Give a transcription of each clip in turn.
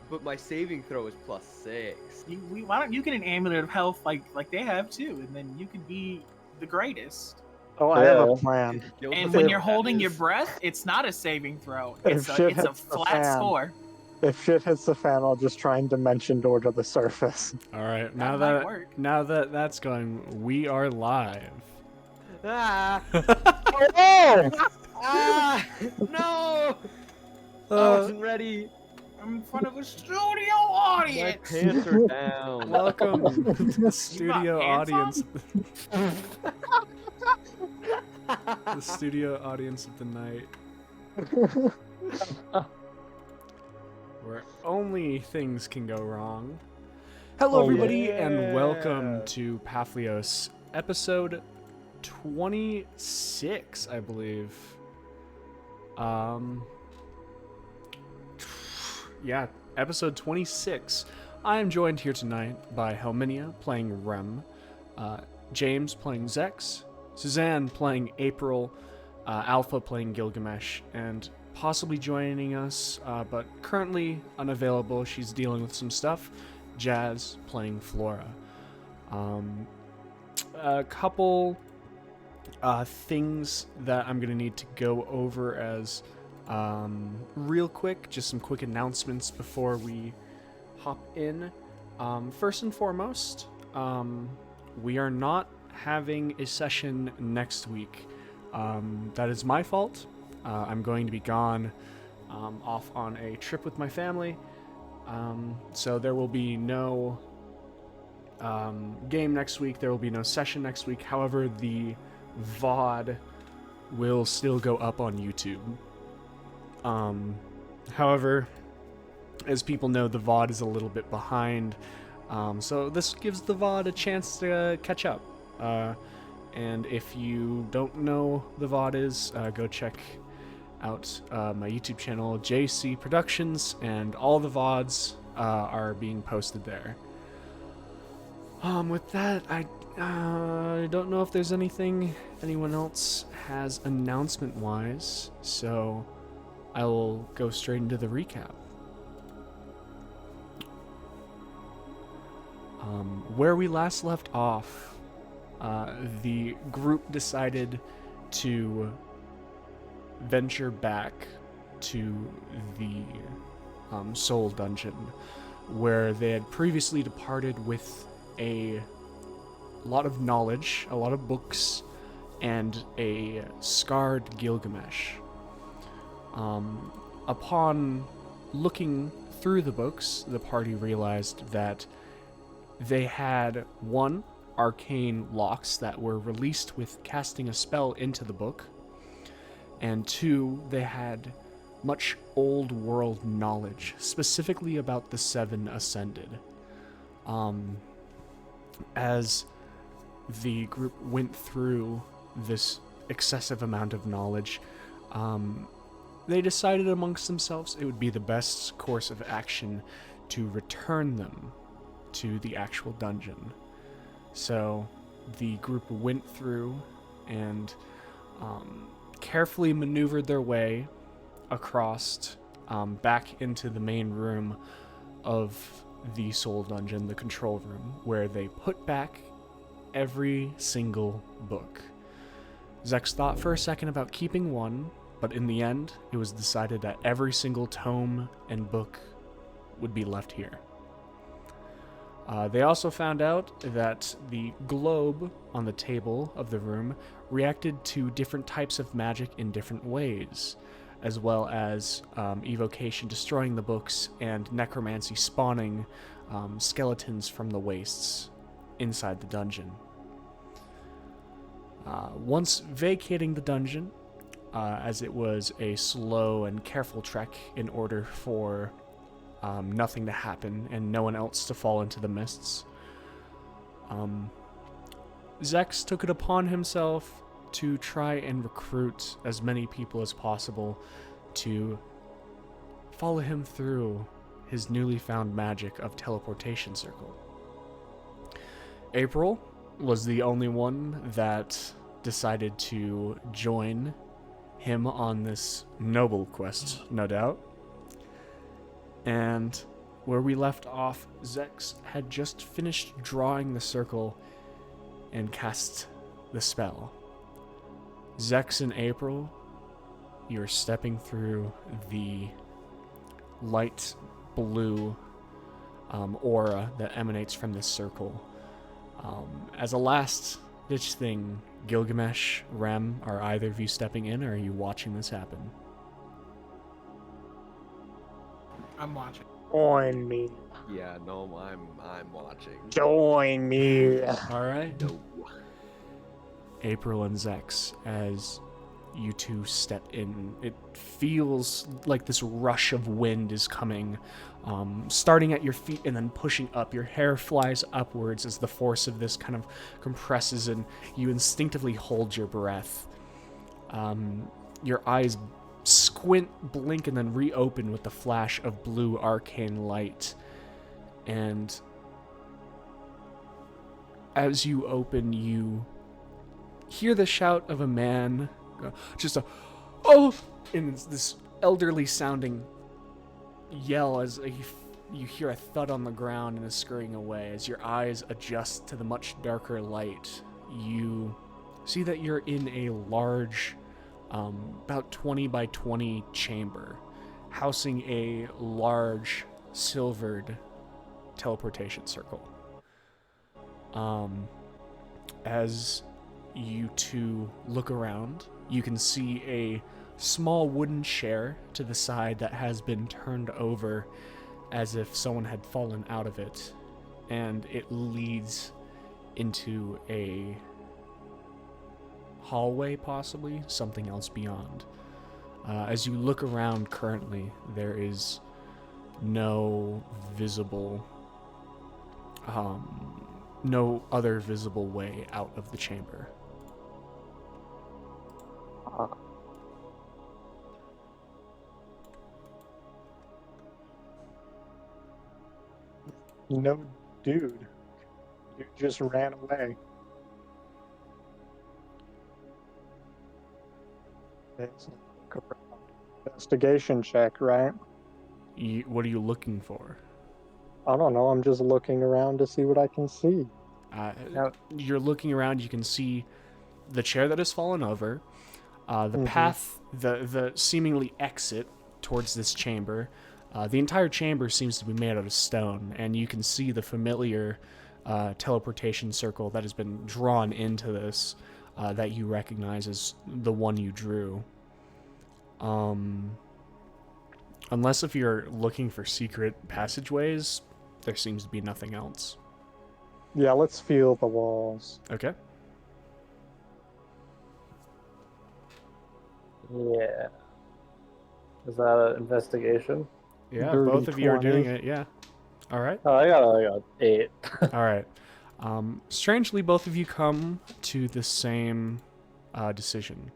But my saving throw is +6. Why don't you get an amulet of health like they have too, and then you could be the greatest. Oh, I have a Yeah. plan. Gil And doesn't when know you're what that holding your is. breath, it's not a saving throw. If shit It's a hits the flat fan, score. if shit hits the fan, I'll just try and dimension door to the surface. All right, That might work. now that that's going, we are live. Ah! Oh! Ah! No! I wasn't ready. I'm in front of a studio My audience. pants are down. Welcome to the studio pants audience. The studio audience of the night, where only things can go wrong. Hello, Oh, everybody, and welcome yeah. to Papihos, episode 26, I believe. Yeah, episode 26. I am joined here tonight by Helminia playing Rem, James playing Zex, Suzanne playing April, Alpha playing Gilgamesh, and possibly joining us, but currently unavailable. She's dealing with some stuff. Jazz playing Flora. A couple things that I'm going to need to go over as real quick, just some quick announcements before we hop in. First and foremost, we are not having a session next week. That is my fault. I'm going to be gone off on a trip with my family. So there will be no game next week. There will be no session next week. However, the VOD will still go up on YouTube. However, as people know, the VOD is a little bit behind. So this gives the VOD a chance to catch up. And if you don't know the VOD is, go check out my YouTube channel, JC Productions, and all the VODs are being posted there. With that, I don't know if there's anything anyone else has announcement-wise, so I will go straight into the recap. Where we last left off, the group decided to venture back to the Soul Dungeon, where they had previously departed with a lot of knowledge, a lot of books, and a scarred Gilgamesh. Upon looking through the books, the party realized that they had one, arcane locks that were released with casting a spell into the book, and two, they had much old world knowledge, specifically about the Seven Ascended. As the group went through this excessive amount of knowledge, they decided amongst themselves it would be the best course of action to return them to the actual dungeon. So the group went through and carefully maneuvered their way across back into the main room of the Soul Dungeon, the control room, where they put back every single book. Zex thought for a second about keeping one, but in the end, it was decided that every single tome and book would be left here. They also found out that the globe on the table of the room reacted to different types of magic in different ways, as well as evocation destroying the books and necromancy spawning skeletons from the wastes inside the dungeon. Once vacating the dungeon, as it was a slow and careful trek in order for nothing to happen and no one else to fall into the mists, Zex took it upon himself to try and recruit as many people as possible to follow him through his newly found magic of Teleportation Circle. April was the only one that decided to join him on this noble quest, no doubt. And where we left off, Zex had just finished drawing the circle and cast the spell. Zex and April, you're stepping through the light blue aura that emanates from this circle. As a last ditch thing, Gilgamesh, Rem, are either of you stepping in, or are you watching this happen? I'm watching. Join me. Yeah, no, I'm watching. Join me. All right. No. April and Zex, as you two step in, it feels like this rush of wind is coming, starting at your feet and then pushing up. Your hair flies upwards as the force of this kind of compresses, and you instinctively hold your breath. Your eyes squint, blink, and then reopen with the flash of blue arcane light. And as you open, you hear the shout of a man, just a, oh, in this elderly sounding yell as you hear a thud on the ground and is scurrying away. As your eyes adjust to the much darker light, you see that you're in a large, about 20 by 20 chamber, housing a large silvered teleportation circle. As you two look around, you can see a small wooden chair to the side that has been turned over as if someone had fallen out of it, and it leads into a hallway, possibly something else beyond. As you look around currently, there is no other visible way out of the chamber. No, dude. You just ran away. It's a correct investigation check, right? What are you looking for? I don't know. I'm just looking around to see what I can see. You're looking around, you can see the chair that has fallen over, the path, the seemingly exit towards this chamber. The entire chamber seems to be made out of stone, and you can see the familiar teleportation circle that has been drawn into this, that you recognize as the one you drew. Unless if you're looking for secret passageways, there seems to be nothing else. Yeah, let's feel the walls. Okay. Yeah. Is that an investigation? Yeah, Dirty both of you are doing 20. it, yeah. All right. Oh, I got 8. All right. Strangely, both of you come to the same decision.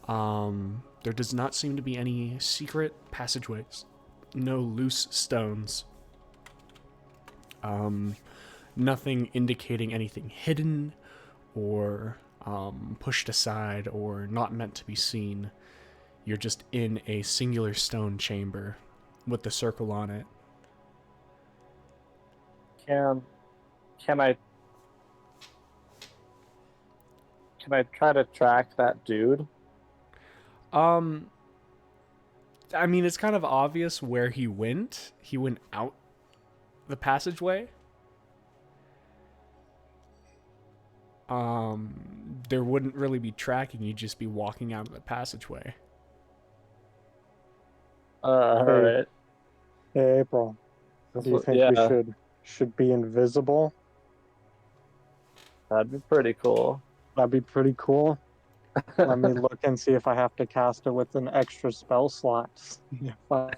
There does not seem to be any secret passageways, no loose stones, nothing indicating anything hidden or pushed aside or not meant to be seen. You're just in a singular stone chamber with the circle on it. Can I try to track that dude? I mean, it's kind of obvious where he went. He went out the passageway. There wouldn't really be tracking. You'd just be walking out of the passageway. Alright. Hey, April. Do you think we should be invisible? That'd be pretty cool. That'd be pretty cool. Let me look and see if I have to cast it with an extra spell slot. I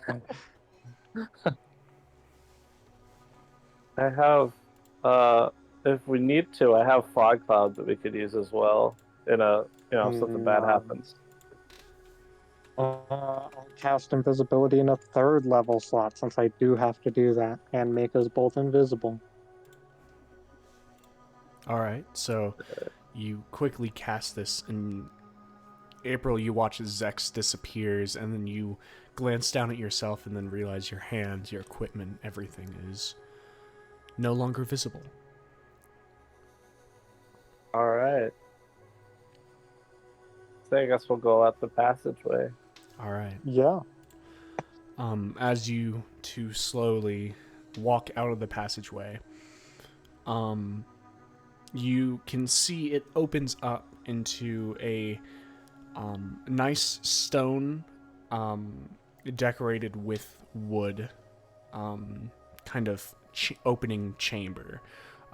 have, if we need to, I have fog cloud that we could use as well. Something bad happens. I'll cast invisibility in a 3rd level slot since I do have to do that and make us both invisible. All right, so you quickly cast this, and April, you watch as Zex disappears, and then you glance down at yourself and then realize your hands, your equipment, everything is no longer visible. All right. So I guess we'll go out the passageway. All right. Yeah. As you two slowly walk out of the passageway, you can see it opens up into a nice stone, decorated with wood, kind of opening chamber.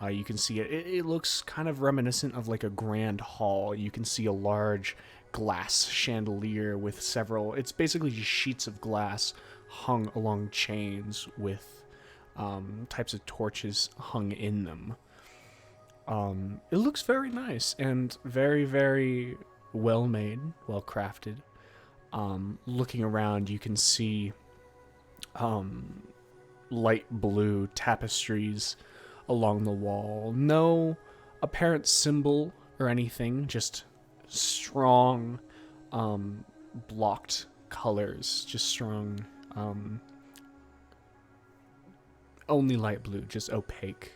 You can see it looks kind of reminiscent of like a grand hall. You can see a large glass chandelier with several, it's basically just sheets of glass hung along chains with types of torches hung in them. It looks very nice and very, very well made, well crafted. Looking around, you can see light blue tapestries along the wall. No apparent symbol or anything, just strong blocked colors, just strong only light blue, just opaque.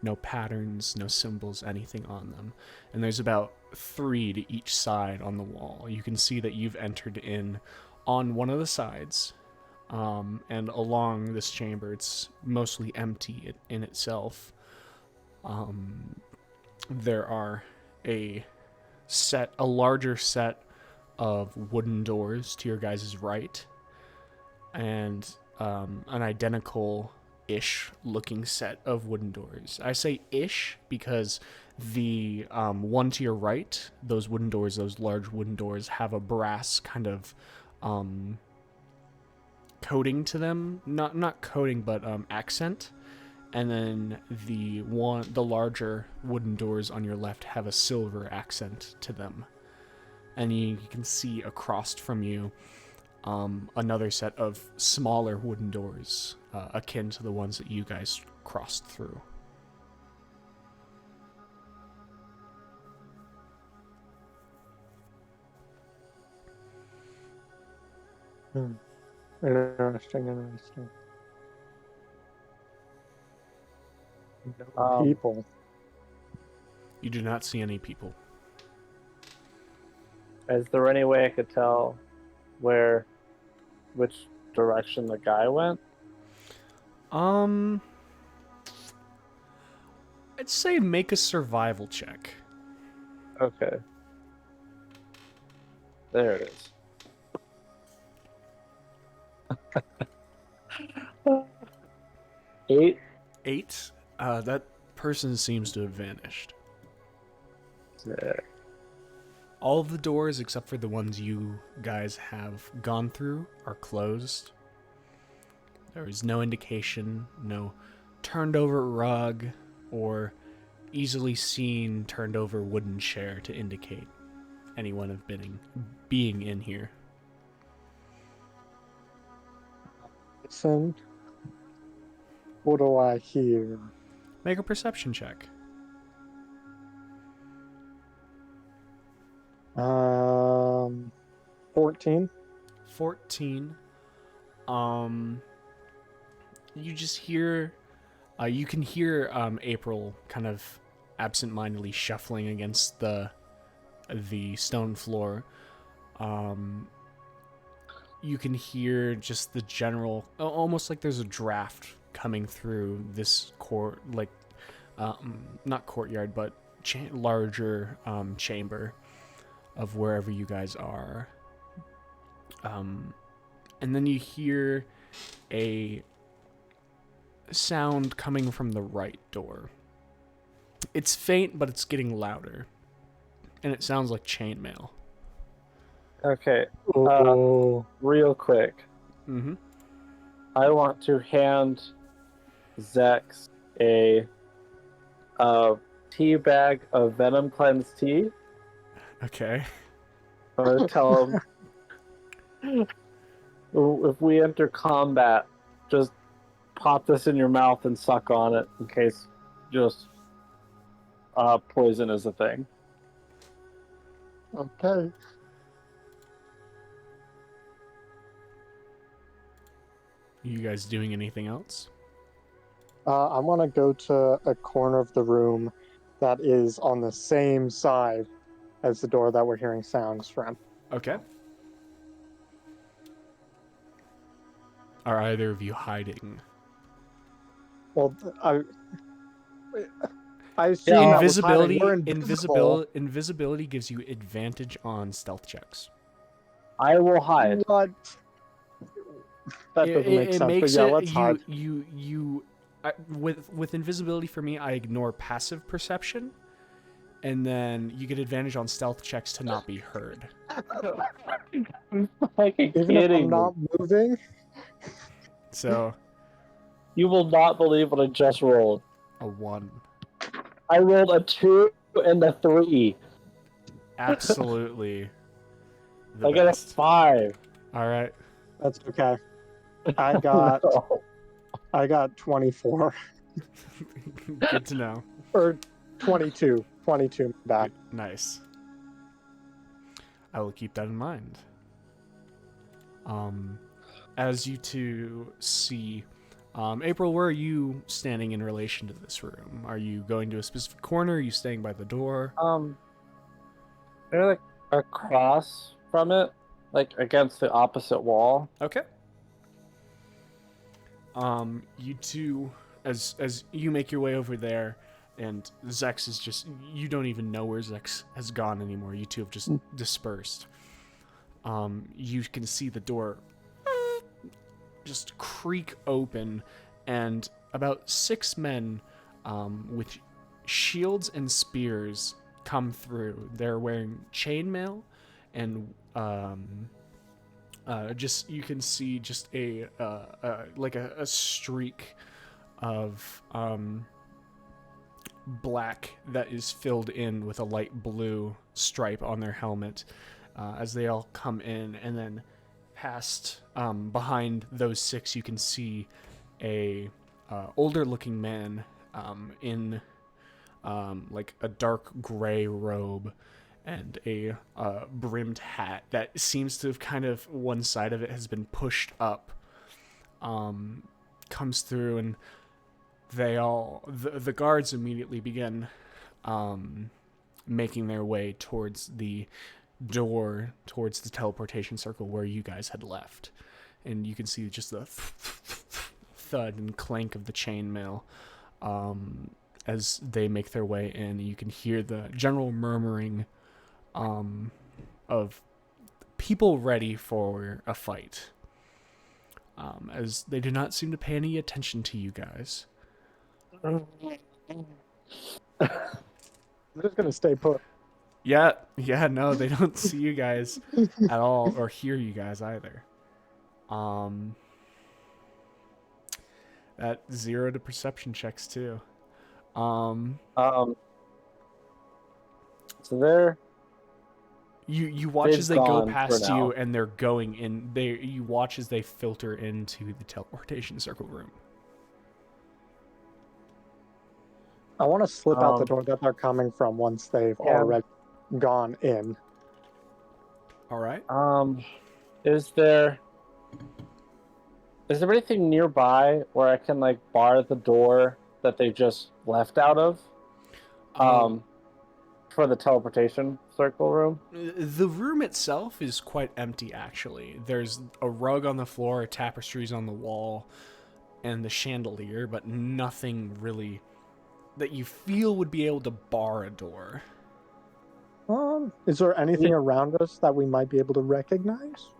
No patterns, no symbols, anything on them. And there's about 3 to each side on the wall. You can see that you've entered in on one of the sides, and along this chamber, it's mostly empty in itself. There are a larger set of wooden doors to your guys' right, and an identical-ish looking set of wooden doors. I say ish because the one to your right, those wooden doors, those large wooden doors, have a brass kind of coating to them. Not coating, but accent. And then the larger wooden doors on your left have a silver accent to them. And you can see across from you another set of smaller wooden doors, akin to the ones that you guys crossed through. Interesting. People. You do not see any people. Is there any way I could tell which direction the guy went? I'd say make a survival check. Okay. There it is. 8. 8. That person seems to have vanished. Yeah. All of the doors, except for the ones you guys have gone through, are closed. There is no indication, no turned over rug or easily seen turned over wooden chair to indicate anyone of being in here. Listen. What do I hear? Make a perception check. 14. 14. You just hear, you can hear April kind of absentmindedly shuffling against the stone floor. You can hear just the general, almost like there's a draft coming through this not courtyard, but larger chamber of wherever you guys are. And then you hear a sound coming from the right door. It's faint, but it's getting louder. And it sounds like chainmail. Okay. Oh. Real quick. Mm-hmm. I want to hand Zex a tea bag of Venom Cleanse tea. Okay. I'm going to tell him, if we enter combat, just pop this in your mouth and suck on it in case just poison is a thing. Okay. You guys doing anything else? I want to go to a corner of the room that is on the same side as the door that we're hearing sounds from. Okay. Are either of you hiding? Well, I assume that was hiding. Invisibility, We're invisible. invisibility gives you advantage on stealth checks. I will hide. What? That doesn't make It sense. makes But yeah, it let's hide. with invisibility for me, I ignore passive perception, and then you get advantage on stealth checks to not be heard. Fucking Even if kidding I'm not me. moving. So You will not believe what I just rolled. a 1. I rolled a 2 and a 3. Absolutely the I got a best. 5. All right. That's okay. I got No. I got 24 Good to know. or 22. 22 back. Nice. I will keep that in mind. As you two see, April, where are you standing in relation to this room? Are you going to a specific corner? Are you staying by the door? They're like across from it, like against the opposite wall. Okay. You two, as you make your way over there, and Zex is just, you don't even know where Zex has gone anymore. You two have just dispersed. You can see the door just creak open, and about 6 men with shields and spears come through. They're wearing chainmail, and just you can see just a streak of black that is filled in with a light blue stripe on their helmet as they all come in, and then past behind those 6 you can see a older looking man in like a dark gray robe and a brimmed hat that seems to have kind of, one side of it has been pushed up, comes through, and they all, the guards immediately begin making their way towards the door, towards the teleportation circle where you guys had left. And you can see just the thud and clank of the chainmail as they make their way in. You can hear the general murmuring of people ready for a fight, as they do not seem to pay any attention to you guys. I'm just gonna stay put. Yeah, no, they don't see you guys at all, or hear you guys either. That 0 to perception checks too. So they're You watch They've as they go gone for past now. you, and they're going in. You watch as they filter into the teleportation circle room. I want to slip out the door that they're coming from once they've already gone in. All right. Is there anything nearby where I can like bar the door that they just left out of? For the teleportation circle room? The room itself is quite empty, actually. There's a rug on the floor, tapestries on the wall, and the chandelier, but nothing really that you feel would be able to bar a door. Is there anything around us that we might be able to recognize?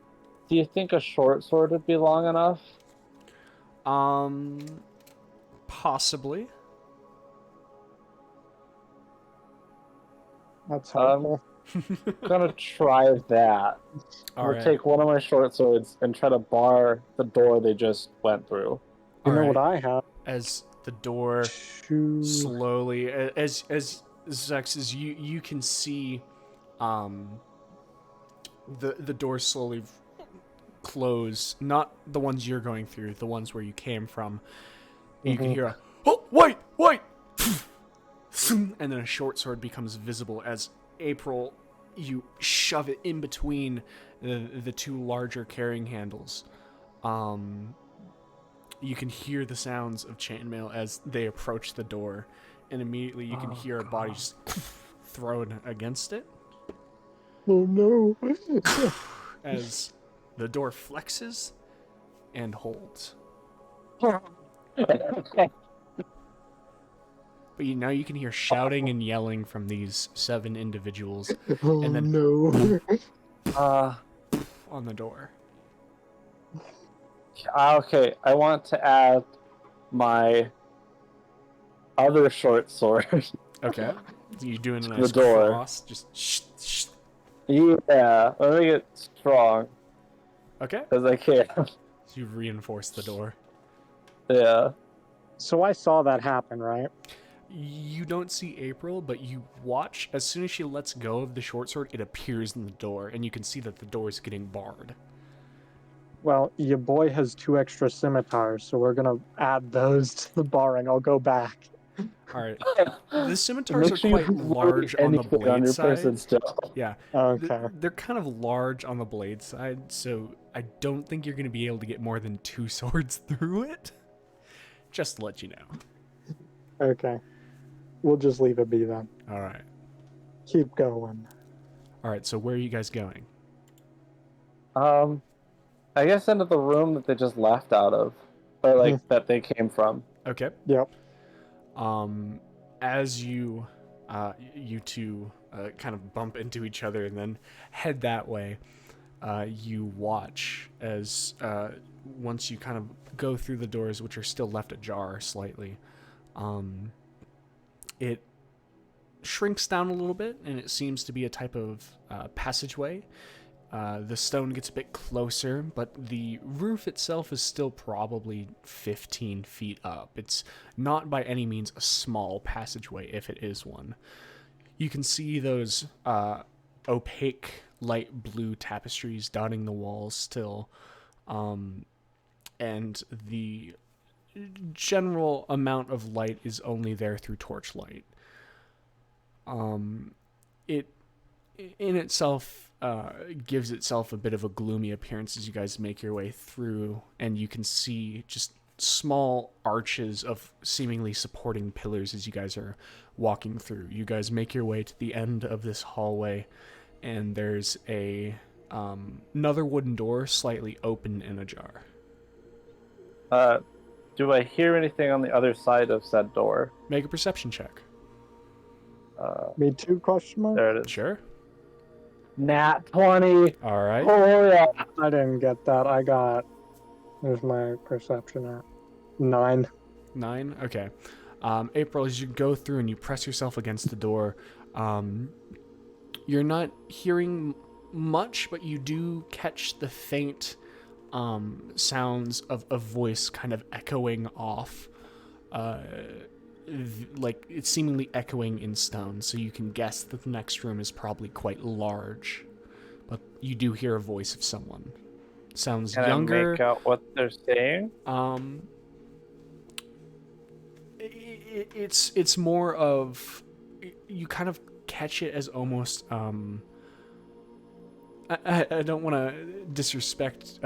Do you think a short sword would be long enough? Possibly. That's helpful. I'm gonna try that. I'll take one of my short swords and try to bar the door they just went through. You know what I have? As the door slowly, as Zex, as you can see, the doors slowly close. Not the ones you're going through, the ones where you came from. You can hear a, oh, wait! And then a short sword becomes visible as April, you shove it in between the 2 larger carrying handles. you can hear the sounds of chainmail as they approach the door, and immediately you can hear a body just thrown against it Oh no. as the door flexes and holds. But now you can hear shouting and yelling from these 7 individuals Oh and then no. on the door. Okay, I want to add my other short sword. Okay. You doing a The nice door. cross? Just shh. Yeah, let me get strong, Okay. because I can. So you reinforce the door. Yeah. So I saw that happen, right? You don't see April, but you watch. As soon as she lets go of the short sword, it appears in the door, and you can see that the door is getting barred. Well, your boy has 2 extra scimitars, so we're gonna add those to the barring. I'll go back. All right. The scimitars Make are sure you quite large roll on the anything blade on your side. person still. Yeah. Okay. They're kind of large on the blade side, so I don't think you're going to be able to get more than 2 swords through it. Just to let you know. Okay. We'll just leave it be then. All right. Keep going. All right, so where are you guys going? I guess into the room that they just left out of, or like that they came from. Okay. Yep. As you two kind of bump into each other and then head that way, you watch as once you kind of go through the doors, which are still left ajar slightly, it shrinks down a little bit, and it seems to be a type of passageway. The stone gets a bit closer, but the roof itself is still probably 15 feet up. It's not by any means a small passageway, if it is one. You can see those opaque light blue tapestries dotting the walls still, and the general amount of light is only there through torchlight. It in itself gives itself a bit of a gloomy appearance as you guys make your way through, and you can see just small arches of seemingly supporting pillars as you guys are walking through. You guys make your way to the end of this hallway, and there's another wooden door slightly open and ajar. Do I hear anything on the other side of said door? Make a perception check. Me too, question mark? There it is. Sure. Nat 20. All right. Oh yeah. I didn't get that. I got... There's my perception at 9. 9? Okay. April, as you go through and you press yourself against the door, you're not hearing much, but you do catch the faint sounds of a voice kind of echoing off, like it's seemingly echoing in stone, so you can guess that the next room is probably quite large, but you do hear a voice of someone. Sounds Can younger. I make out what they're saying? It's more of, you kind of catch it as almost I don't want to disrespect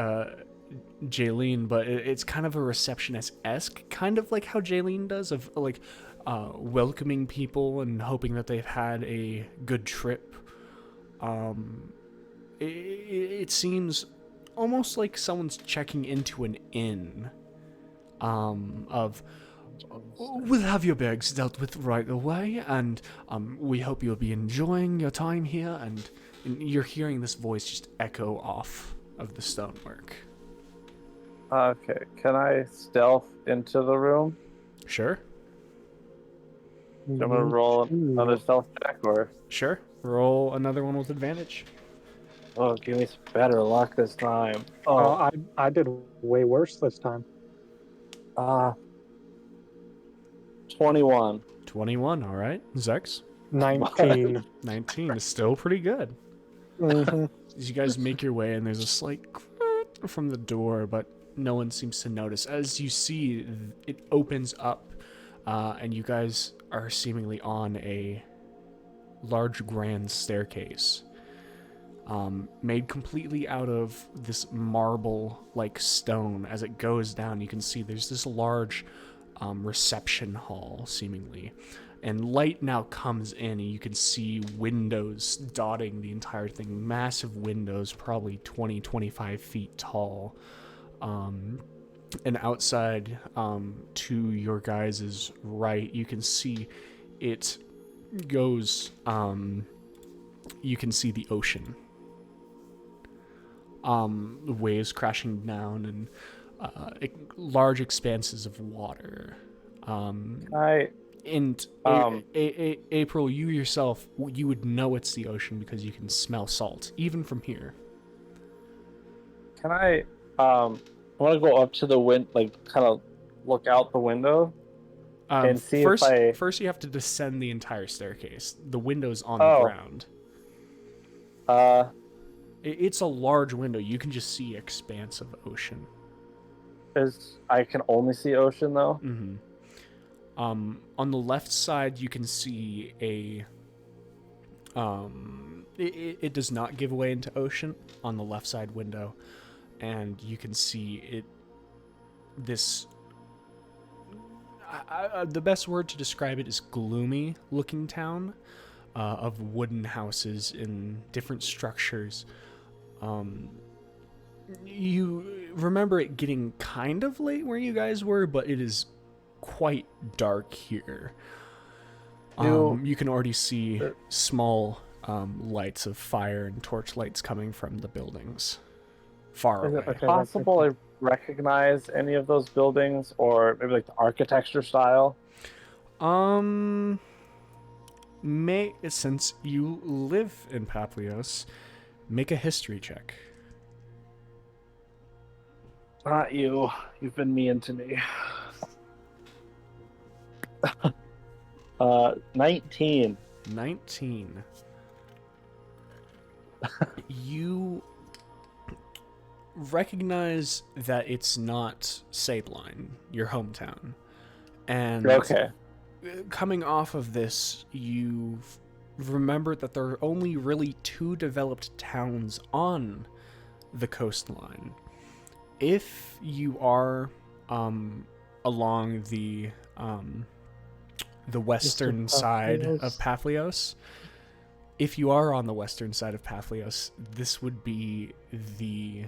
Jaylene, but it's kind of a receptionist-esque, kind of like how Jaylene does, of like welcoming people and hoping that they've had a good trip. It seems almost like someone's checking into an inn, of, we'll have your bags dealt with right away, and we hope you'll be enjoying your time here, and you're hearing this voice just echo off of the stonework. Okay, can I stealth into the room? Sure. I'm gonna roll another stealth check, or... Sure. Roll another one with advantage. Oh, give me some better luck this time. Oh, I did way worse this time. 21. 21, all right. Zex? 19. 19 is still pretty good. Mhm. As you guys make your way, and there's a slight from the door, but no one seems to notice. As you see, it opens up, and you guys are seemingly on a large grand staircase. made completely out of this marble-like stone. As it goes down, you can see there's this large reception hall, seemingly. And light now comes in, and you can see windows dotting the entire thing. Massive windows, probably 20, 25 feet tall. And outside, to your guys' right, you can see it goes, you can see the ocean. The waves crashing down, and large expanses of water. April, you yourself, you would know it's the ocean because you can smell salt, even from here. Can I want to go up to the wind, like kind of look out the window and see first, if I... First, you have to descend the entire staircase. The window's on the ground. It's a large window. You can just see expanse of ocean. I can only see ocean, though? Mm-hmm. On the left side, you can see it does not give away into ocean on the left side window, and you can see this. The best word to describe it is gloomy looking town of wooden houses in different structures. You remember it getting kind of late where you guys were, but it is quite dark here. You can already see small lights of fire and torch lights coming from the buildings far away. Is it possible I recognize any of those buildings, or maybe like the architecture style? Since you live in Papihos, make a history check. Not you. You've been mean to me. 19. 19. You recognize that it's not Sabline, your hometown. And okay. Coming off of this, you've remembered that there are only really 2 developed towns on the coastline. If you are along the western side of Papihos, if you are on the western side of Papihos, this would be the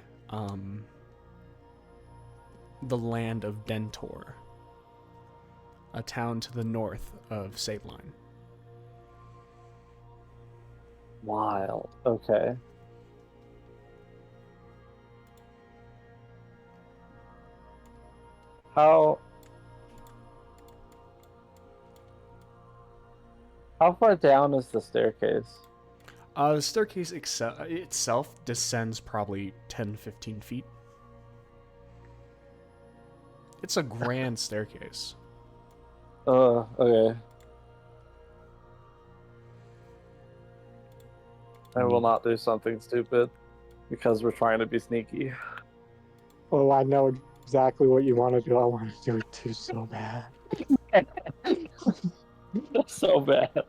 land of Dentor, a town to the north of Sabline. Wild. Okay. How far down is the staircase? The staircase itself descends probably 10-15 feet. It's a grand staircase. Okay. I will not do something stupid because we're trying to be sneaky. Oh, I know exactly what you want to do. I want to do it too so bad. So bad.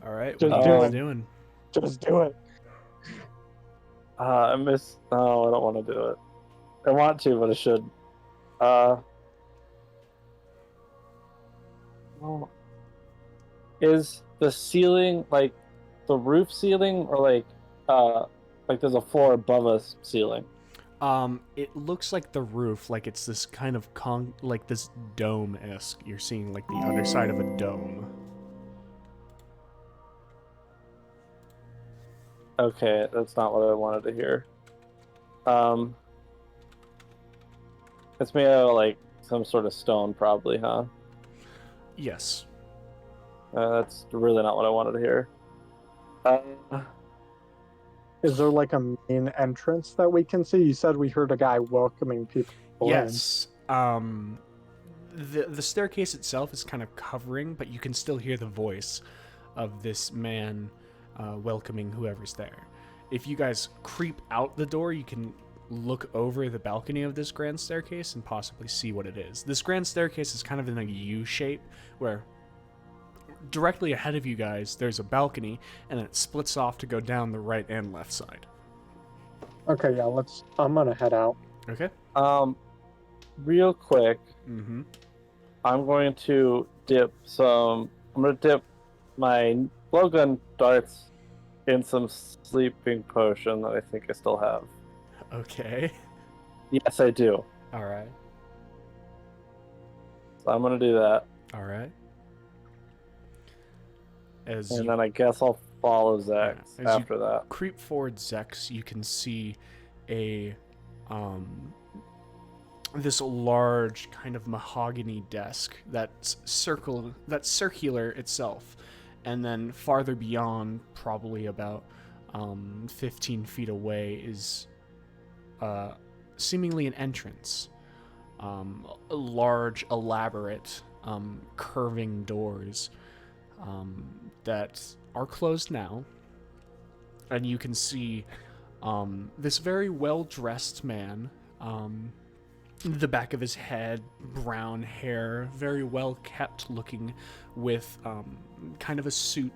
All right, Just what do are you it. doing? Just do it. No, I don't want to do it. I want to, but I should. Is the ceiling like the roof ceiling, or like there's a floor above us ceiling? It looks like the roof, like it's this kind of like this dome-esque. You're seeing like the underside of a dome. Okay, that's not what I wanted to hear. It's made out of like some sort of stone, probably, huh? Yes. That's really not what I wanted to hear. Is there like a main entrance that we can see? You said we heard a guy welcoming people Yes. The staircase itself is kind of covering, but you can still hear the voice of this man welcoming whoever's there. If you guys creep out the door, you can look over the balcony of this grand staircase and possibly see what it is. This grand staircase is kind of in a U shape, where directly ahead of you guys, there's a balcony, and it splits off to go down the right and left side. Okay, yeah, I'm gonna head out. Okay. Real quick, Mm-hmm. I'm going to dip my blowgun darts in some sleeping potion that I think I still have. Okay. Yes, I do. All right. So I'm gonna do that, All right. As and you then I guess I'll follow Zex Yeah, as you after that. creep forward, Zex, you can see a this large kind of mahogany desk that's circular itself, and then farther beyond, probably about 15 feet away, is seemingly an entrance. Large, elaborate, curving doors that are closed now, and you can see this very well-dressed man. The back of his head, brown hair, very well kept looking, with kind of a suit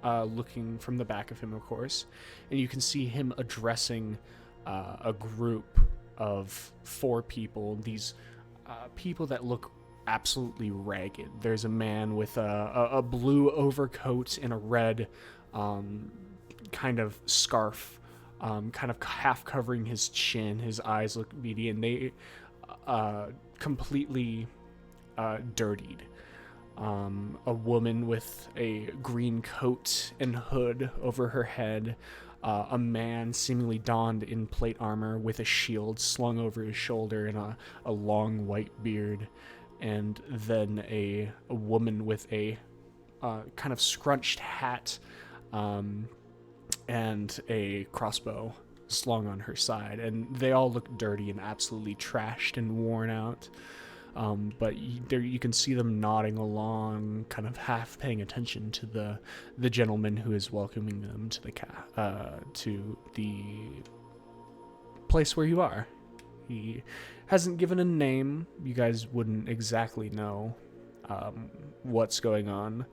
looking from the back of him, of course. And you can see him addressing a group of 4 people, these people that look absolutely ragged. There's a man with a blue overcoat and a red kind of scarf, kind of half covering his chin. His eyes look beady, and they completely dirtied. A woman with a green coat and hood over her head. A man seemingly donned in plate armor with a shield slung over his shoulder and a long white beard. And then a woman with a kind of scrunched hat and a crossbow slung on her side, and they all look dirty and absolutely trashed and worn out. But you can see them nodding along, kind of half paying attention to the gentleman who is welcoming them to the place where you are. He hasn't given a name. You guys wouldn't exactly know what's going on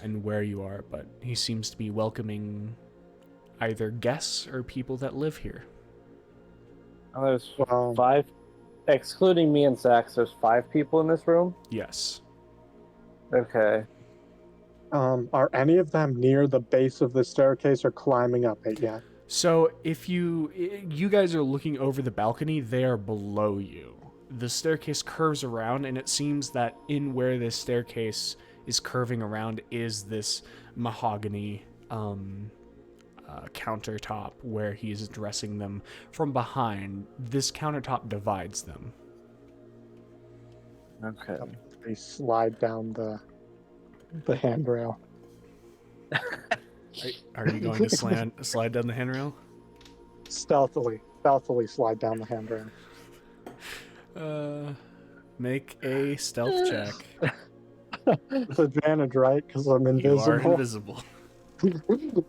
and where you are, but he seems to be welcoming either guests or people that live here. Oh, there's 5, excluding me and Zax. There's 5 people in this room. Yes. Okay. Are any of them near the base of the staircase or climbing up it yet? So if you guys are looking over the balcony, they are below you. The staircase curves around, and it seems that in where this staircase is curving around is this mahogany countertop where he is addressing them from behind. This countertop divides them. Okay. They slide down the handrail. Are you going to slide down the handrail? Stealthily slide down the handrail. Make a stealth check. With advantage, right? Because I'm You are invisible. invisible.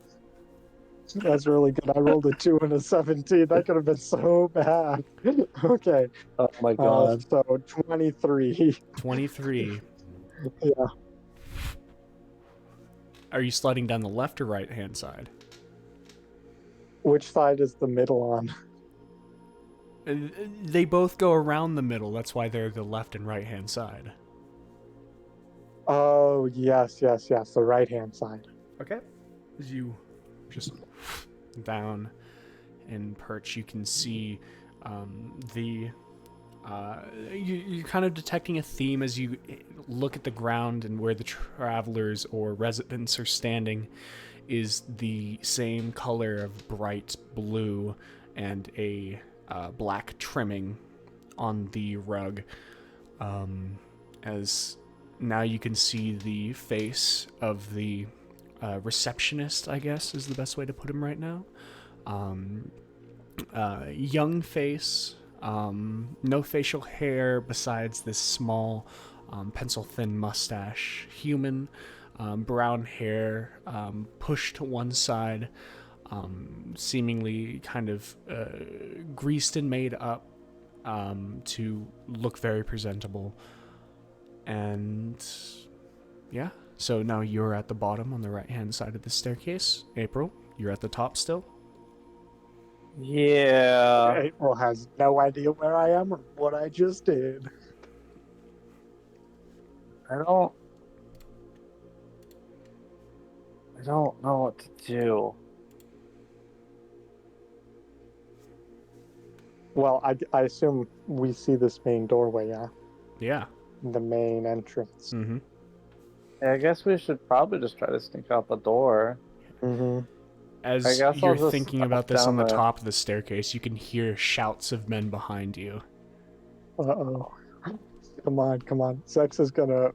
That's really good. I rolled a 2 and a 17. That could have been so bad. Okay. Oh my god. So 23. 23. Yeah. Are you sliding down the left or right hand side? Which side is the middle on? They both go around the middle. That's why they're the left and right hand side. Oh, yes. The right hand side. Okay. As you just down and perch, you can see you're kind of detecting a theme as you look at the ground, and where the travelers or residents are standing is the same color of bright blue and a black trimming on the rug. As now you can see the face of the receptionist, I guess is the best way to put him right now. Young face, no facial hair besides this small pencil-thin mustache. Human, brown hair, pushed to one side, seemingly kind of greased and made up to look very presentable. And yeah, So now you're at the bottom on the right-hand side of the staircase. April, you're at the top still. Yeah. April has no idea where I am or what I just did. I don't know what to do. Well, I assume we see this main doorway, yeah? Yeah. The main entrance. Mm-hmm. Yeah, I guess we should probably just try to sneak out the door. Mm-hmm. As I guess you're I'll just thinking up about this on down the the- top of the staircase, you can hear shouts of men behind you. Uh-oh. Come on. Sex is gonna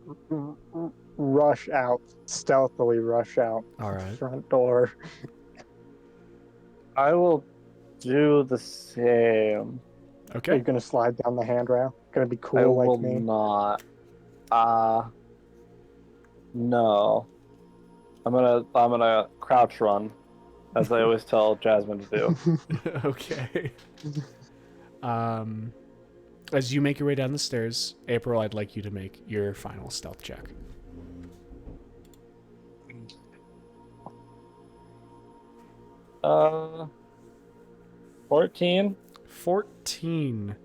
rush out, stealthily rush out All the right. front door. I will do the same. Are Okay. you gonna slide down the handrail? Gonna be I cool will like me? not. No. I'm gonna crouch run, as I always tell Jasmine to do. Okay. As you make your way down the stairs, April, I'd like you to make your final stealth check. 14. 14.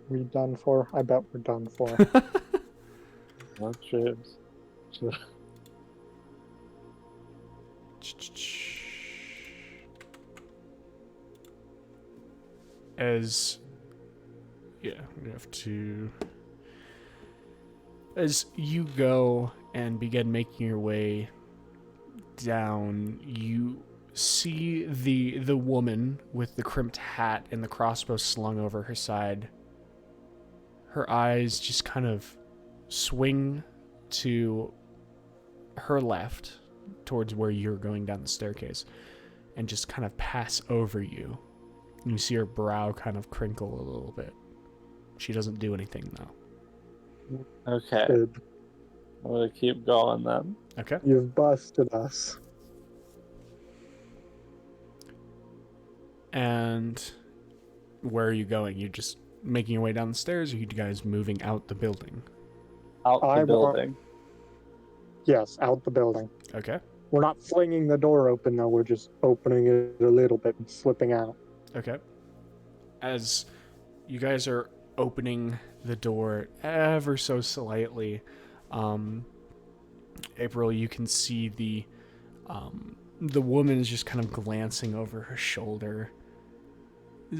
We done for? I bet we're done for. No chips. As we have to. As you go and begin making your way down, you see the woman with the crimped hat and the crossbow slung over her side. Her eyes just kind of swing to her left, towards where you're going down the staircase, and just kind of pass over you. And you see her brow kind of crinkle a little bit. She doesn't do anything, though. Okay. Good. I'm gonna keep going then. Okay. You've busted us. And where are you going? You're just making your way down the stairs, or are you guys moving out the building? Out the I want- building. Yes, out the building. Okay. We're not flinging the door open, though. We're just opening it a little bit and slipping out. Okay. As you guys are opening the door ever so slightly, April, you can see the woman is just kind of glancing over her shoulder,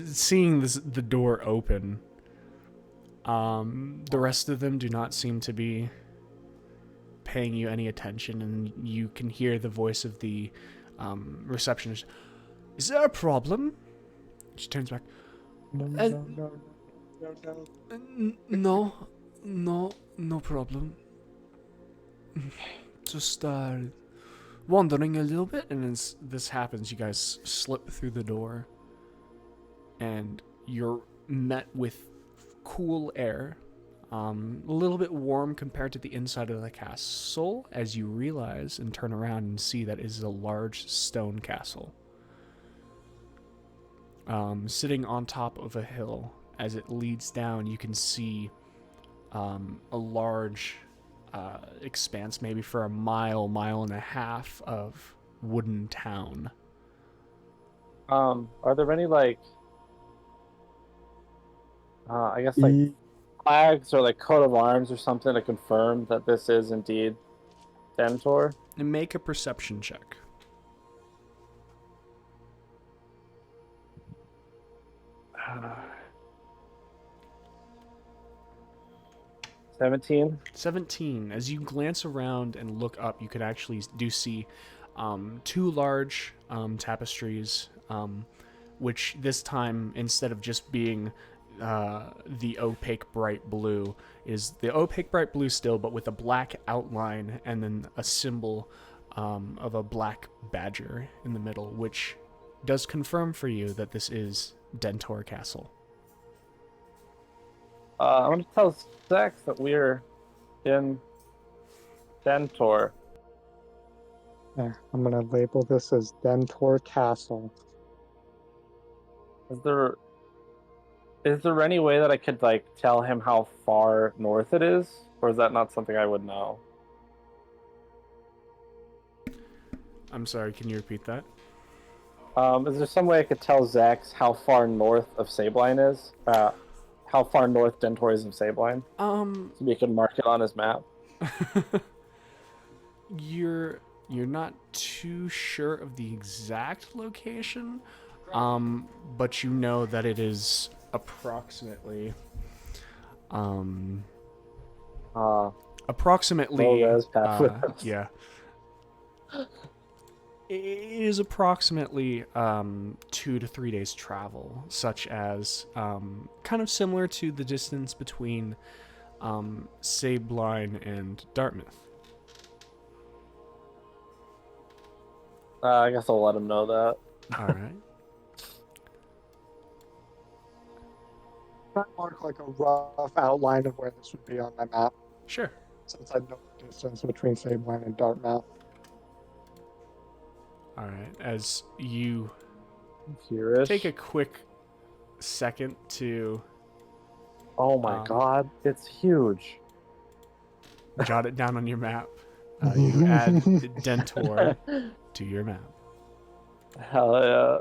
seeing the door open. The rest of them do not seem to be paying you any attention, and you can hear the voice of the receptionist. Is there a problem? She turns back. No problem. Just wandering a little bit, and as this happens, you guys slip through the door, and you're met with cool air, a little bit warm compared to the inside of the castle, as you realize and turn around and see that it is a large stone castle. Sitting on top of a hill, as it leads down, you can see a large expanse, maybe for a mile and a half of wooden town. Are there any I guess flags or coat of arms or something to confirm that this is indeed Dentor? And make a perception check. Uh, 17. 17. As you glance around and look up, you can actually do see two large tapestries, which this time, instead of just being the opaque bright blue, is the opaque bright blue still, but with a black outline and then a symbol of a black badger in the middle, which does confirm for you that this is Dentor Castle. I'm going to tell Sex that we're in Dentor. Yeah, I'm gonna label this as Dentor Castle. Is there Is there any way that I could like tell him how far north it is, or is that not something I would know? I'm sorry, can you repeat that? Is there some way I could tell Zax how far north of Sabline is? How far north Dentor is of Sabline? So he can mark it on his map. You're not too sure of the exact location, but you know that it is approximately yeah. It is approximately 2 to 3 days travel, such as kind of similar to the distance between Sabline and Dartmouth. I guess I'll let him know that. All right. Can I mark like a rough outline of where this would be on my map, Sure. since I know the distance between Sabine and Dartmouth? All right. As you Here-ish. take a quick second to Oh my god, it's huge. jot it down on your map, you add Dentor to your map. Hell yeah.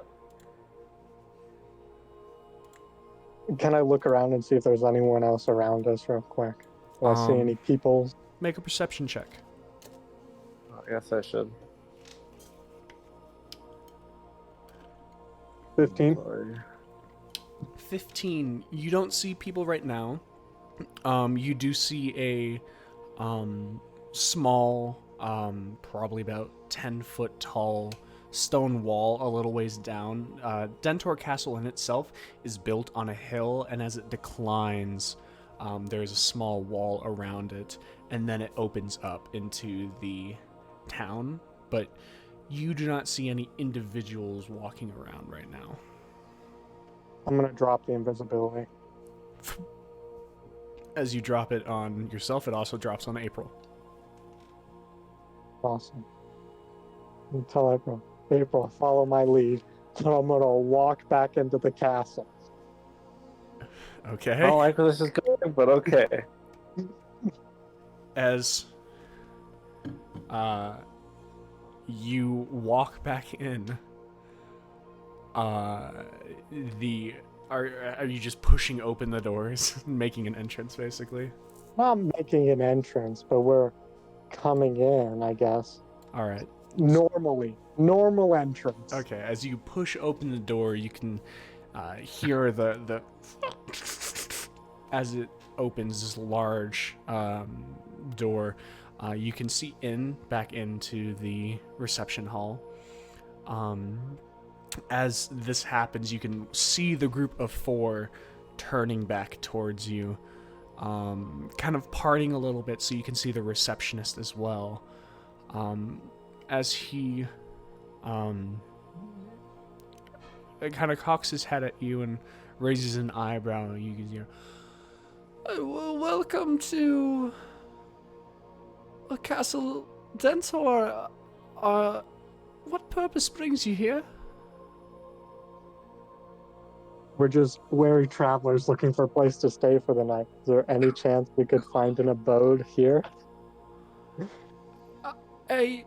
Can I look around and see if there's anyone else around us real quick? Do I see any people? Make a perception check. I guess I should. 15. Sorry. 15. You don't see people right now. You do see a small, probably about 10-foot tall stone wall a little ways down. Dentor Castle in itself is built on a hill, and as it declines, there's a small wall around it, and then it opens up into the town. But you do not see any individuals walking around right now. I'm gonna drop the invisibility. As you drop it on yourself, it also drops on April. Awesome. And tell April, follow my lead. And I'm gonna walk back into the castle. Okay. I don't like where this is going, but okay. As you walk back in, are you just pushing open the doors, making an entrance, basically? Not making an entrance, but we're coming in, I guess. All right. Normal entrance. Okay. As you push open the door, you can hear the as it opens this large door. You can see back into the reception hall. As this happens, you can see the group of 4 turning back towards you, kind of parting a little bit so you can see the receptionist as well. As he kind of cocks his head at you and raises an eyebrow, you can hear, "Welcome to Castle Dentor. What purpose brings you here?" We're just weary travelers looking for a place to stay for the night. Is there any chance we could find an abode here? The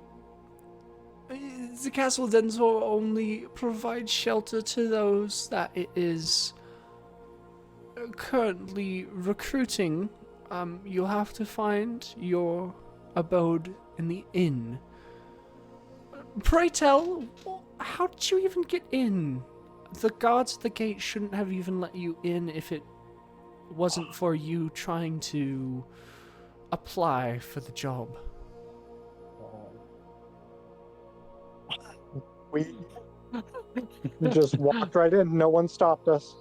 Castle Dentor only provides shelter to those that it is currently recruiting. You'll have to find your abode in the inn. Pray tell, how did you even get in? The guards at the gate shouldn't have even let you in if it wasn't for you trying to apply for the job. We just walked right in. No one stopped us.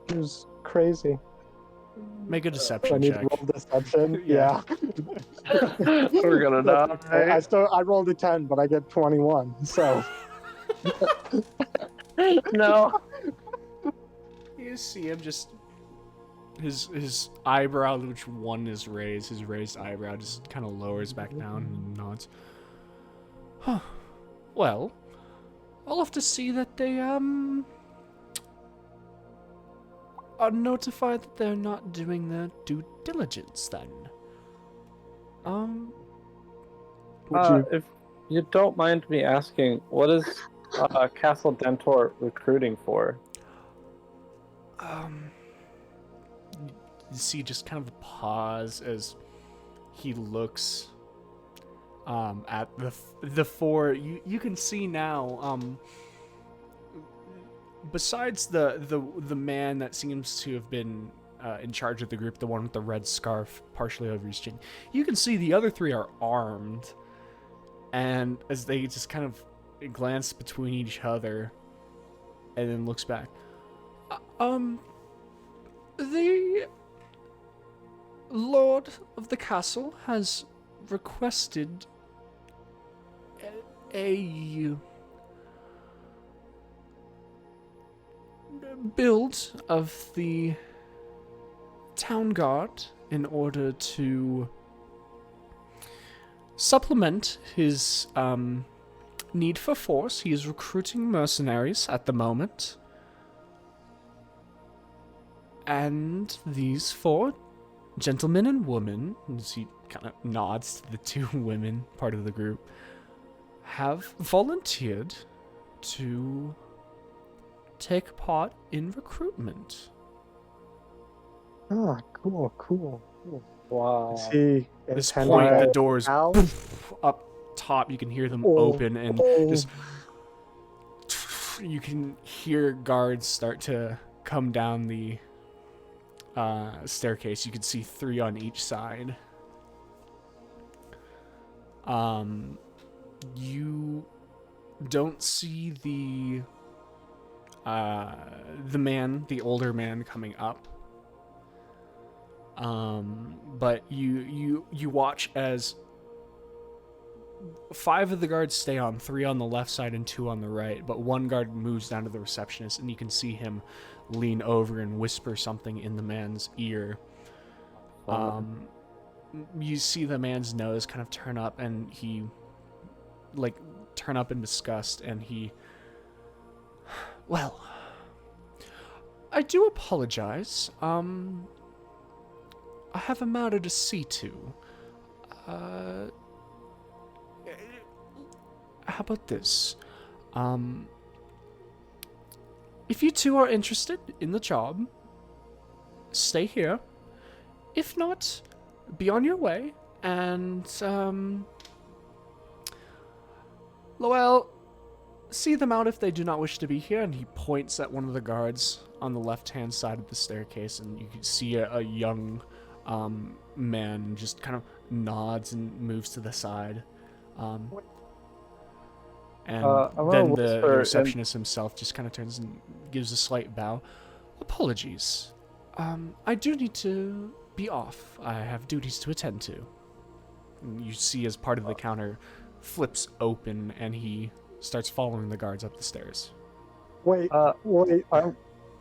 It was crazy. Make a I deception need check. to roll deception. Yeah. We're gonna die. I rolled a 10, but I get 21. So No. You see him just his eyebrow, which one is raised, his raised eyebrow just kind of lowers back down and nods. Huh. Well, I'll have to see that they are notified that they're not doing their due diligence then. If you don't mind me asking, what is Castle Dentor recruiting for? You see just kind of a pause as he looks at the four. You can see now, besides the man that seems to have been in charge of the group, the one with the red scarf partially over his chin, you can see the other three are armed. And as they just kind of glance between each other and then looks back. The Lord of the Castle has requested a build of the town guard in order to supplement his need for force. He is recruiting mercenaries at the moment. And these four gentlemen and women, as he kind of nods to the two women part of the group, have volunteered to take part in recruitment. Ah, cool. Wow. Is he At this intending point, the to doors out? up top, you can hear them Oh, open, and oh. just you can hear guards start to come down the staircase. You can see 3 on each side. You don't see the man, the older man, coming up. But you watch as 5 of the guards stay on, 3 on the left side and 2 on the right, but 1 guard moves down to the receptionist, and you can see him lean over and whisper something in the man's ear. You see the man's nose kind of turn up, and he turn up in disgust, and he, well, I do apologize. I have a matter to see to. How about this? If you two are interested in the job, stay here. If not, be on your way. And, well, see them out if they do not wish to be here. And he points at one of the guards on the left-hand side of the staircase, and you can see a young man just kind of nods and moves to the side. And then the receptionist himself just kind of turns and gives a slight bow. Apologies. I do need to be off. I have duties to attend to. And you see as part of the counter flips open, and he starts following the guards up the stairs. Wait. I'm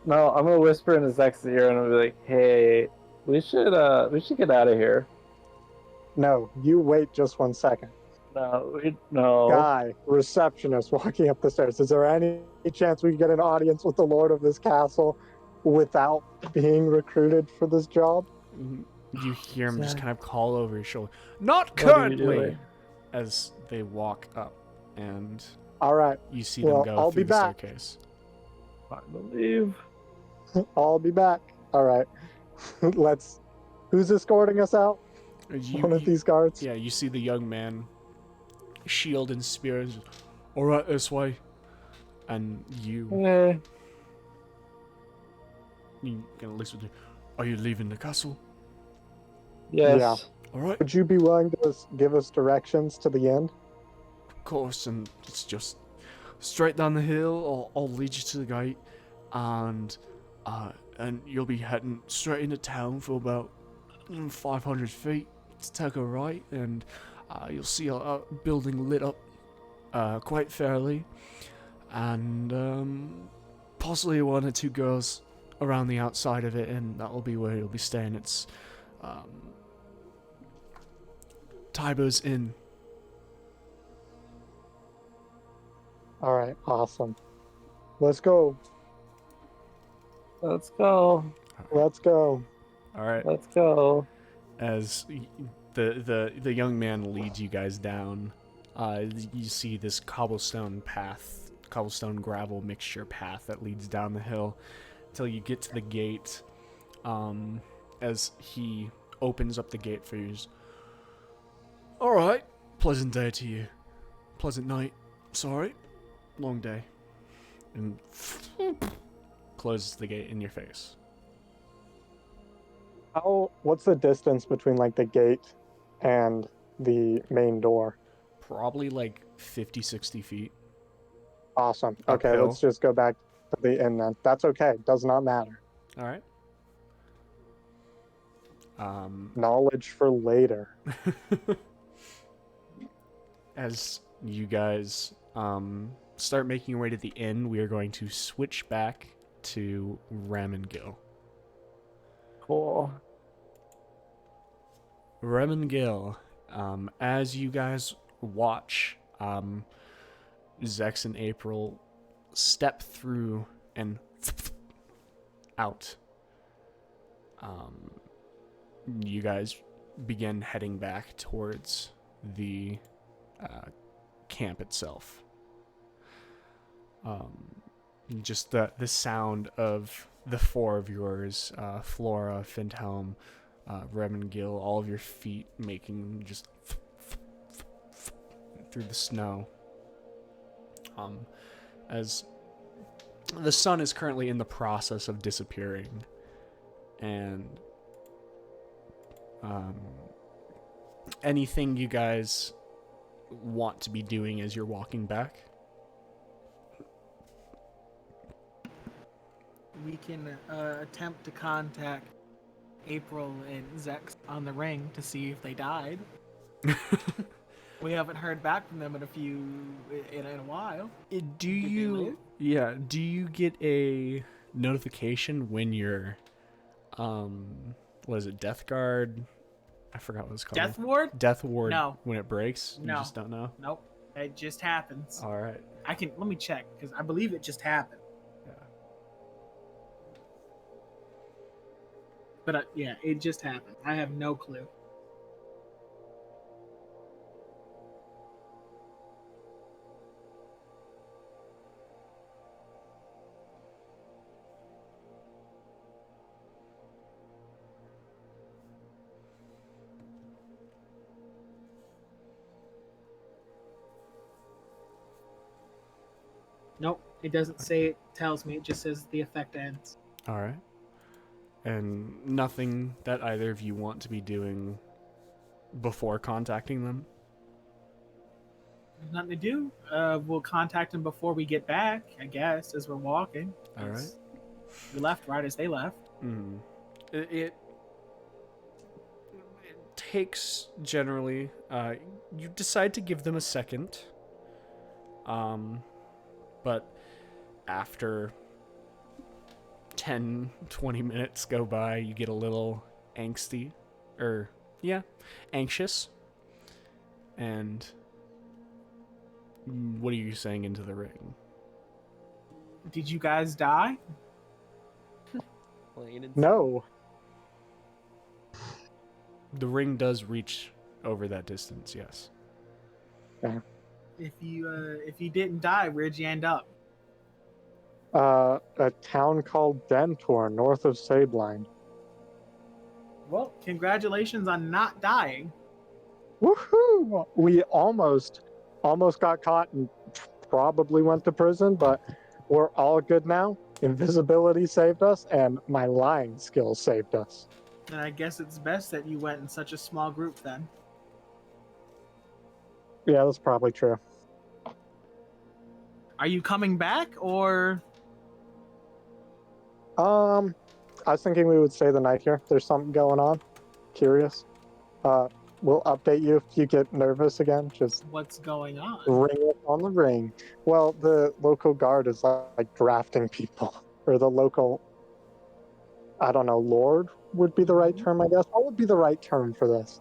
gonna whisper in Zach's ear, and I'm gonna be like, "Hey, we should get out of here." No, you wait just 1 second. No. Guy, receptionist walking up the stairs. Is there any chance we can get an audience with the Lord of this castle without being recruited for this job? You hear him just kind of call over his shoulder. Not What are you currently! doing? As they walk up, and All right, you see Well, them go I'll through be the back. staircase. I believe. I'll be back. All right, who's escorting us out? One of these guards? Yeah, you see the young man, shield and spear. And just, all right, this way. And you gonna listen to. Are you leaving the castle? Yes. Yeah. All right. Would you be willing to give us directions to the end? Of course, and it's just straight down the hill. I'll lead you to the gate, and you'll be heading straight into town for about 500 feet to take a right, and you'll see a building lit up quite fairly, and possibly 1 or 2 girls around the outside of it, and that'll be where you'll be staying. It's Tybo's Inn. All right, awesome. Let's go. Let's go. Let's go. All right. Let's go. As the young man leads you guys down, you see this cobblestone gravel mixture path that leads down the hill until you get to the gate. As he opens up the gate for you. All right, pleasant day to you. Pleasant night. Sorry, long day. And closes the gate in your face. What's the distance between like the gate and the main door? Probably like 50, 60 feet. Awesome. Okay, Uphill. let's just go back to the inn then. That's okay. Does not matter. All right. Knowledge for later. As you guys start making your way to the inn, we are going to switch back to Ramengil. Cool. Ramengil, as you guys watch Zex and April step through and out, you guys begin heading back towards the camp itself. Just the sound of the four of yours, Flora, Finthelm, Remengil, all of your feet making just through the snow. As the sun is currently in the process of disappearing, and anything you guys want to be doing as you're walking back? We can attempt to contact April and Zex on the ring to see if they died. We haven't heard back from them in a while. Do you get a notification when your what is it, Death Guard? I forgot what it's called. Death Ward? Death Ward. No. When it breaks? No. You just don't know? Nope. It just happens. All right. Let me check, because I believe it just happened. Yeah. But yeah, it just happened. I have no clue. Nope, it doesn't say it tells me, it just says the effect ends. All right. And nothing that either of you want to be doing before contacting them? There's nothing to do. We'll contact them before we get back, I guess, as we're walking. All right. We left right as they left. It takes generally, you decide to give them a second. But after 10, 20 minutes go by, you get a little anxious. And what are you saying into the ring? Did you guys die? No. The ring does reach over that distance, yes. Yeah. If you didn't die, where'd you end up? A town called Dentor, north of Sabline. Well, congratulations on not dying. Woohoo! We almost got caught and probably went to prison, but we're all good now. Invisibility saved us, and my lying skills saved us. And I guess it's best that you went in such a small group then. Yeah, that's probably true. Are you coming back, or? I was thinking we would stay the night here. There's something going on. Curious. We'll update you if you get nervous again. Just What's going on? ring it on the ring. Well, the local guard is like drafting people, or the local, I don't know, lord would be the right term, I guess. What would be the right term for this?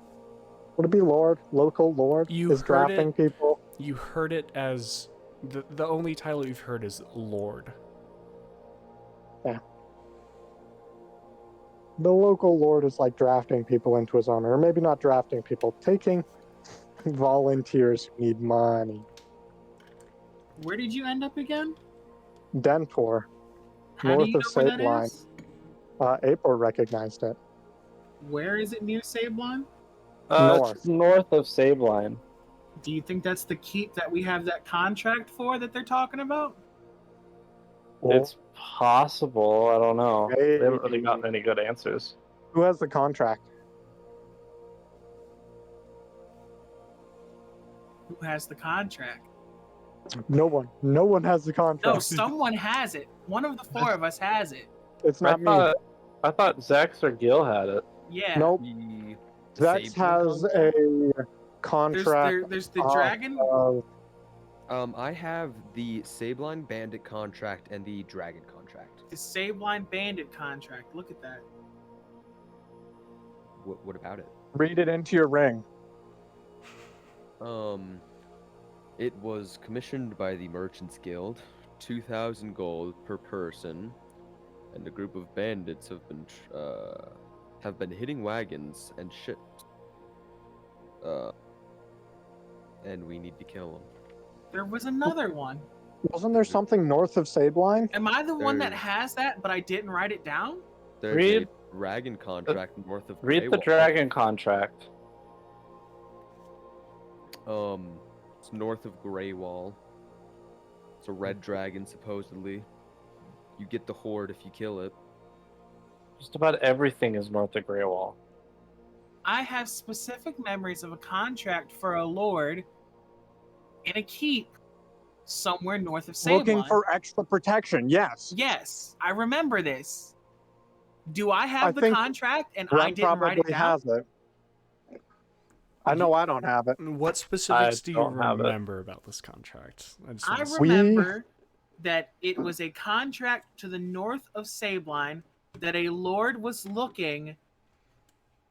Would it be lord? Local lord is drafting people? You heard it as the only title you've heard is Lord. Yeah. the local lord is like drafting people into his army, or maybe not drafting people, taking volunteers who need money. Where did you end up again? Dentor, How north do you of know where that Sabeline. is? April recognized it. Where is it near Sabeline? North. It's north of Sabeline. Do you think that's the keep that we have that contract for that they're talking about? It's possible. I don't know. They haven't really Maybe. gotten any good answers. Who has the contract? Who has the contract? No one. No one has the contract. No, someone has it. One of the four of us has it. It's not me. I thought Zex or Gil had it. Yeah. Nope. The Zex has a contract. There's the dragon. I have the Sabeline Bandit contract and the Dragon contract. The Sabeline Bandit contract. Look at that. What about it? Read it into your ring. It was commissioned by the Merchants Guild, 2,000 gold per person, and a group of bandits have been hitting wagons and ships. And we need to kill them. There was another one. Wasn't there something north of Sabeline? Am I the one that There's- has that, but I didn't write it down? There's Read- a Dragon contract north of Read the Greywall. dragon contract. It's north of Greywall. It's a red dragon, supposedly. You get the horde if you kill it. Just about everything is north of Greywall. I have specific memories of a contract for a lord in a keep somewhere north of Sabeline. Looking for extra protection, yes. Yes, I remember this. Do I have I the think contract and I Rem didn't write it probably down? has it. I know I don't have it. What specifics do you don't have it. remember about this contract? just I wanna see. remember that it was a contract to the north of Sabeline that a lord was looking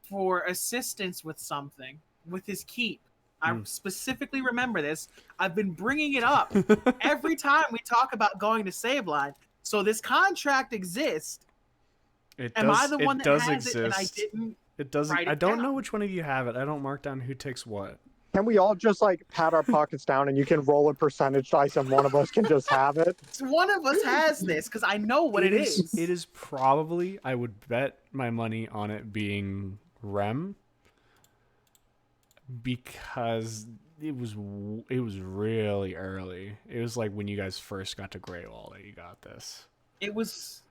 for assistance with something with his keep. I specifically remember this. I've been bringing it up every time we talk about going to Sabeline. So this contract exists. It Am I does- the one it that does has it and I exist. didn't? It doesn't. write it I don't know down? which one of you have it. I don't mark down who takes what. Can we all just like pat our pockets down and you can roll a percentage dice and one of us can just have it? One of us has this because I know what it is. It is probably. I would bet my money on it being Rem, because it was really early. It was like when you guys first got to Greywall that you got this. It was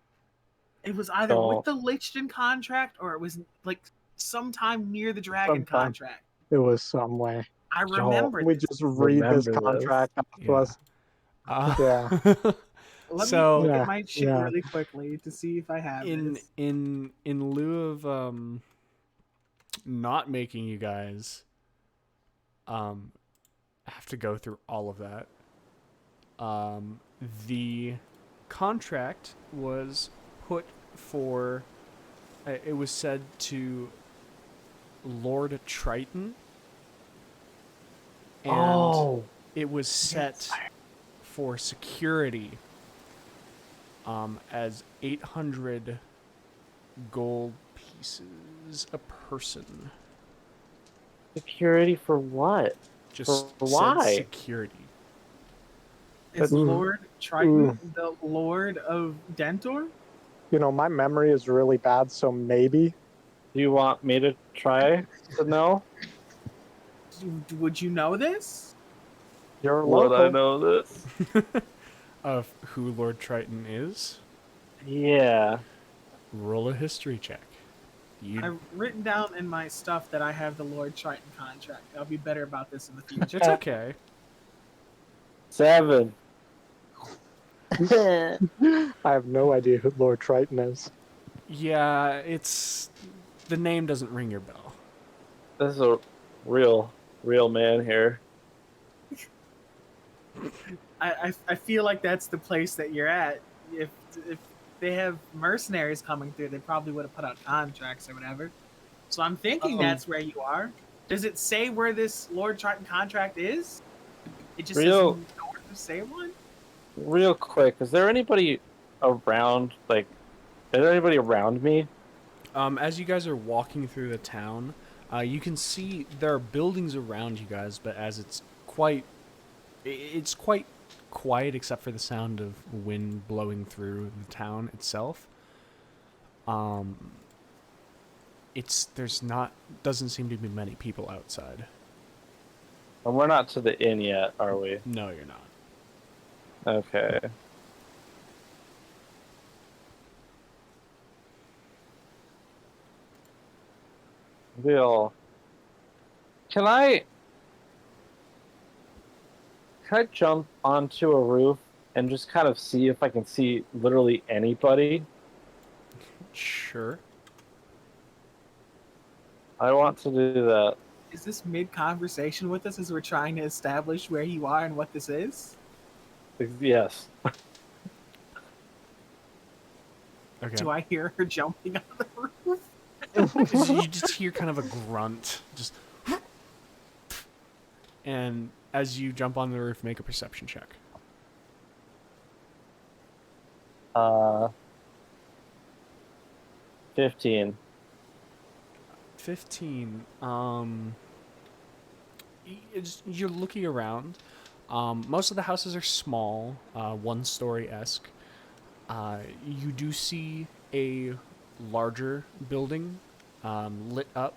either with the Lichten contract or it was like sometime near the Dragon Sometime. contract. It was some way. I remember We this. just read this Remember this. contract off to Yeah. us. Yeah. Let So- me look Yeah, at my shit yeah. really quickly to see if I have this. in lieu of not making you guys have to go through all of that, the contract was put for it was said to Lord Triton, and it was set for security as 800 gold pieces a person. Security for what? Just For said why? security. Is Lord Triton the Lord of Dentor? You know, my memory is really bad, so maybe. Do you want me to try to know? Would you know this? You're Would local. I know this? Of who Lord Triton is, Yeah. roll a history check. I've written down in my stuff that I have the Lord Triton contract. I'll be better about this in the future. It's okay. 7. I have no idea who Lord Triton is. Yeah, it's the name doesn't ring your bell. This is a real man here. I feel like that's the place that you're at. If they have mercenaries coming through, they probably would have put out contracts or whatever. So I'm thinking that's where you are. Does it say where this Lord Triton contract is? It just says north of Sabeline? Real quick, is there anybody around, like, is there anybody around me? As you guys are walking through the town, you can see there are buildings around you guys, but as it's quite quiet except for the sound of wind blowing through the town itself. Doesn't seem to be many people outside. And we're not to the inn yet, are we? No, you're not. Okay. Bill, can I jump onto a roof and just kind of see if I can see literally anybody? Sure. I want to do that. Is this mid-conversation with us as we're trying to establish where you are and what this is? Yes. Okay. Do I hear her jumping on the roof? You just hear kind of a grunt, just, and as you jump on the roof, make a perception check. 15. 15. You're looking around. Most of the houses are small, one-story-esque. You do see a larger building lit up,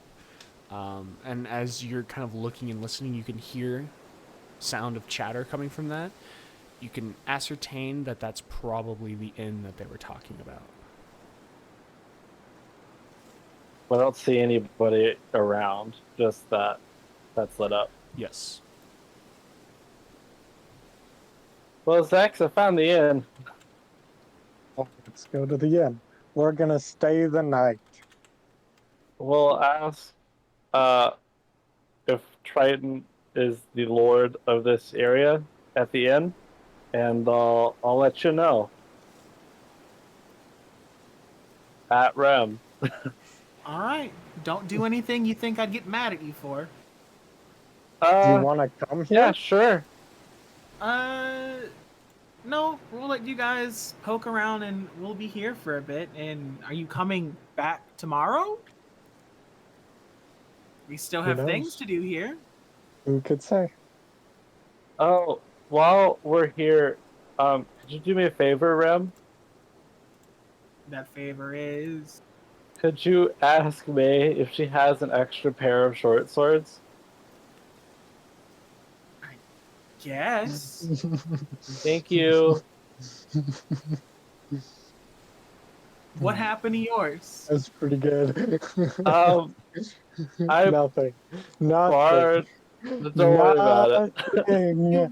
and as you're kind of looking and listening, you can hear sound of chatter coming from that. You can ascertain that that's probably the inn that they were talking about. I don't see anybody around, just that's lit up. Yes. Well, Zax, I found the inn. Let's go to the inn. We're gonna stay the night. We'll ask if Triton is the lord of this area at the inn, and I'll let you know. At Rem. All right. Don't do anything you think I'd get mad at you for. Do you want to come here? Yeah, sure. No, we'll let you guys poke around and we'll be here for a bit. And are you coming back tomorrow? We still Who have knows? things to do here. Who could say? Oh, while we're here, could you do me a favor, Rem? That favor is... Could you ask May if she has an extra pair of short swords? Yes. Thank you. What happened to yours? That's pretty good. I Nothing. Nothing. Bard, don't worry about it.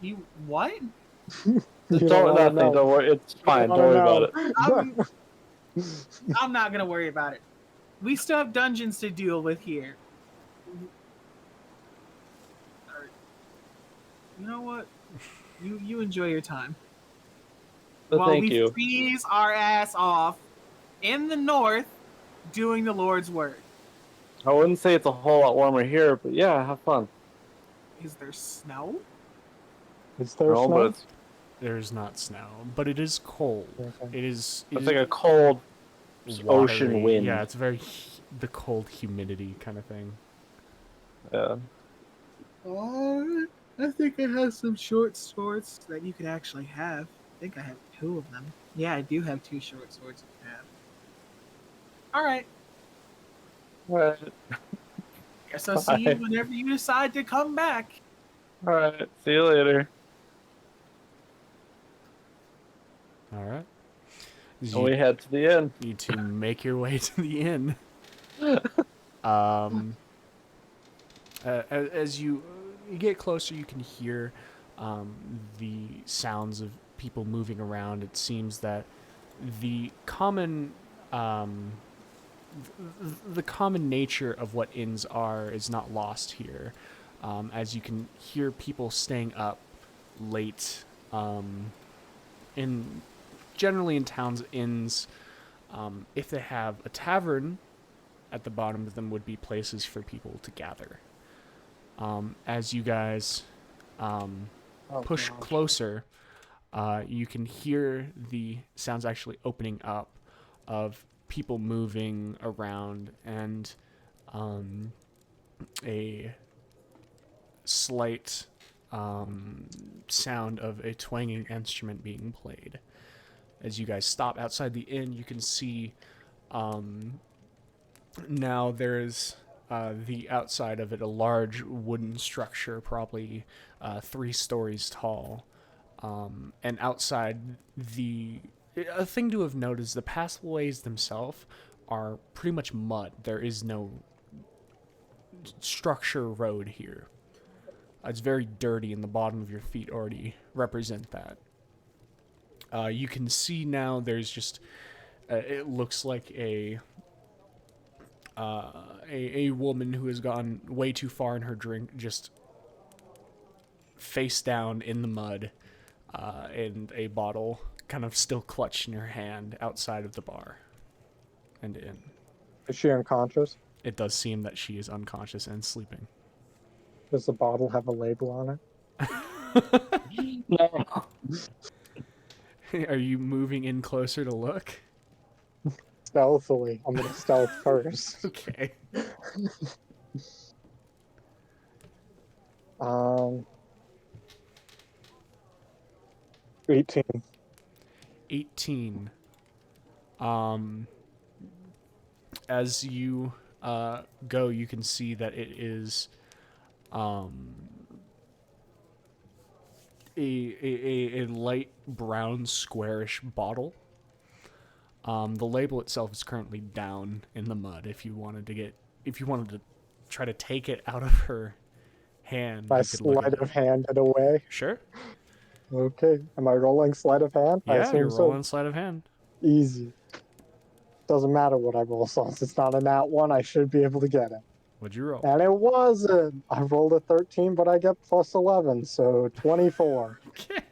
You what? Don't worry. It's fine. Don't worry about it. I'm not gonna worry about it. We still have dungeons to deal with here. You know what? You enjoy your time. But While thank we you. freeze our ass off in the north doing the Lord's work. I wouldn't say it's a whole lot warmer here, but yeah, have fun. Is there snow? Is there No, snow? but There's not snow, but it is cold. Okay. It's like a cold ocean watery. wind. Yeah, it's very the cold humidity kind of thing. Yeah. I think I have some short swords that you could actually have. I think I have 2 of them. Yeah, I do have 2 short swords you can have. Alright. Alright. Guess I'll see you whenever you decide to come back. Alright. See you later. All right. And we head to the inn. You to make your way to the inn. As you get closer, you can hear the sounds of people moving around. It seems that the common nature of what inns are is not lost here, as you can hear people staying up late. Generally in towns, inns, if they have a tavern at the bottom of them, would be places for people to gather. As you guys push closer, you can hear the sounds actually opening up of people moving around and a slight sound of a twanging instrument being played. As you guys stop outside the inn, you can see now there's the outside of it, a large wooden structure, probably 3 stories tall. And outside, a thing to have noted is the pathways themselves are pretty much mud. There is no structure road here. It's very dirty, and the bottom of your feet already represent that. You can see now there's just, it looks like a woman who has gone way too far in her drink, just face down in the mud, and a bottle kind of still clutched in her hand outside of the bar and inn. Is she unconscious? It does seem that she is unconscious and sleeping. Does the bottle have a label on it? No. Are you moving in closer to look? Stealthily. I'm gonna stealth first. Okay. 18. 18. As you go, you can see that it is a light brown squarish bottle. The label itself is currently down in the mud. If you wanted to try to take it out of her hand, My you could look at sleight of hand it away. Sure. Okay. Am I rolling sleight of hand? I Yeah, assume you're so. rolling sleight of hand. Easy. Doesn't matter what I roll, since it's not a nat 1, I should be able to get it. What'd you roll? And it wasn't. I rolled a 13, but I get plus 11, so 24. Okay.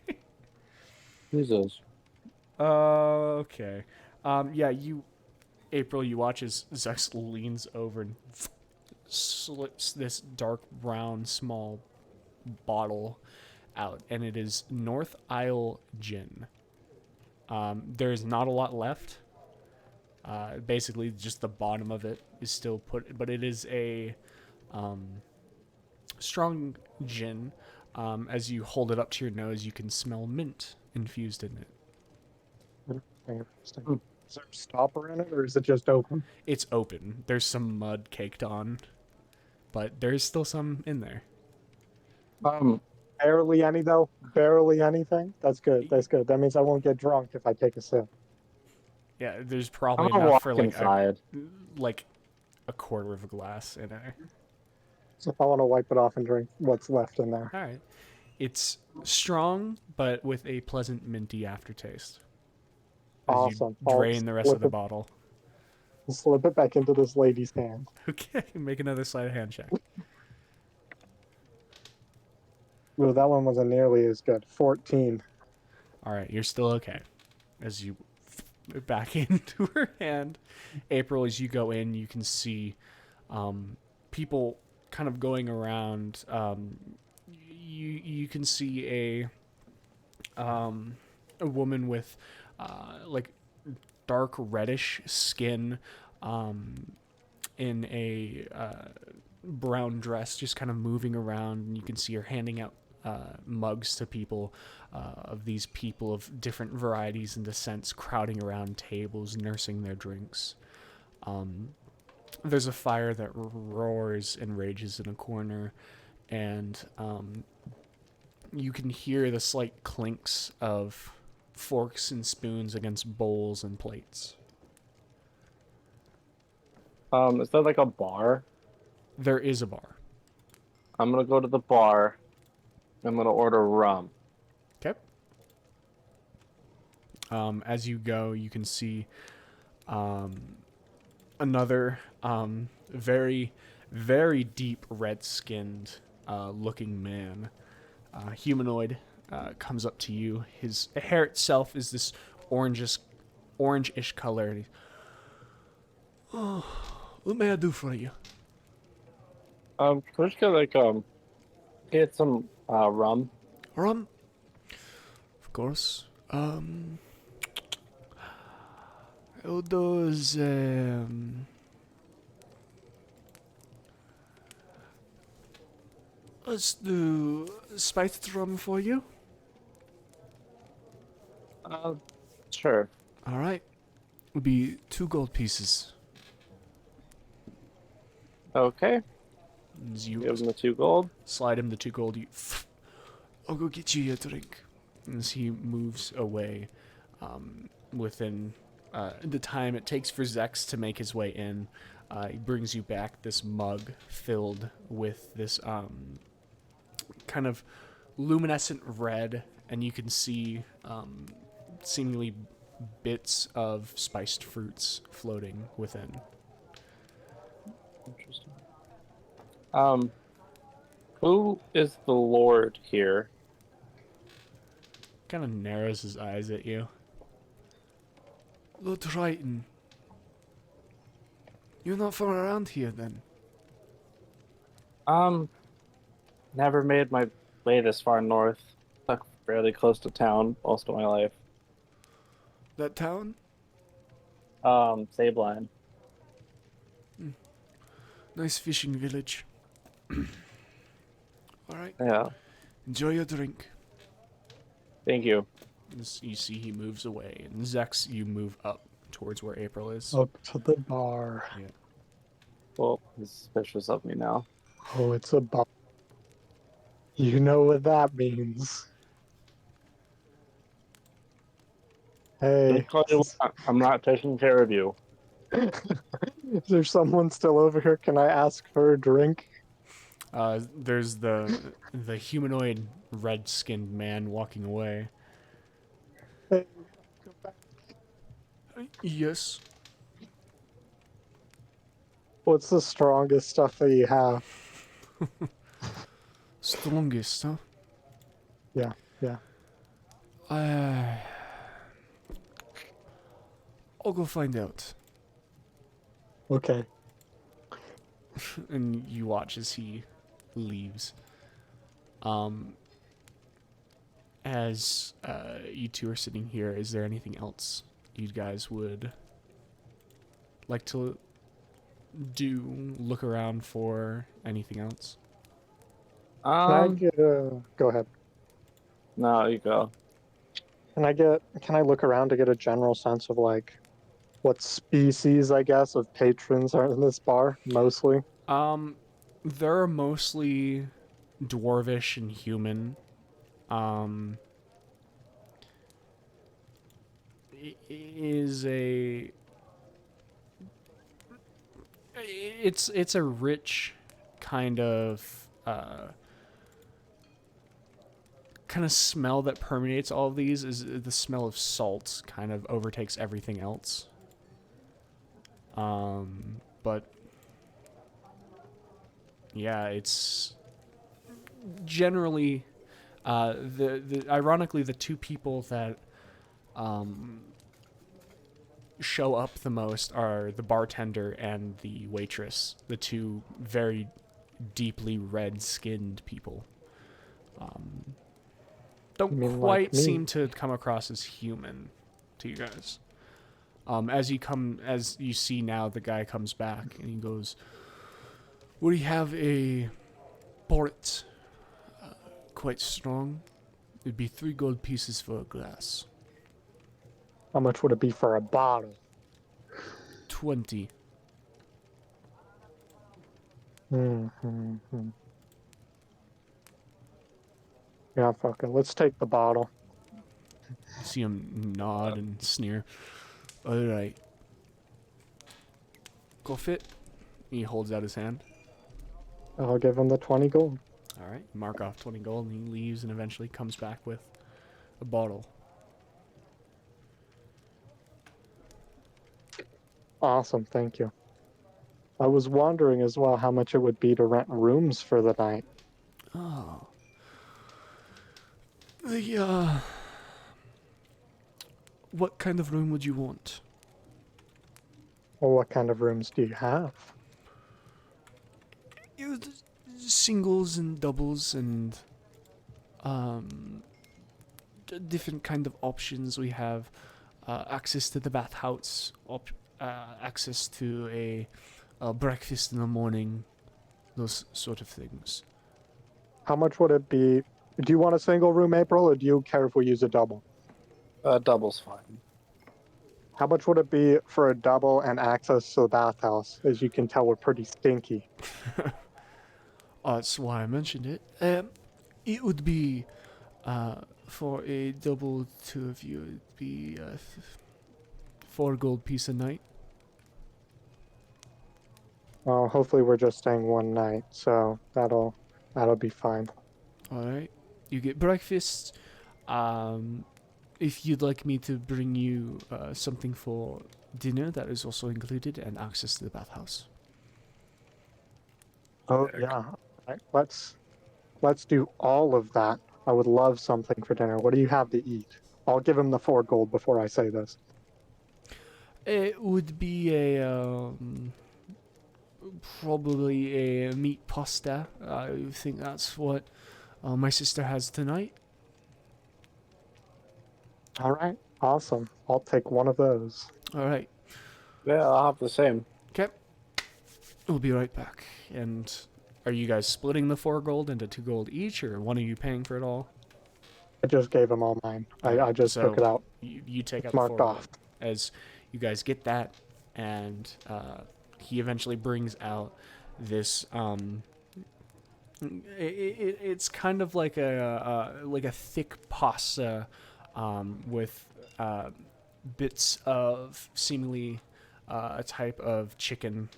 Jesus. Okay. Yeah, April, you watch as Zex leans over and slips this dark brown small bottle out, and it is North Isle Gin. There's not a lot left. Basically, just the bottom of it is still put, but it is a strong gin. As you hold it up to your nose, you can smell mint infused in it. Interesting. Is there a stopper in it, or is it just open? It's open. There's some mud caked on, but there's still some in there. Barely any, though? Barely anything? That's good. That's good. That means I won't get drunk if I take a sip. Yeah, there's I'm probably gonna enough walk for inside. like a quarter of a glass in there. So I want to wipe it off and drink what's left in there. All right. It's strong, but with a pleasant minty aftertaste. As Awesome. you drain the rest of the slip bottle. Slip it back into this lady's hand. Okay, make another sleight of hand check. Well, that one wasn't nearly as good. 14. All right, you're still okay. As you back into her hand, April, as you go in, you can see people kind of going around. You can see a woman with like dark reddish skin in a brown dress, just kind of moving around, and you can see her handing out mugs to people of these people of different varieties and descents crowding around tables, nursing their drinks. There's a fire that roars and rages in a corner, and you can hear the slight clinks of forks and spoons against bowls and plates. Is there like a bar? There is a bar. I'm gonna go to the bar. I'm gonna order rum. Okay. As you go, you can see another very, very deep red-skinned looking man, humanoid, comes up to you. His hair itself is this orange-ish color. And what may I do for you? Can we just get like get some rum? Rum? Of Of course. How does let's do spiced rum for you. Sure. All right. Would be 2 gold pieces. Okay. As you Give him the 2 gold. slide him the 2 gold, you. I'll go get you a drink. As he moves away, within the time it takes for Zex to make his way in, he brings you back this mug filled with this kind of luminescent red, and you can see seemingly bits of spiced fruits floating within. Interesting. Who is the Lord here? Kind of narrows his eyes at you. Lord Triton. You're not from around here, then? Never made my way this far north. Stuck fairly close to town most of my life. That town? Sabline. Nice fishing village. Alright. Yeah. Enjoy your drink. Thank you. You see he moves away. And Zex, you move up towards where April is. Up to the bar. Yeah. Well, he's suspicious of me now. Oh, it's a bar. You know what that means. Hey, Just call you, I'm not taking care of you. is there someone still over here? Can I ask for a drink? There's the humanoid red-skinned man walking away. Hey, come back. Yes. What's the strongest stuff that you have? Strongest, huh? Yeah. I'll go find out. Okay. And you watch as he leaves. As you two are sitting here, is there anything else you guys would like to do? Look around for anything else? Can I get a... Go ahead. No, you go. Can I look around to get a general sense of, like, what species, I guess, of patrons are in this bar, mostly? They're mostly dwarvish and human. It's a rich kind of smell that permeates all of these. Is the smell of salt kind of overtakes everything else. But yeah, it's generally ironically the 2 people that show up the most are the bartender and the waitress, the 2 very deeply red-skinned people. Don't mean quite like me? seem to come across as human to you guys. As you see now, the guy comes back and he goes, "We have a port, quite strong. It'd be 3 gold pieces for a glass. How much would it be for a bottle? 20. Mm-hmm. Yeah, fuck it. Let's take the bottle. You see him nod and sneer. All right. Go fit. He holds out his hand. I'll give him the 20 gold. All right. Mark off 20 gold, and he leaves, and eventually comes back with a bottle. Awesome, thank you. I was wondering as well how much it would be to rent rooms for the night. Oh. The, what kind of room would you want? Well, what kind of rooms do you have? Singles and doubles and, different kind of options. We have access to the bathhouse, access to a breakfast in the morning, those sort of things. How much would it be? Do you want a single room, April, or do you care if we use a double? Double's fine. How much would it be for a double and access to the bathhouse? As you can tell, we're pretty stinky. That's why I mentioned it. It would be, for a double two of you, it'd be 4 gold piece a night. Well, hopefully we're just staying one night, so that'll be fine. All right. You get breakfast. If you'd like me to bring you something for dinner, that is also included, and access to the bathhouse. Oh yeah. Right. Let's do all of that. I would love something for dinner. What do you have to eat? I'll give him the 4 gold before I say this. It would be probably a meat pasta. I think that's what my sister has tonight. All right. Awesome. I'll take one of those. All right. Yeah, I'll have the same. Okay. We'll be right back. And are you guys splitting the 4 gold into 2 gold each, or one of you paying for it all? I just gave him all mine. I just So took it out. You take out It's the 4 marked gold. off. As you guys get that, and he eventually brings out this it's kind of like a thick pasta with bits of seemingly a type of chicken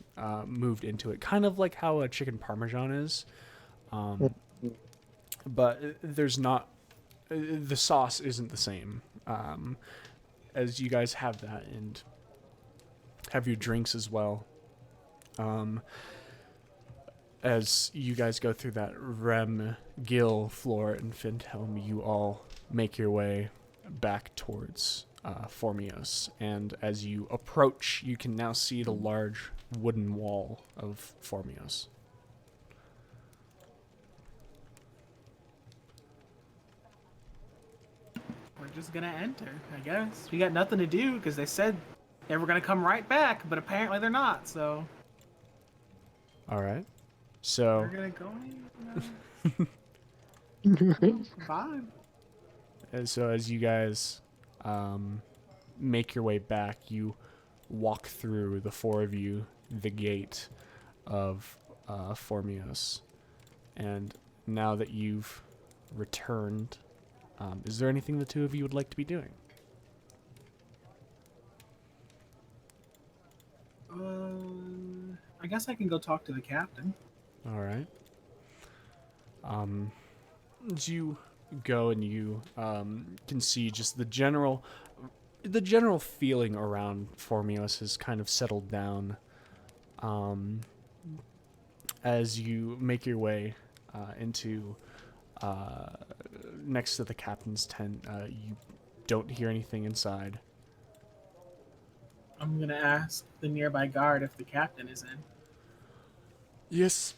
moved into it, kind of like how a chicken parmesan is, but there's not, the sauce isn't the same. As you guys have that and have your drinks as well, as you guys go through that, Rem, Gil, Flor, and Finthelm, you all make your way back towards Formios. And as you approach, you can now see the large wooden wall of Formios. We're just gonna enter, I guess. We got nothing to do because they said they were gonna come right back, but apparently they're not. So All right. So we're gonna go in. Fine. And so as you guys make your way back, you walk through, the 4 of you, the gate of Formios. And now that you've returned, is there anything the 2 of you would like to be doing? I guess I can go talk to the captain. All right. As you go and you can see just the general feeling around Formios has kind of settled down. As you make your way into next to the captain's tent, you don't hear anything inside. I'm gonna ask the nearby guard if the captain is in. Yes.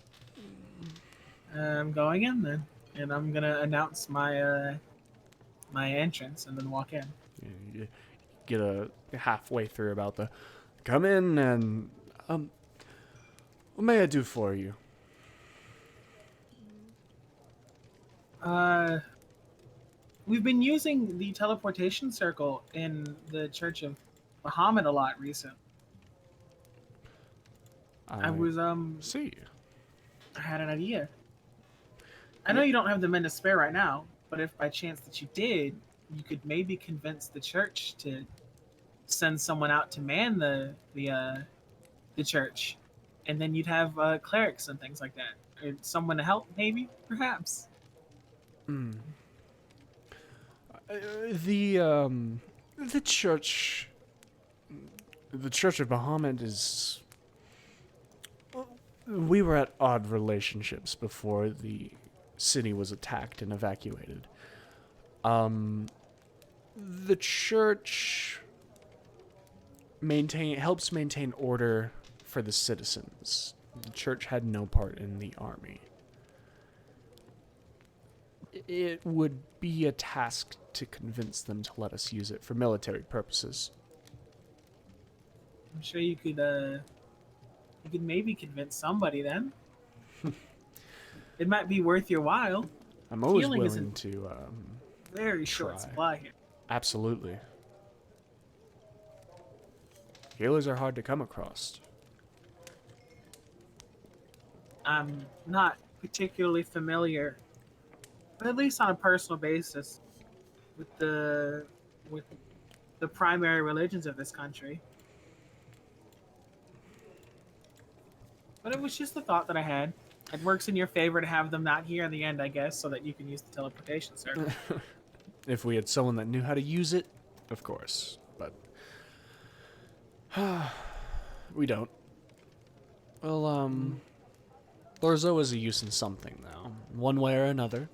I'm going in then, and I'm gonna announce my my entrance and then walk in. You get a halfway through about the come in and what may I do for you? We've been using the teleportation circle in the Church of Bahamut a lot recently. I was see. I had an idea. I know you don't have the men to spare right now, but if by chance that you did, you could maybe convince the church to send someone out to man the church, and then you'd have clerics and things like that, or someone to help, maybe, perhaps. The church of Bahamut is. We were at odd relationships before the city was attacked and evacuated. The church helps maintain order for the citizens. The church had no part in the army. it would be a task to convince them to let us use it for military purposes. I'm sure you could maybe convince somebody then. It might be worth your while. I'm always Healing is willing in to very short try. supply here. Absolutely. Healers are hard to come across. I'm not particularly familiar, but at least on a personal basis, with the primary religions of this country. But it was just a thought that I had. It works in your favor to have them not here in the end, I guess, so that you can use the teleportation service. If we had someone that knew how to use it, of course. But we don't. Well, there's always a use in something, though. One way or another,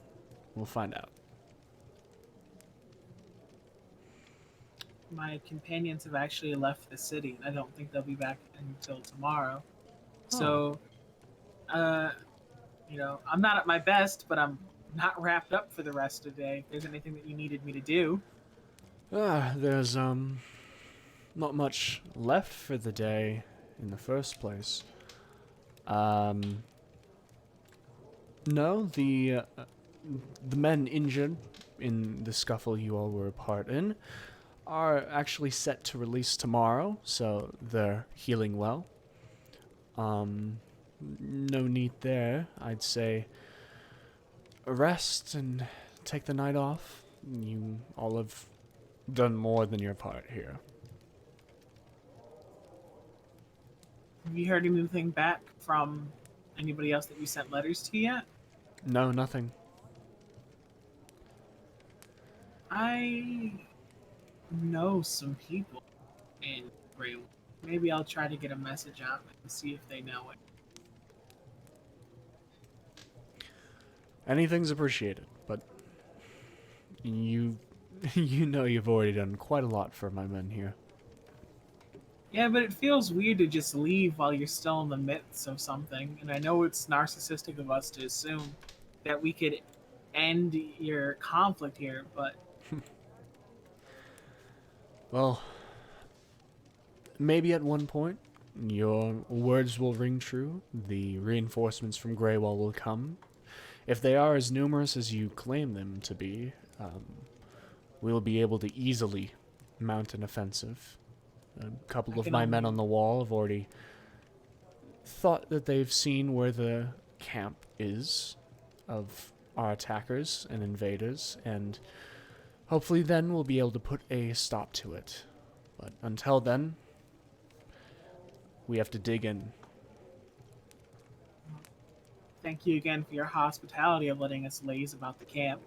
we'll find out. My companions have actually left the city. I don't think they'll be back until tomorrow. So, I'm not at my best, but I'm not wrapped up for the rest of the day. If there's anything that you needed me to do. There's, not much left for the day in the first place. No, the men injured in the scuffle you all were a part in are actually set to release tomorrow, so they're healing well. No need there. I'd say rest and take the night off. You all have done more than your part here. Have you heard anything back from anybody else that you sent letters to yet? No, nothing. I know some people in Greenwood. Maybe I'll try to get a message out and see if they know it. Anything's appreciated, but you know you've already done quite a lot for my men here. Yeah, but it feels weird to just leave while you're still in the midst of something. And I know it's narcissistic of us to assume that we could end your conflict here, but... Well, maybe at one point your words will ring true. The reinforcements from Greywall will come. If they are as numerous as you claim them to be, we'll be able to easily mount an offensive. A couple of my men on the wall have already thought that they've seen where the camp is of our attackers and invaders, and hopefully then we'll be able to put a stop to it. But until then, we have to dig in. Thank you again for your hospitality of letting us laze about the camp.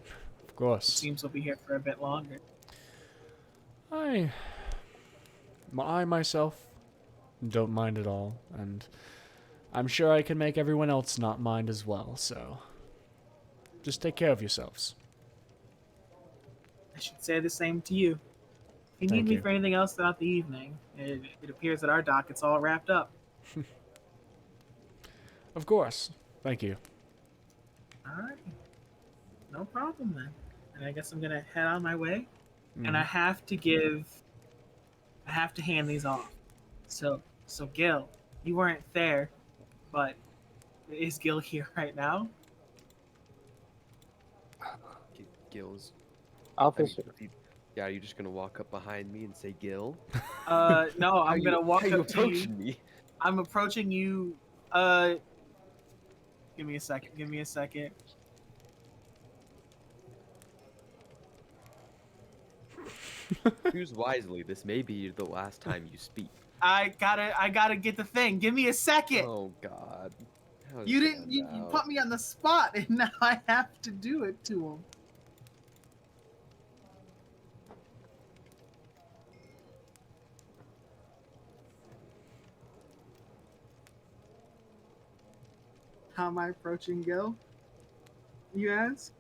Of course. It seems we'll be here for a bit longer. I myself don't mind at all, and I'm sure I can make everyone else not mind as well, so just take care of yourselves. I should say the same to you. If you need me for anything else throughout the evening, it appears that our docket's all wrapped up. Of course. Thank you. Alright. No problem then. And I guess I'm gonna head on my way. And I have to hand these off. So Gil, you weren't there, but is Gil here right now? Gil's. Officer. Yeah, are you just gonna walk up behind me and say Gil? No, I'm gonna walk up to you. Me? I'm approaching you. Give me a second. Choose wisely. This may be the last time you speak. I gotta get the thing. Give me a second. Oh God. You put me on the spot, and now I have to do it to him. How am I approaching Gil? You ask?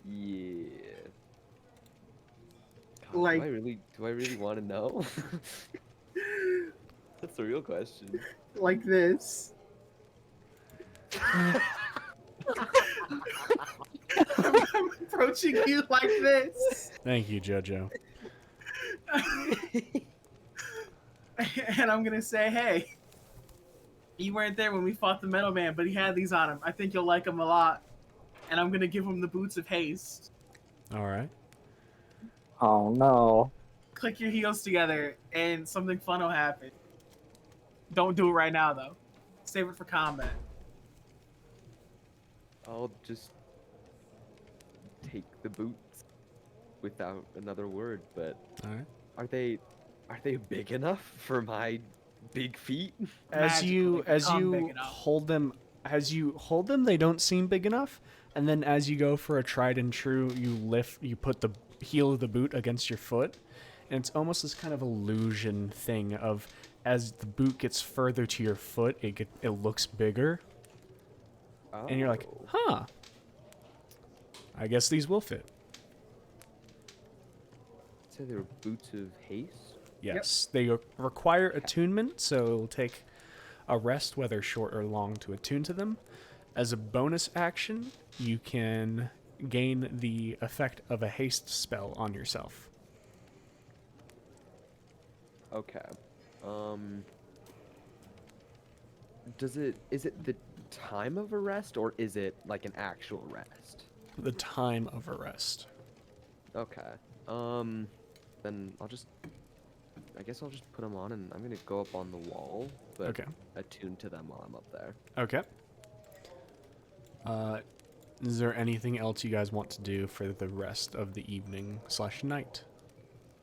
Yeah. God, Like- do I really want to know? That's the real question. Like this. approaching you like this. Thank you, JoJo. And I'm gonna say, hey, you weren't there when we fought the Metal Man, but he had these on him. I think you'll like him a lot. And I'm gonna give him the boots of haste. All right. Oh no. Click your heels together, and something fun will happen. Don't do it right now, though. Save it for combat. I'll just take the boots without another word, but All right. are they big enough for my big feet? As you Magically become big enough. hold them, they don't seem big enough. And then as you go for a tried and true, you put the heel of the boot against your foot, and it's almost this kind of illusion thing of as the boot gets further to your foot, it looks bigger, and you're like, Oh. huh? I guess these will fit. So they were boots of haste? Yes, they require attunement, so it'll take a rest, whether short or long, to attune to them. As a bonus action, you can gain the effect of a haste spell on yourself. Okay. Is it the time of a rest, or is it like an actual rest? The time of a rest. Okay. Then I guess I'll just put them on, and I'm gonna go up on the wall, but Okay. attune to them while I'm up there. Okay. Is there anything else you guys want to do for the rest of the evening/night?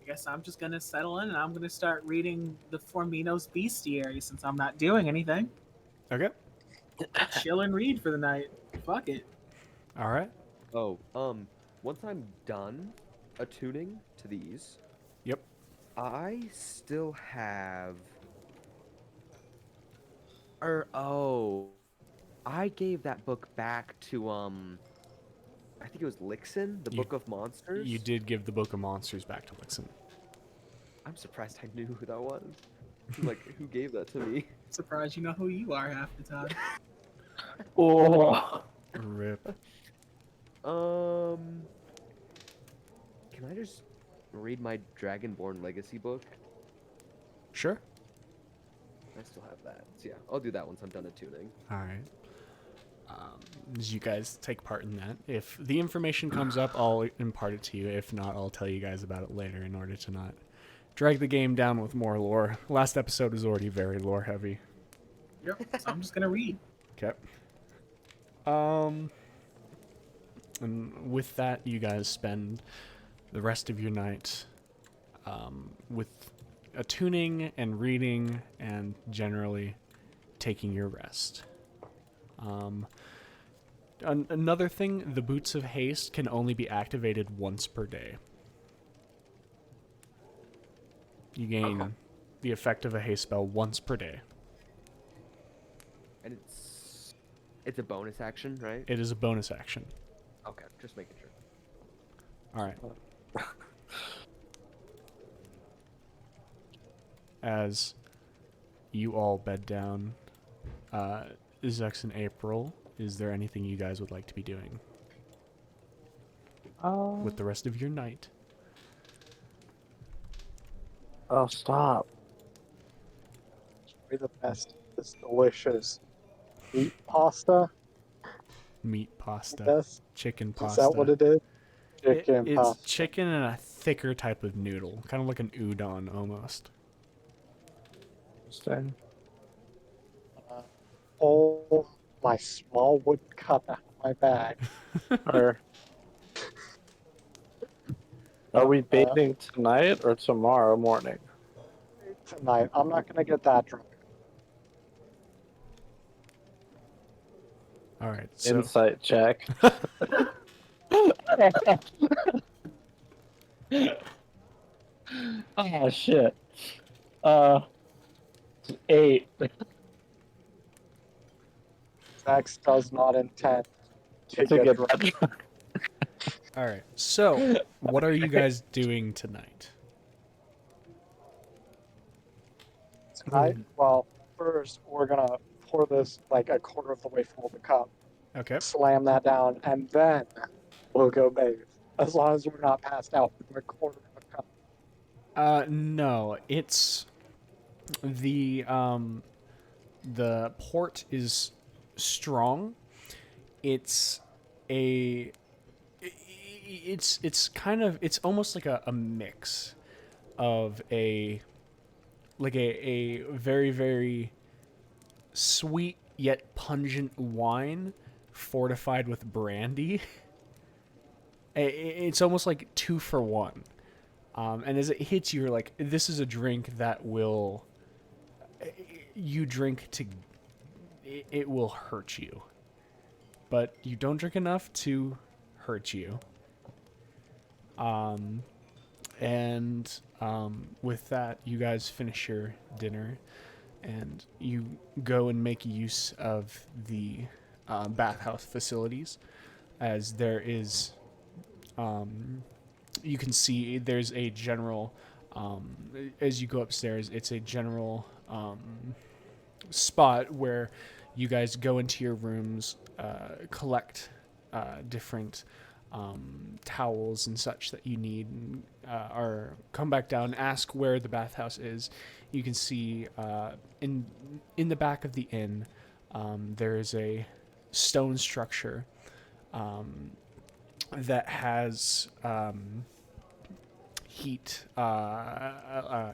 I guess I'm just gonna settle in, and I'm gonna start reading the Forminos Bestiary since I'm not doing anything. Okay. Chill and read for the night. Fuck it. All right. Oh, once I'm done attuning to these, Yep. I still have. I gave that book back to I think it was Lixin, the You- Book of Monsters. You did give the Book of Monsters back to Lixin. I'm surprised I knew who that was. Like, who gave that to me? Surprised you know who you are half the time. Oh. Rip. Can I just read my Dragonborn Legacy book? Sure. I still have that. So yeah, I'll do that once I'm done attuning. All right. As you guys take part in that, if the information comes up, I'll impart it to you. If not, I'll tell you guys about it later in order to not drag the game down with more lore. Last episode is already very lore heavy. Yep. So I'm just gonna read. Okay. And with that, you guys spend the rest of your night with attuning and reading and generally taking your rest. Another thing, the Boots of Haste can only be activated once per day. You gain the effect of a haste spell once per day. And it's a bonus action, right? It is a bonus action. Okay, just making sure. All right. As you all bed down, Zex and April, is there anything you guys would like to be doing with the rest of your night? Oh, stop. Be the best. This delicious meat pasta. Meat pasta, Yes. chicken Is pasta. that what it is? Chicken It's pasta. chicken and a thicker type of noodle, kind of like an udon almost. Interesting. Oh, my small wooden cup out of my bag. Are we bathing tonight or tomorrow morning? Tonight. I'm not gonna get that drunk. All right. So Insight check. Oh shit. 8. Max does not intend to To get get drunk. that drunk. all right. So what are you guys doing tonight? Tonight, well, first we're gonna pour this like a quarter of the way full of the cup, Okay. slam that down, and then We'll go bathe. As long as we're not passed out from a quarter of a cup. No, it's the port is strong. It's a it's kind of it's almost like a mix of a very very sweet yet pungent wine fortified with brandy. It's almost like 2 for 1. And as it hits you, you're like, this is a drink that will you drink to it will hurt you, but you don't drink enough to hurt you. And with that, you guys finish your dinner, and you go and make use of the bathhouse facilities, as there is, you can see there's a general, as you go upstairs, it's a general spot where you guys go into your rooms, collect different towels and such that you need, or come back down, ask where the bathhouse is. You can see in the back of the inn, there is a stone structure that has heat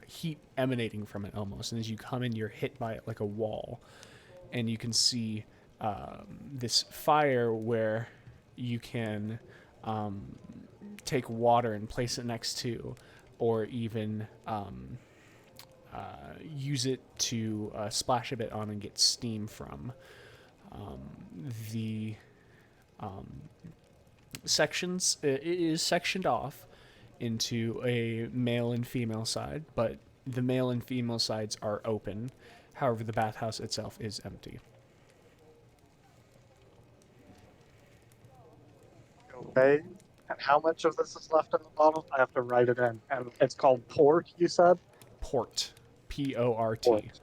heat emanating from it almost, and as you come in, you're hit by it like a wall, and you can see this fire where you can take water and place it next to, or even use it to splash a bit on and get steam from. The sections, it is sectioned off into a male and female side, but the male and female sides are open. However, the bathhouse itself is empty. Okay. And how much of this is left in the bottle? I have to write it in. And it's called port, you said? Port. P-O-R-T. Port.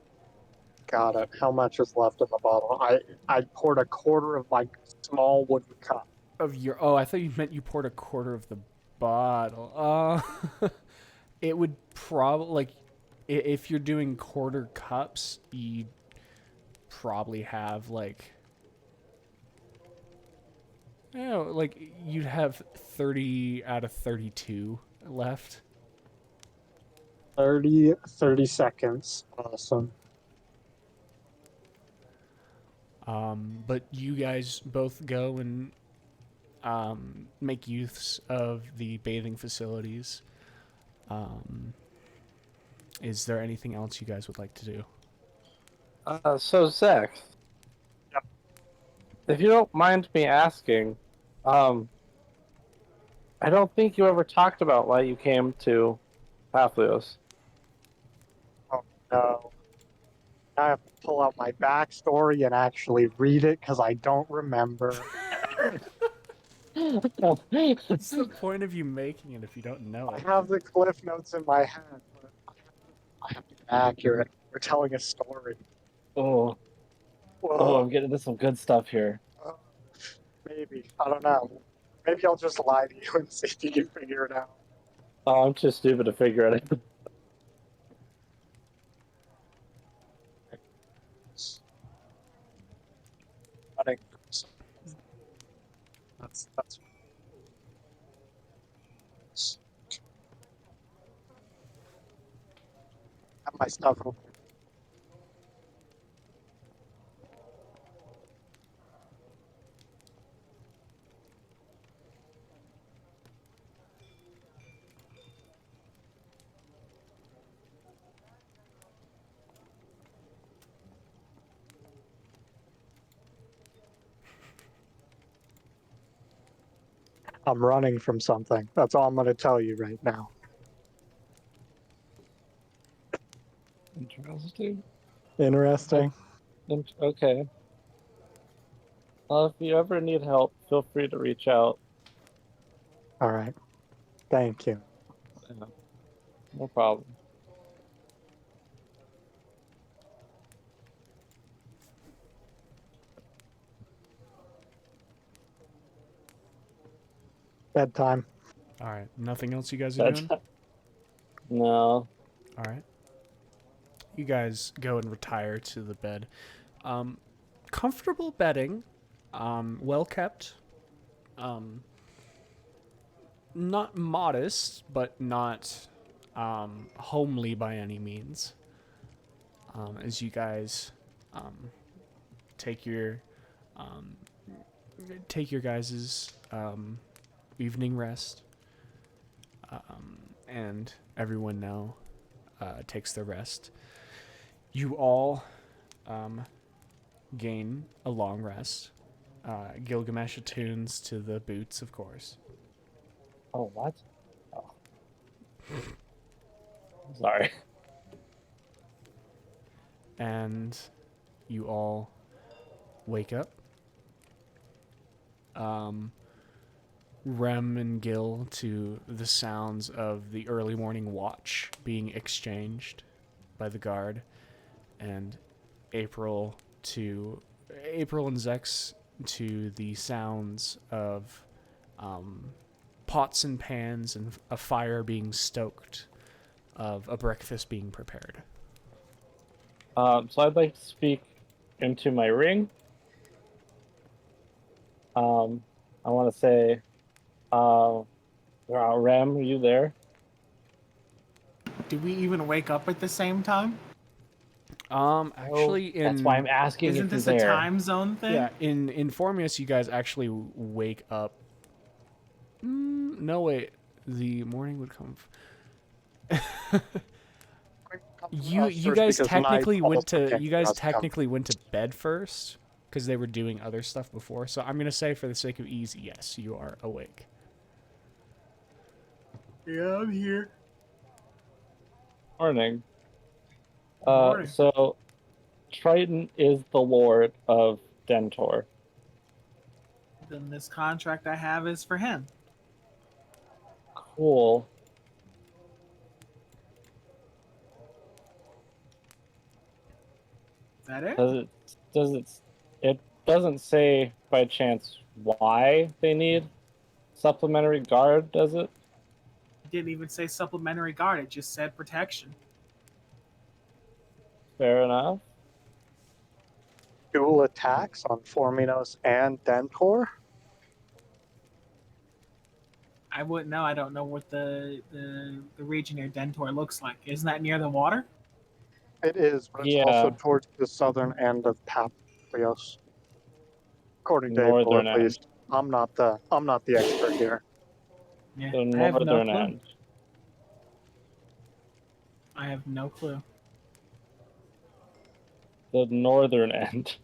Got it. How much is left in the bottle? I poured a quarter of my small wooden cup. Of your... Oh, I thought you meant you poured a quarter of the bottle. It would probably... Like, if you're doing quarter cups, you'd probably have, like... You know, like, you'd have 30 out of 32 left. 30 seconds. Awesome. But you guys both go and make use of the bathing facilities. Is there anything else you guys would like to do? So Zach, Yep. if you don't mind me asking, I don't think you ever talked about why you came to Papihos. Oh, no. I have to pull out my backstory and actually read it because I don't remember. What's the point of you making it if you don't know I it? have the cliff notes in my head, but I have to be accurate. We're telling a story. Oh, Whoa. I'm getting into some good stuff here. Maybe. I don't know. Maybe I'll just lie to you and see if you can figure it out. Oh, I'm too stupid to figure it out. Running. That's have my stuff open. I'm running from something. That's all I'm going to tell you right now. Interesting. Interesting. Okay. Well, if you ever need help, feel free to reach out. All right. Thank you. Yeah, no problem. bedtime. All right. Nothing else you guys are doing? No. All right. You guys go and retire to the bed. Comfortable bedding, well kept. Not modest, but not homely by any means. As you guys take your guys's evening rest, and everyone now takes their rest. You all gain a long rest. Gilgamesh attunes to the boots, of course. Oh, what? Oh. Sorry. And you all wake up. Rem and Gil to the sounds of the early morning watch being exchanged by the guard, and April and Zex to the sounds of pots and pans and a fire being stoked, of a breakfast being prepared. So I'd like to speak into my ring. I want to say, Rem, are you there? Did we even wake up at the same time? Actually, That's why I'm asking Isn't if you're this a there. time zone thing? yeah, in Formius, you guys actually wake up. No, wait, the morning would come. You guys technically went to bed first because they were doing other stuff before. So I'm gonna say, for the sake of ease, yes, you are awake. Yeah, I'm here. Morning. Morning. So Triton is the lord of Dentor. Then this contract I have is for him. Cool. Is that it? It doesn't say by chance why they need supplementary guard, does it? It didn't even say supplementary guard. It just said protection. Fair enough. Dual attacks on Forminos and Dentor. I wouldn't know. I don't know what the region near Dentor looks like. Isn't that near the water? It is, but it's Yeah. also towards the southern end of Papihos. According to April, Northern at end. least. I'm not the expert here. Yeah. The I have no northern clue. end. I have no clue. The northern end.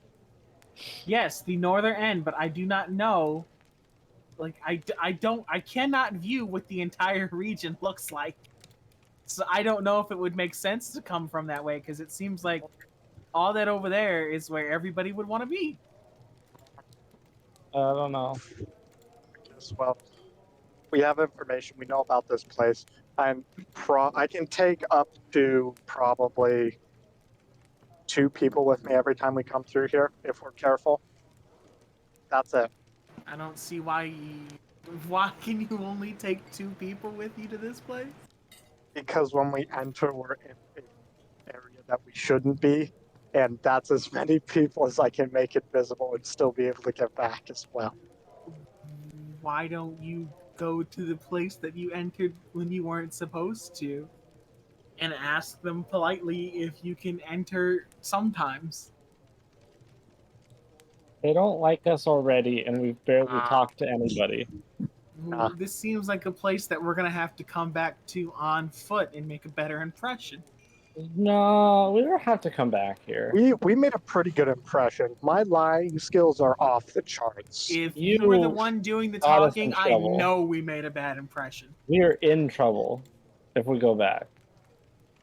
Yes, the northern end, but I do not know. Like, I cannot view what the entire region looks like. So I don't know if it would make sense to come from that way, because it seems like all that over there is where everybody would want to be. I don't know. Yes, well, we have information. We know about this place. I can take up to probably 2 people with me every time we come through here, if we're careful. That's it. I don't see why can you only take 2 people with you to this place? Because when we enter, we're in an area that we shouldn't be, and that's as many people as I can make it visible and still be able to get back as well. Why don't you go to the place that you entered when you weren't supposed to and ask them politely if you can enter sometimes? They don't like us already, and we've barely talked to anybody. This seems like a place that we're going to have to come back to on foot and make a better impression. No, we don't have to come back here. We made a pretty good impression. My lying skills are off the charts. If you were the one doing the got us in talking, I trouble. know we made a bad impression. We are in trouble if we go back.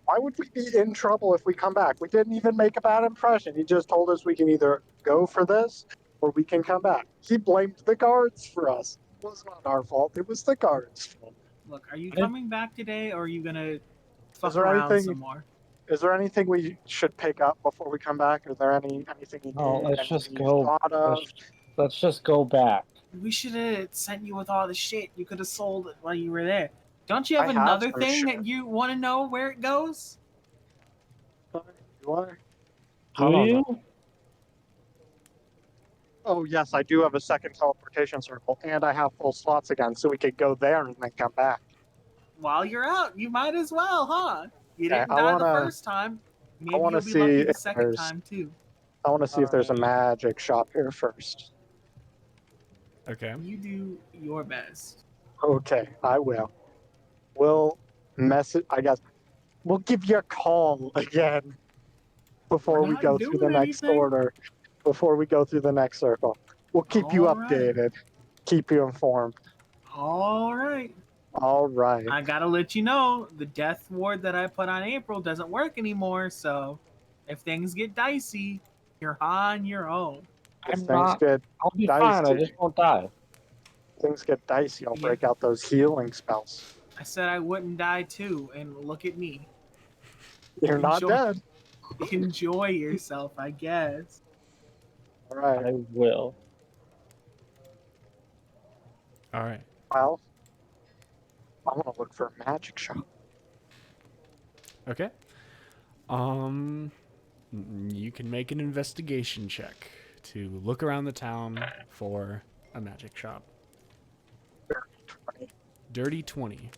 Why would we be in trouble if we come back? We didn't even make a bad impression. He just told us we can either go for this or we can come back. He blamed the guards for us. It was not our fault. It was the guards' fault. Look, are you coming back today, or are you going to fuck Is there around anything- some more? Is there anything we should pick up before we come back? Is there anything you No, need? let's just anything you go. thought of? Let's just go back. We should have sent you with all the shit. You could have sold it while you were there. Don't you have I have another some thing shit. that you want to know where it goes? Do I? Do I don't know. you? Oh yes, I do have a second teleportation circle, and I have full slots again, so we could go there and then come back. While you're out, you might as well, huh? You Okay, didn't die the first time. I Maybe wanna you'll be see lucky the if second there's time too. I wanna see if there's a Alright. magic shop here first. Okay. You do your best. Okay, I will. We'll message. I guess we'll give you a call again We're before we not go through the doing next anything. order. Before we go through the next circle, we'll keep you All right. updated, keep you informed. All right. All right. I gotta let you know the death ward that I put on April doesn't work anymore. So if things get dicey, you're on your own. If I'm things not. get I'll be fine. I dicey, just won't die. I'll Yeah. break out those healing spells. I said I wouldn't die too, and look at me. You're not Enjoy, dead. enjoy yourself, I guess. All right. I will. All right. Well, I want to look for a magic shop. Okay. You can make an investigation check to look around the town for a magic shop. Dirty 20.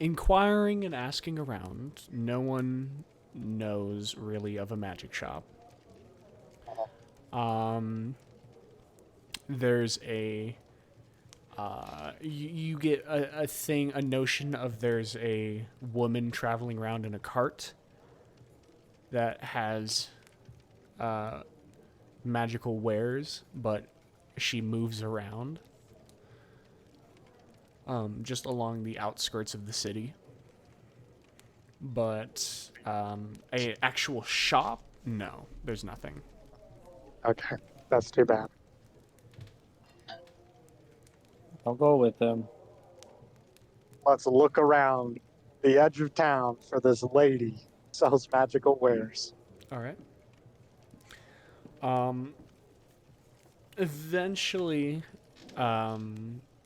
Inquiring and asking around, no one knows really of a magic shop. There's a you get a notion of there's a woman traveling around in a cart that has magical wares, but she moves around just along the outskirts of the city. But a actual shop, no, there's nothing. Okay, that's too bad. I'll go with him. Let's look around the edge of town for this lady who sells magical wares. All right. Eventually,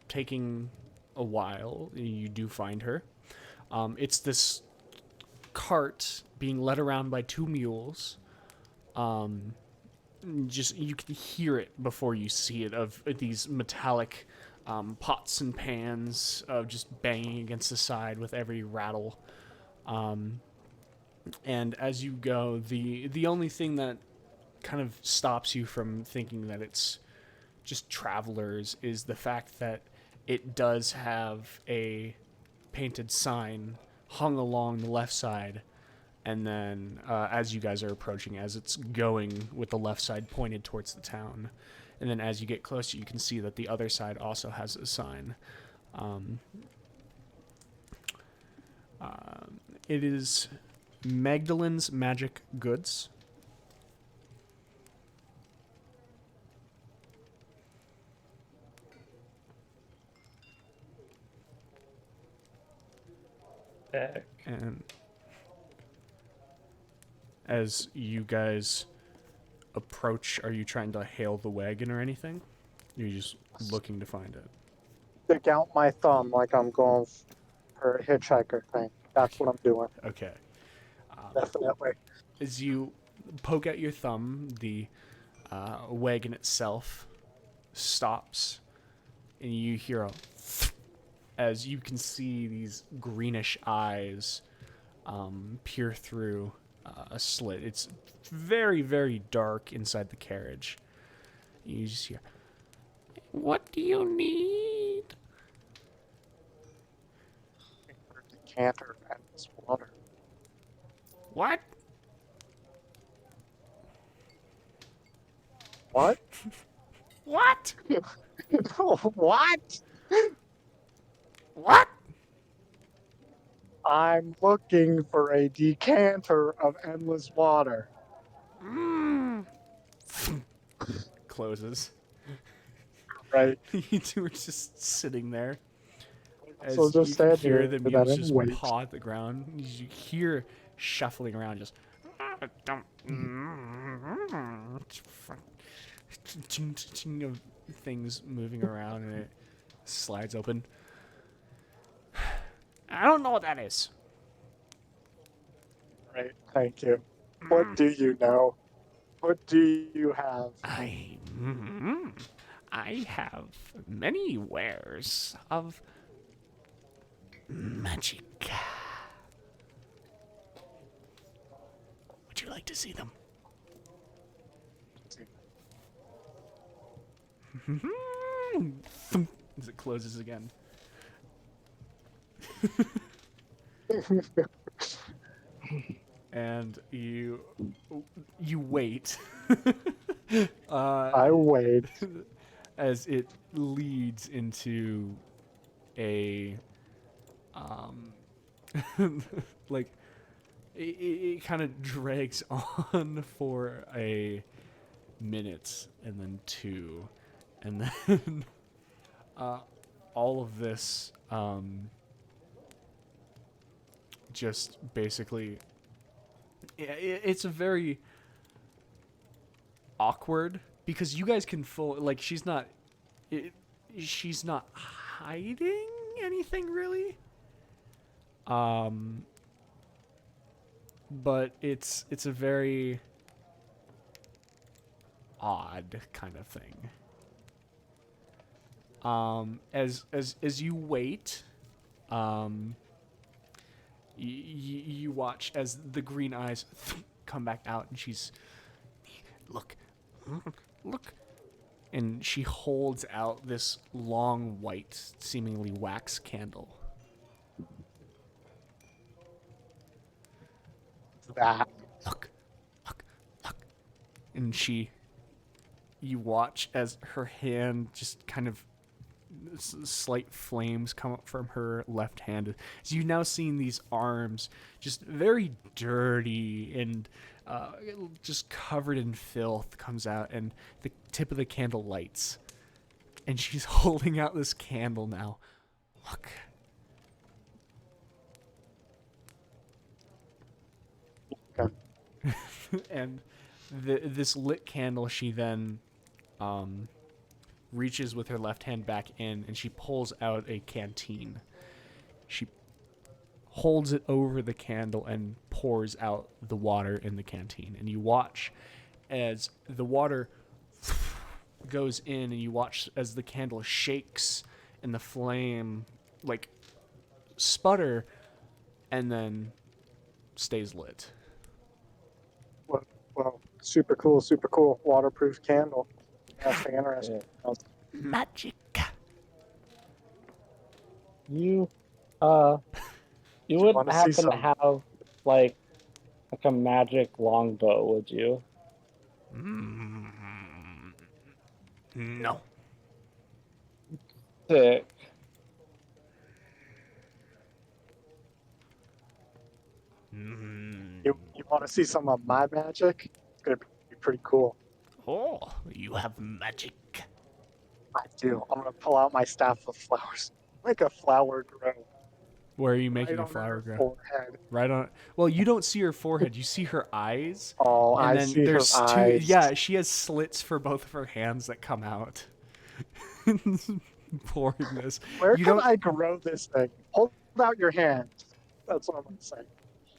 taking a while, you do find her. It's this cart being led around by two mules. Just you can hear it before you see it, of these metallic pots and pans just banging against the side with every rattle. And as you go, the only thing that kind of stops you from thinking that it's just travelers is the fact that it does have a painted sign hung along the left side. And then as you guys are approaching, as it's going with the left side pointed towards the town, and then as you get closer, you can see that the other side also has a sign. It is Magdalene's Magic Goods. Heck. And as you guys approach, are you trying to hail the wagon or anything? You're just looking to find it. Stick out my thumb like I'm going for a hitchhiker thing. That's what I'm doing. Okay. Definitely. As you poke out your thumb, the wagon itself stops, and you hear a as you can see these greenish eyes peer through a slit. It's very, very dark inside the carriage. You just hear, "What do you need?" Decanter and this water. What? What? What? What? What? I'm looking for a decanter of endless water. Closes. Right. You two are just sitting there. As So just you can stand hear here the and mules then just wait. paw at the ground. You hear shuffling around, just things moving around, and it slides open. I don't know what that is. Right. Thank you. What do you know? What do you have? I have many wares of magic. Would you like to see them? As it closes again. And you wait. I wait. As it leads into a like it kind of drags on for a minute and then two, and then all of this just basically it's a very awkward because you guys can she's not hiding anything really, but it's a very odd kind of thing. As you wait, you watch as the green eyes come back out, and she's look, and she holds out this long white, seemingly wax candle. That. Look, and you watch as her hand just kind of slight flames come up from her left hand. So you've now seen these arms just very dirty and just covered in filth comes out, and the tip of the candle lights, and she's holding out this candle now. Look. Okay. And this lit candle, she then reaches with her left hand back in, and she pulls out a canteen. She holds it over the candle and pours out the water in the canteen. And you watch as the water goes in, and you watch as the candle shakes and the flame sputter and then stays lit. Well, super cool. Waterproof candle. Interesting. Magic. You wouldn't happen to have like a magic longbow, would you? No. Sick. You want to see some of my magic? It's gonna be pretty cool. Oh, you have magic. I do. I'm gonna pull out my staff of flowers. Make a flower grow. Where are you making Right a on flower her grow? forehead. Right on. Well, you don't see her forehead. You see her eyes. Oh, and I then see there's her two. eyes. Yeah, she has slits for both of her hands that come out. Pouring this. Where You can don't I grow this thing? Hold out your hand. That's what I'm gonna say.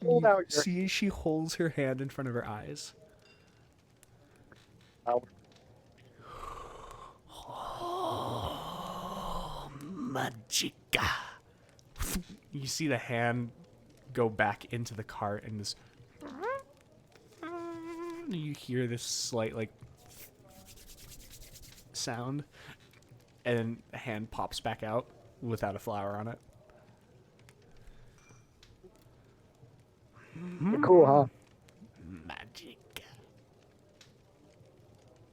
Hold out your see. She holds her hand in front of her eyes. flower. Oh, magica. You see the hand go back into the cart, and this. You hear this slight sound, and the hand pops back out without a flower on it. Cool, huh? Magic.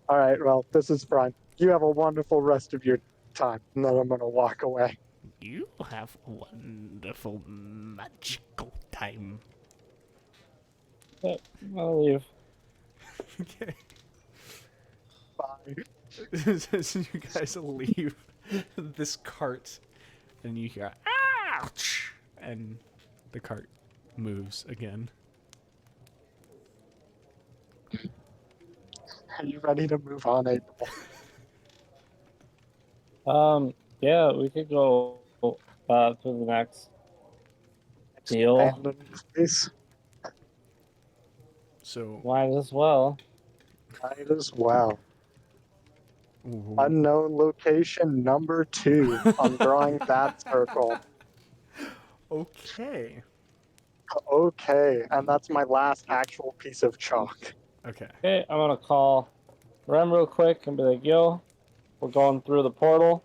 All right, well, this is fun. You have a wonderful rest of your time, and then I'm gonna walk away. You have a wonderful magical time. I'll leave. Okay. Bye. As you guys leave this cart, and you hear ouch, and the cart moves again. Are you ready to move on, April? Yeah, we could go to the next deal. Abandoned space. So, Might as well. Might as well. ooh, Unknown location number 2. I'm drawing that circle. okay. Okay, and that's my last actual piece of chalk. Okay. Okay, I'm gonna call Rem real quick and be like, yo, we're going through the portal.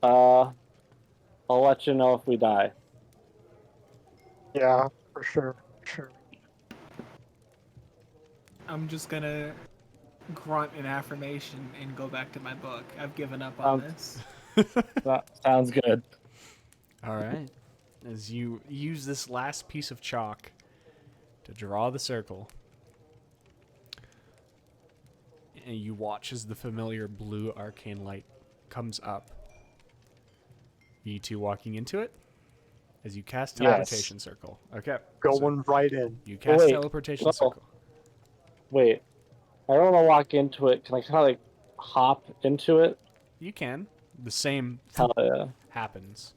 I'll let you know if we die. Yeah, for sure. Sure. I'm just gonna grunt an affirmation and go back to my book. I've given up on Sounds, this. sounds good. All right. As you use this last piece of chalk to draw the circle, and you watch as the familiar blue arcane light comes up. You two walking into it as you cast Yes. teleportation circle. Okay. Going right in. You cast Wait, teleportation no. circle. Wait, I don't want to walk into it. Can I kind of like hop into it? You can. The same Hell yeah. happens.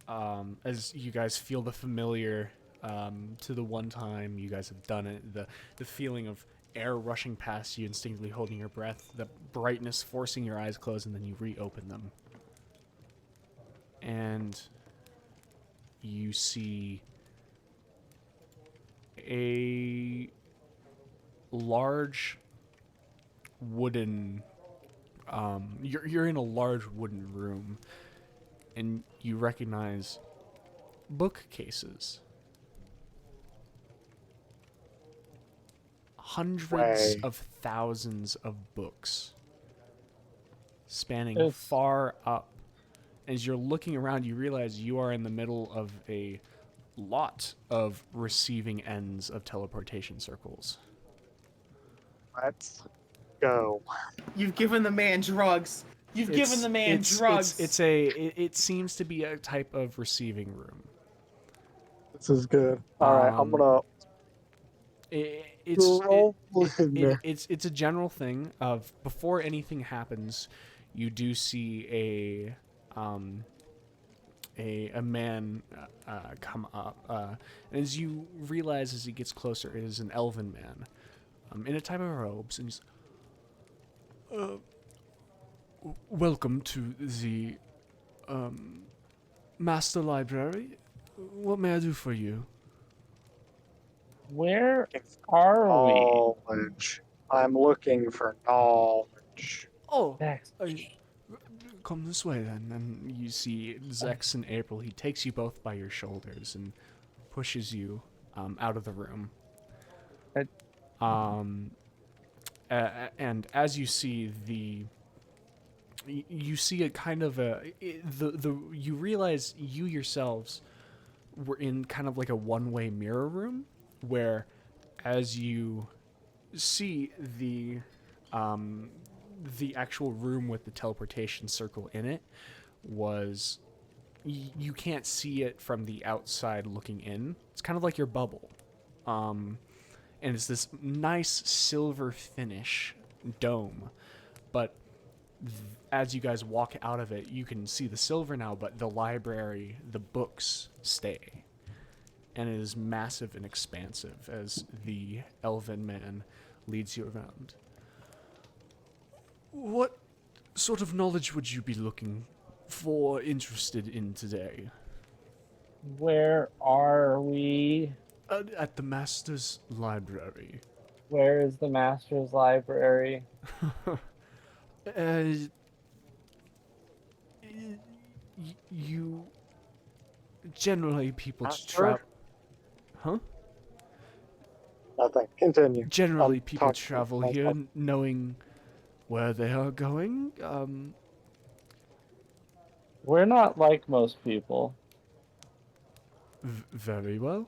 As you guys feel the familiar to the one time you guys have done it, the feeling of air rushing past you, instinctively holding your breath, the brightness forcing your eyes closed, and then you reopen them. And you see a large wooden you're in a large wooden room, and you recognize bookcases. Hundreds Way. of thousands of books spanning It's- far up. As you're looking around, you realize you are in the middle of a lot of receiving ends of teleportation circles. Let's go. You've given the man drugs. You've given the man drugs. It seems to be a type of receiving room. This is good. All right, I'm gonna It's roll in there. it's a general thing of before anything happens, you do see a man come up, and as you realize as he gets closer, it is an elven man, in a type of robes, and he's welcome to the master library. What may I do for you? Where are we? Knowledge. I'm looking for knowledge. Oh, Next. come this way then. And you see Zex and April. He takes you both by your shoulders and pushes you out of the room. And as you see you see a kind of you realize you yourselves were in kind of like a one-way mirror room, where as you see the actual room with the teleportation circle in it was you can't see it from the outside looking in. It's kind of like your bubble, and it's this nice silver finish dome, but as you guys walk out of it, you can see the silver now, but the library, the books stay. And it is massive and expansive as the elven man leads you around. What sort of knowledge would you be looking for, interested in today? Where are we? At the Master's Library. Where is the Master's Library? You generally people Master? travel. Huh? Nothing. Continue. Generally, I'll people talk to travel myself. here knowing where they are going. We're not like most people. Very well.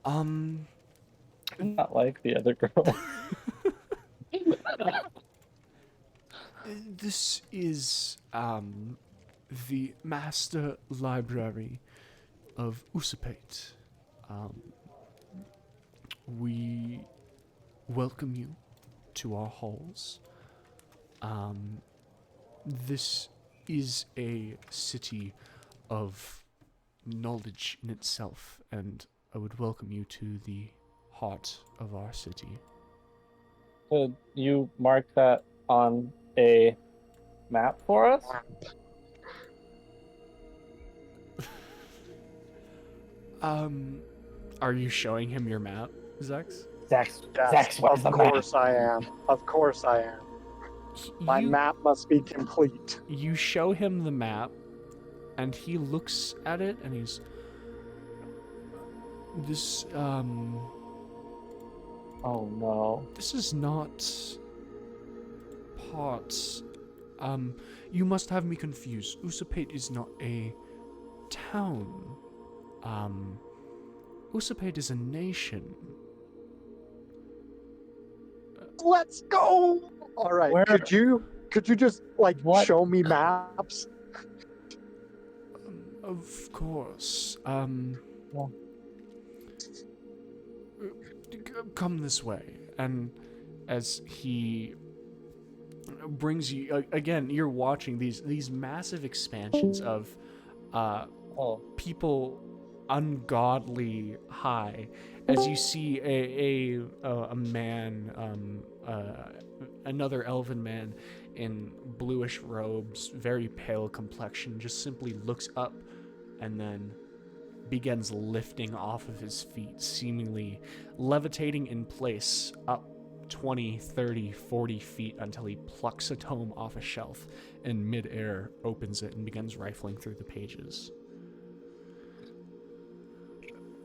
Not like the other girl. This is the Master Library of Usipate. We welcome you to our halls. This is a city of knowledge in itself, and I would welcome you to the heart of our city. Could you mark that on a map for us? Are you showing him your map, Zex? Zax, Yes, where's of the course map? I am. Of course I am. My map must be complete. You show him the map, and he looks at it, and he's... This, Oh no. This is not part... You must have me confused. Usapate is not a town. Usapate is a nation. Let's go. All right. Where- Could you just What? show me maps? Of course. Yeah. Come this way. And as he brings you again, you're watching these massive expansions of people ungodly high, as you see a man, another elven man in bluish robes, very pale complexion, just simply looks up and then begins lifting off of his feet, seemingly levitating in place up 20, 30, 40 feet until he plucks a tome off a shelf and midair opens it and begins rifling through the pages.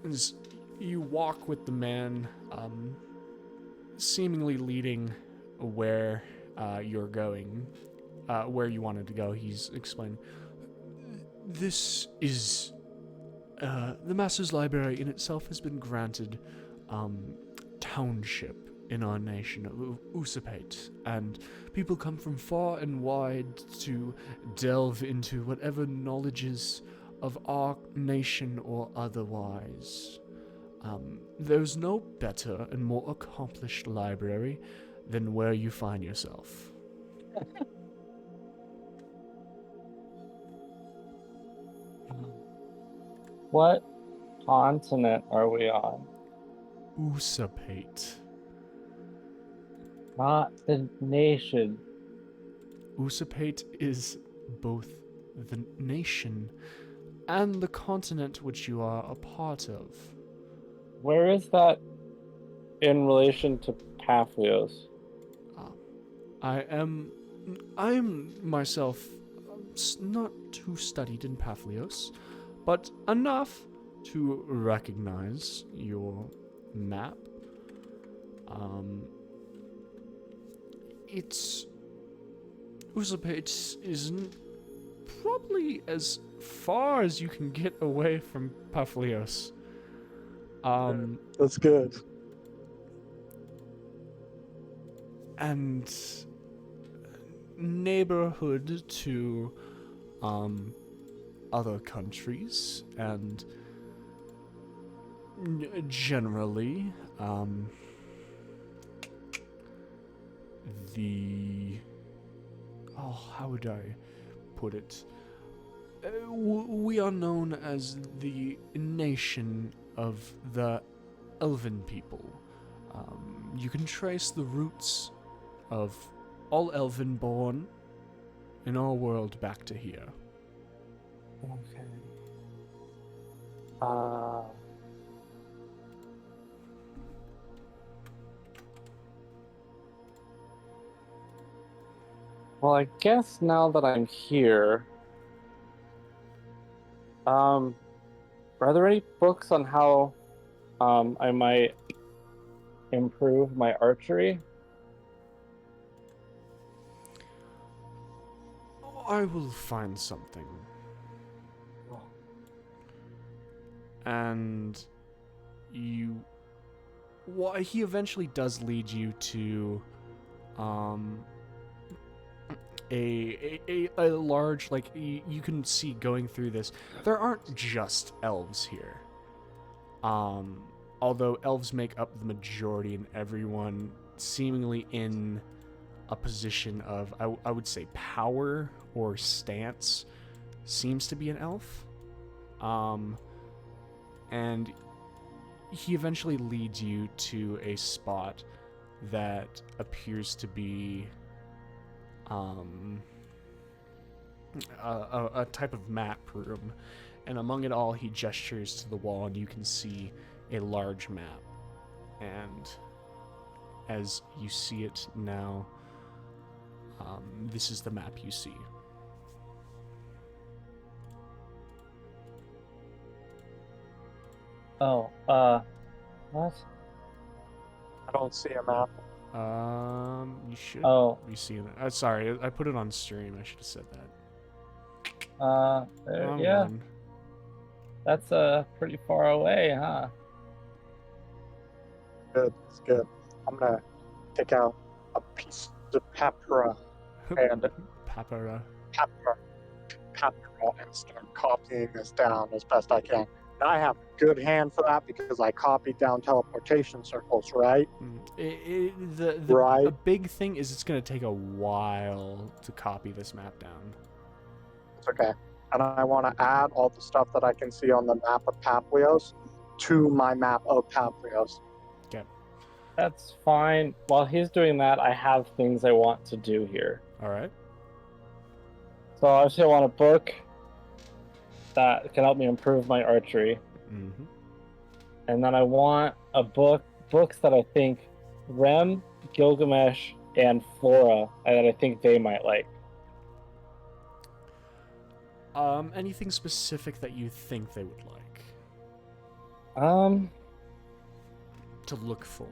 As you walk with the man, seemingly leading where you're going, where you wanted to go, he's explaining, this is the Master's Library in itself has been granted township in our nation of Usapate, and people come from far and wide to delve into whatever knowledges of our nation or otherwise. There's no better and more accomplished library than where you find yourself. What continent are we on? Usapate. Not the nation. Usapate is both the nation and the continent which you are a part of. Where is that in relation to Papihos? I am myself not too studied in Papihos, but enough to recognize your map. It's Usapate isn't probably as far as you can get away from Papihos. That's good. And neighborhood to other countries, and generally how would I put it? We are known as the nation of the elven people. You can trace the roots of all elven born in our world back to here. Okay. Well, I guess now that I'm here, are there any books on how I might improve my archery? I will find something. And he eventually does lead you to a large, like, you can see going through this, there aren't just elves here. Although elves make up the majority, and everyone seemingly in a position of, I would say, power or stance, seems to be an elf. And he eventually leads you to a spot that appears to be a type of map room, and among it all he gestures to the wall, and you can see a large map. And as you see it now, this is the map you see. Oh, what? I don't see a map. You should be seeing it. Sorry, I put it on stream. I should have said that. Yeah, One. that's pretty far away, huh? Good, it's good. I'm gonna take out a piece of papyrus and Papara. and start copying this down as best I can. And I have a good hand for that because I copied down teleportation circles, right? The big thing is it's going to take a while to copy this map down. It's okay. And I want to add all the stuff that I can see on the map of Papihos to my map of Papihos. Okay. That's fine. While he's doing that, I have things I want to do here. All right. So obviously I want a book that can help me improve my archery. Mm-hmm. And then I want books that I think Rem, Gilgamesh, and Flora, that I think they might like. Anything specific that you think they would like? To look for.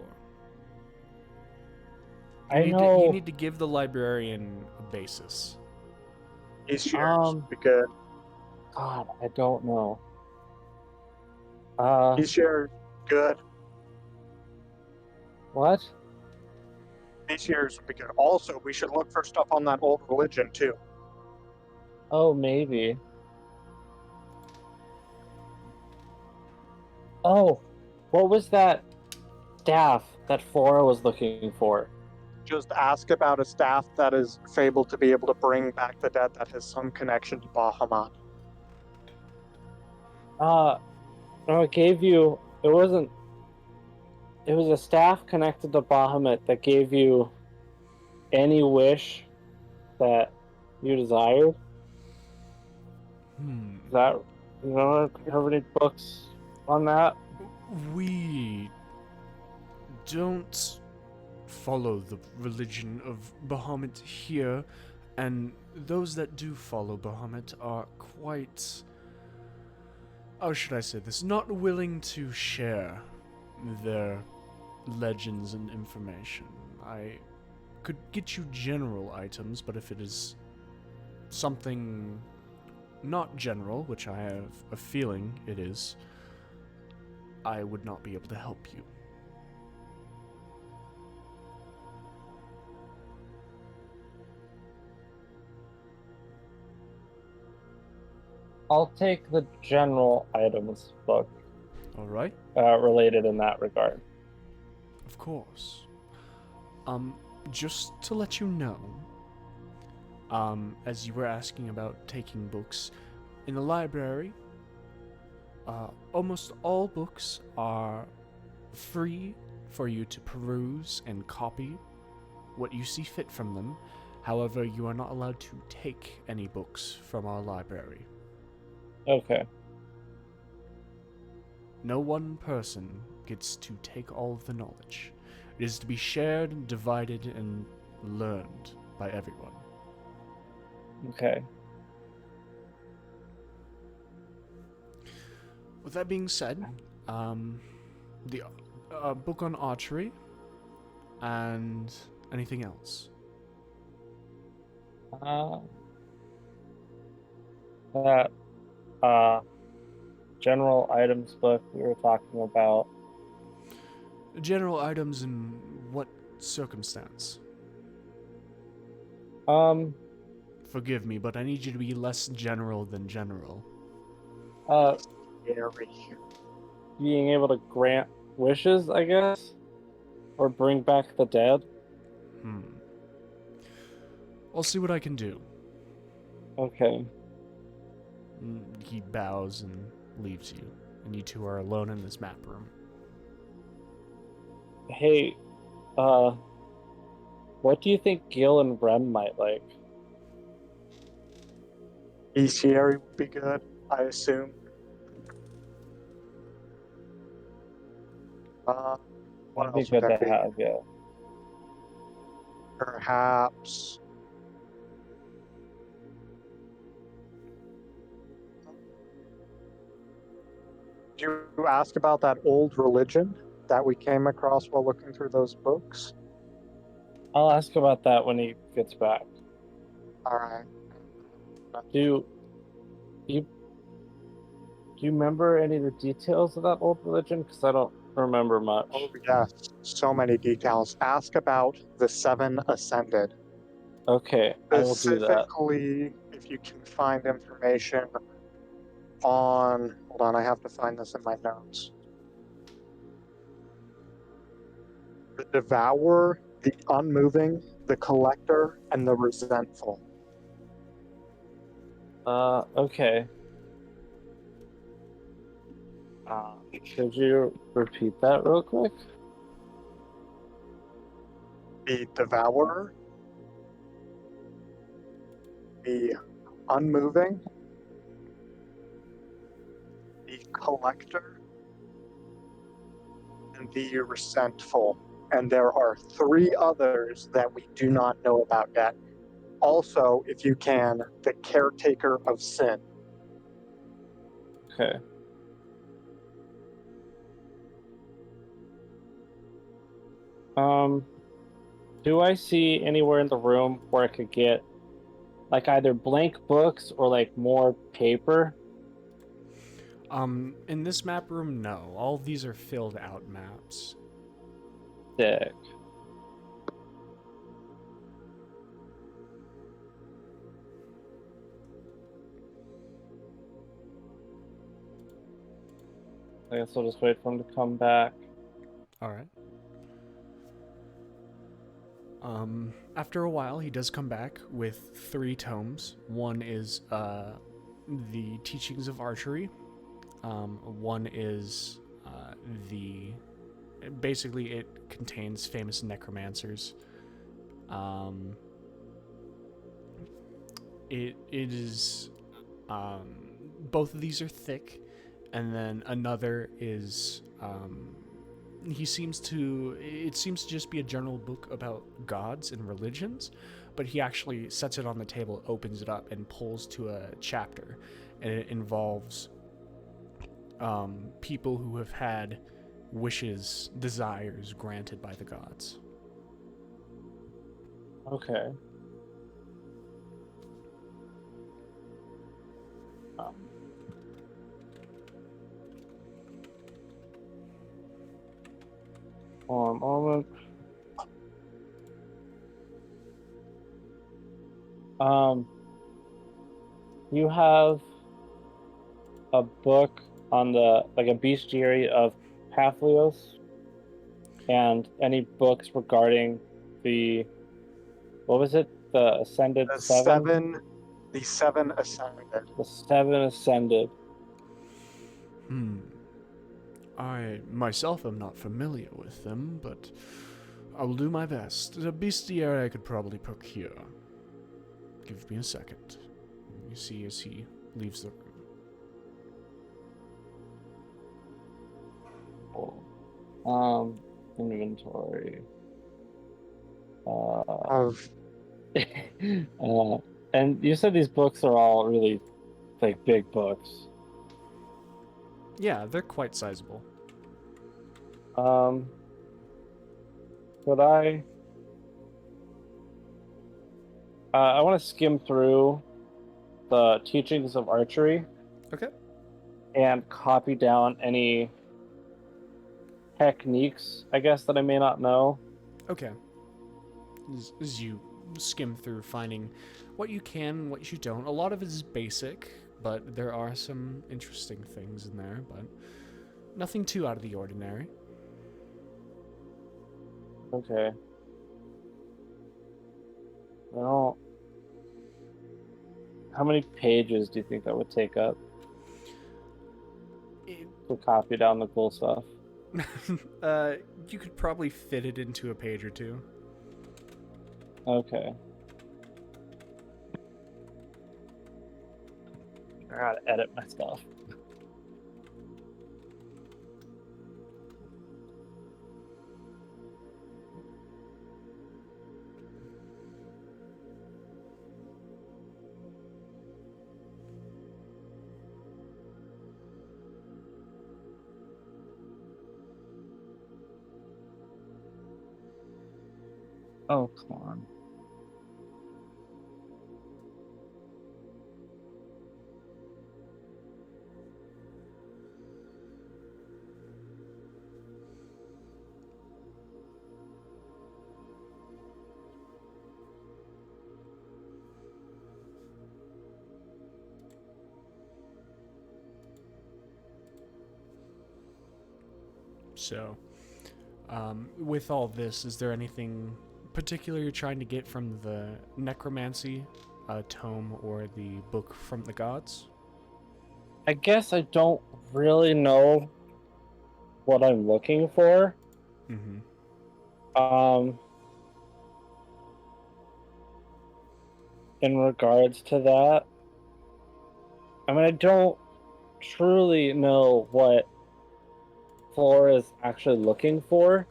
You need to give the librarian a basis. These shares would be good. God, I don't know. These shares good. What? These shares would be good. Also, we should look for stuff on that old religion too. Oh, maybe. Oh, what was that staff that Flora was looking for? Just ask about a staff that is fabled to be able to bring back the dead that has some connection to Bahamut. No, it was a staff connected to Bahamut that gave you any wish that you desired. Is that, you have any books on that? We don't follow the religion of Bahamut here, and those that do follow Bahamut are quite, how should I say this, not willing to share their legends and information. I could get you general items, but if it is something not general, which I have a feeling it is, I would not be able to help you. I'll take the general items book. All right. Related in that regard. Of course. Just to let you know, as you were asking about taking books, in the library, almost all books are free for you to peruse and copy what you see fit from them. However, you are not allowed to take any books from our library. Okay. No one person gets to take all of the knowledge. It is to be shared, divided, and learned by everyone. Okay. With that being said, the book on archery and anything else. That general items book we were talking about. General items in what circumstance? Forgive me, but I need you to be less general than general. Being able to grant wishes, I guess? Or bring back the dead? I'll see what I can do. Okay. He bows and leaves you, and you two are alone in this map room. Hey, what do you think Gil and Ren might like? Bestiary would be good, I assume. What That'd be else would good there to be? have, yeah. Perhaps. Did you ask about that old religion that we came across while looking through those books? I'll ask about that when he gets back. All right. Do you remember any of the details of that old religion? Because I don't remember much. Oh, yes. So many details. Ask about the seven ascended. Okay, I will do that. Specifically, if you can find information on. Hold on, I have to find this in my notes. The devourer, the unmoving, the collector, and the resentful. Okay. Could you repeat that real quick? The devourer, the unmoving, the collector, and the resentful. And there are three others that we do not know about yet. Also, if you can, the caretaker of sin. Okay. Do I see anywhere in the room where I could get like either blank books or like more paper? In this map room, no. All of these are filled out maps. Sick. I guess I'll just wait for him to come back. All right. After a while, he does come back with 3 tomes. One is the Teachings of Archery. One is basically it contains famous necromancers. It is both of these are thick, and then another is it seems to just be a general book about gods and religions, but he actually sets it on the table, opens it up, and pulls to a chapter, and it involves people who have had desires granted by the gods. Okay. Hold on a moment. You have a book on the like a bestiary of Papihos, and any books regarding the what was it? The Ascended The Seven? seven ascended. The Seven Ascended. I myself am not familiar with them, but I will do my best. The bestiary I could probably procure. Give me a second. You see as he leaves the room. Inventory. Of And you said these books are all really like big books. Yeah, they're quite sizable. Could I want to skim through the Teachings of Archery. Okay. And copy down any techniques, I guess, that I may not know. Okay. As you skim through, finding what you can, what you don't. A lot of it is basic, but there are some interesting things in there, but nothing too out of the ordinary. Okay. Well, How many pages do you think that would take up to copy down the cool stuff? You could probably fit it into a page or two. Okay. I gotta edit my stuff. Oh, come on. So, with all this, is there anything particular you're trying to get from the necromancy tome or the book from the gods? I guess I don't really know what I'm looking for. Mm-hmm. In regards to that, I mean, I don't truly know what Flora is actually looking for.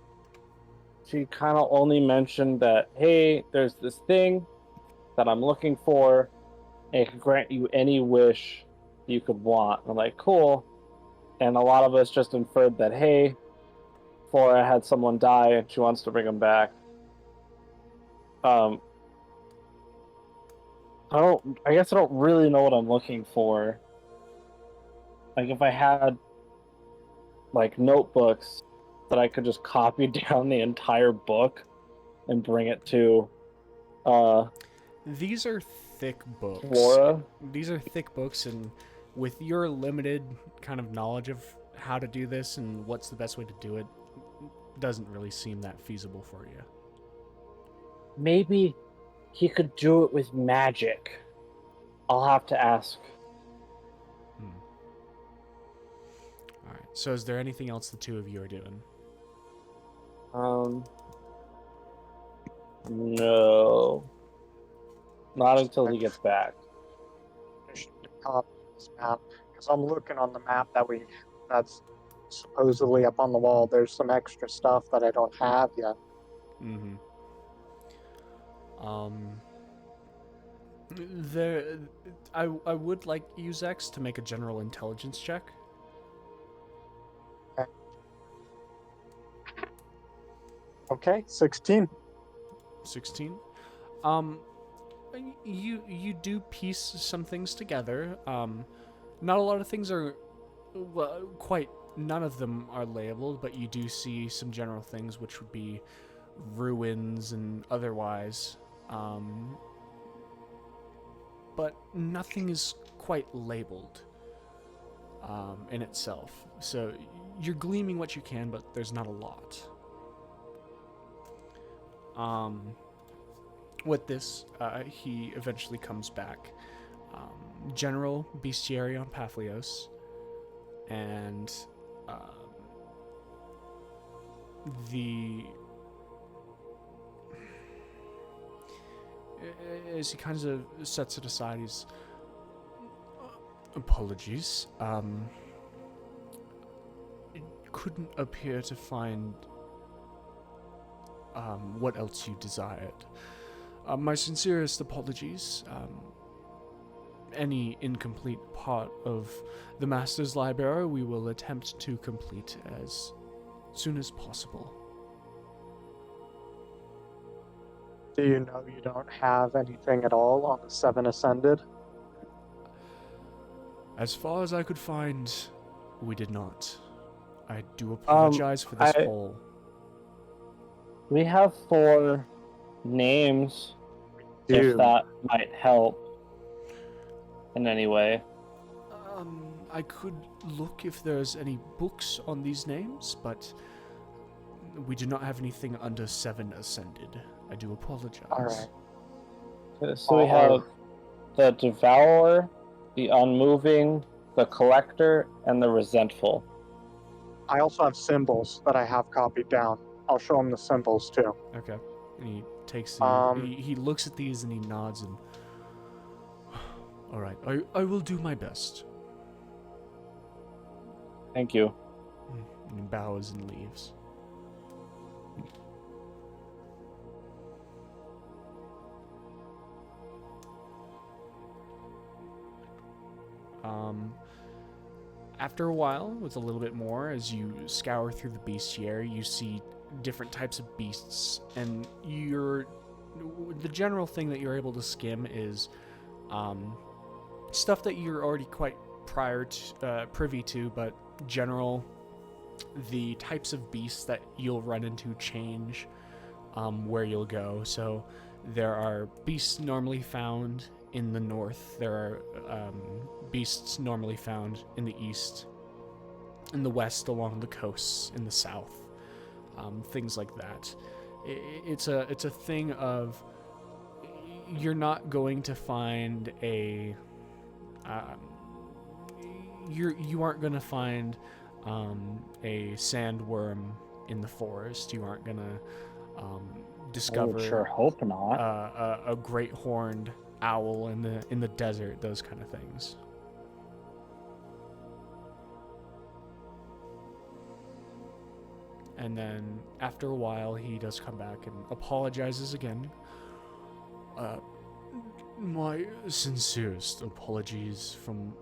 She kind of only mentioned that, hey, there's this thing that I'm looking for, and it can grant you any wish you could want. I'm like, cool. And a lot of us just inferred that, hey, Flora had someone die and she wants to bring him back. I guess I don't really know what I'm looking for. Like, if I had like notebooks that I could just copy down the entire book and bring it to These are thick books. Flora. These are thick books, and with your limited kind of knowledge of how to do this and what's the best way to do it, doesn't really seem that feasible for you. Maybe he could do it with magic. I'll have to ask. All right. So, is there anything else the two of you are doing? No. Not until he gets back. This map, because I'm looking on the map that's supposedly up on the wall. There's some extra stuff that I don't have yet. Mm-hmm. I would like Uzex to make a general intelligence check. Okay, 16. 16. You do piece some things together. Not a lot of things are, well, quite none of them are labeled, but you do see some general things, which would be ruins and otherwise. But nothing is quite labeled in itself. So you're gleaming what you can, but there's not a lot. With this, he eventually comes back. General Bestiary on Papihos, and as he kind of sets it aside, he's apologies. Couldn't appear to find what else you desired. My sincerest apologies. Any incomplete part of the Master's Library we will attempt to complete as soon as possible. Do you know you don't have anything at all on the Seven Ascended? As far as I could find, we did not. I do apologize for this hole. We have 4 names, if that might help in any way. I could look if there's any books on these names, but we do not have anything under 7 Ascended. I do apologize. All right. So we have the devourer, the unmoving, the collector, and the resentful. I also have symbols that I have copied down. I'll show him the symbols too. Okay. And he takes the. He looks at these and he nods and. All right, I will do my best. Thank you. And he bows and leaves. After a while, with a little bit more, as you scour through the bestiary, you see different types of beasts, and the general thing that you're able to skim is stuff that you're already quite privy to, but the types of beasts that you'll run into change where you'll go. So there are beasts normally found in the north. There are beasts normally found in the east, in the west, along the coasts, in the south, things like that. It's a thing of you're not going to find you aren't going to find a sandworm in the forest. You aren't going to discover. I would sure hope not. A great horned owl in the desert, those kind of things. And then after a while, he does come back and apologizes again. My sincerest apologies from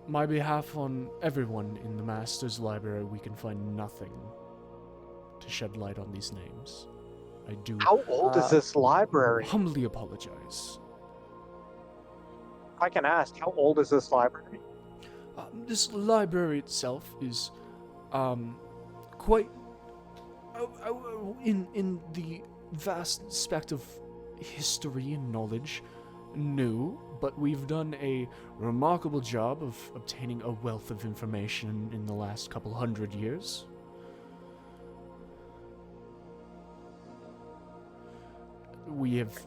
my behalf on everyone in the Master's Library. We can find nothing to shed light on these names. I do. How old is this library? Humbly apologize. If I can ask, how old is this library? This library itself is quite in the vast aspect of history and knowledge, new, but we've done a remarkable job of obtaining a wealth of information in the last couple 100 years. We have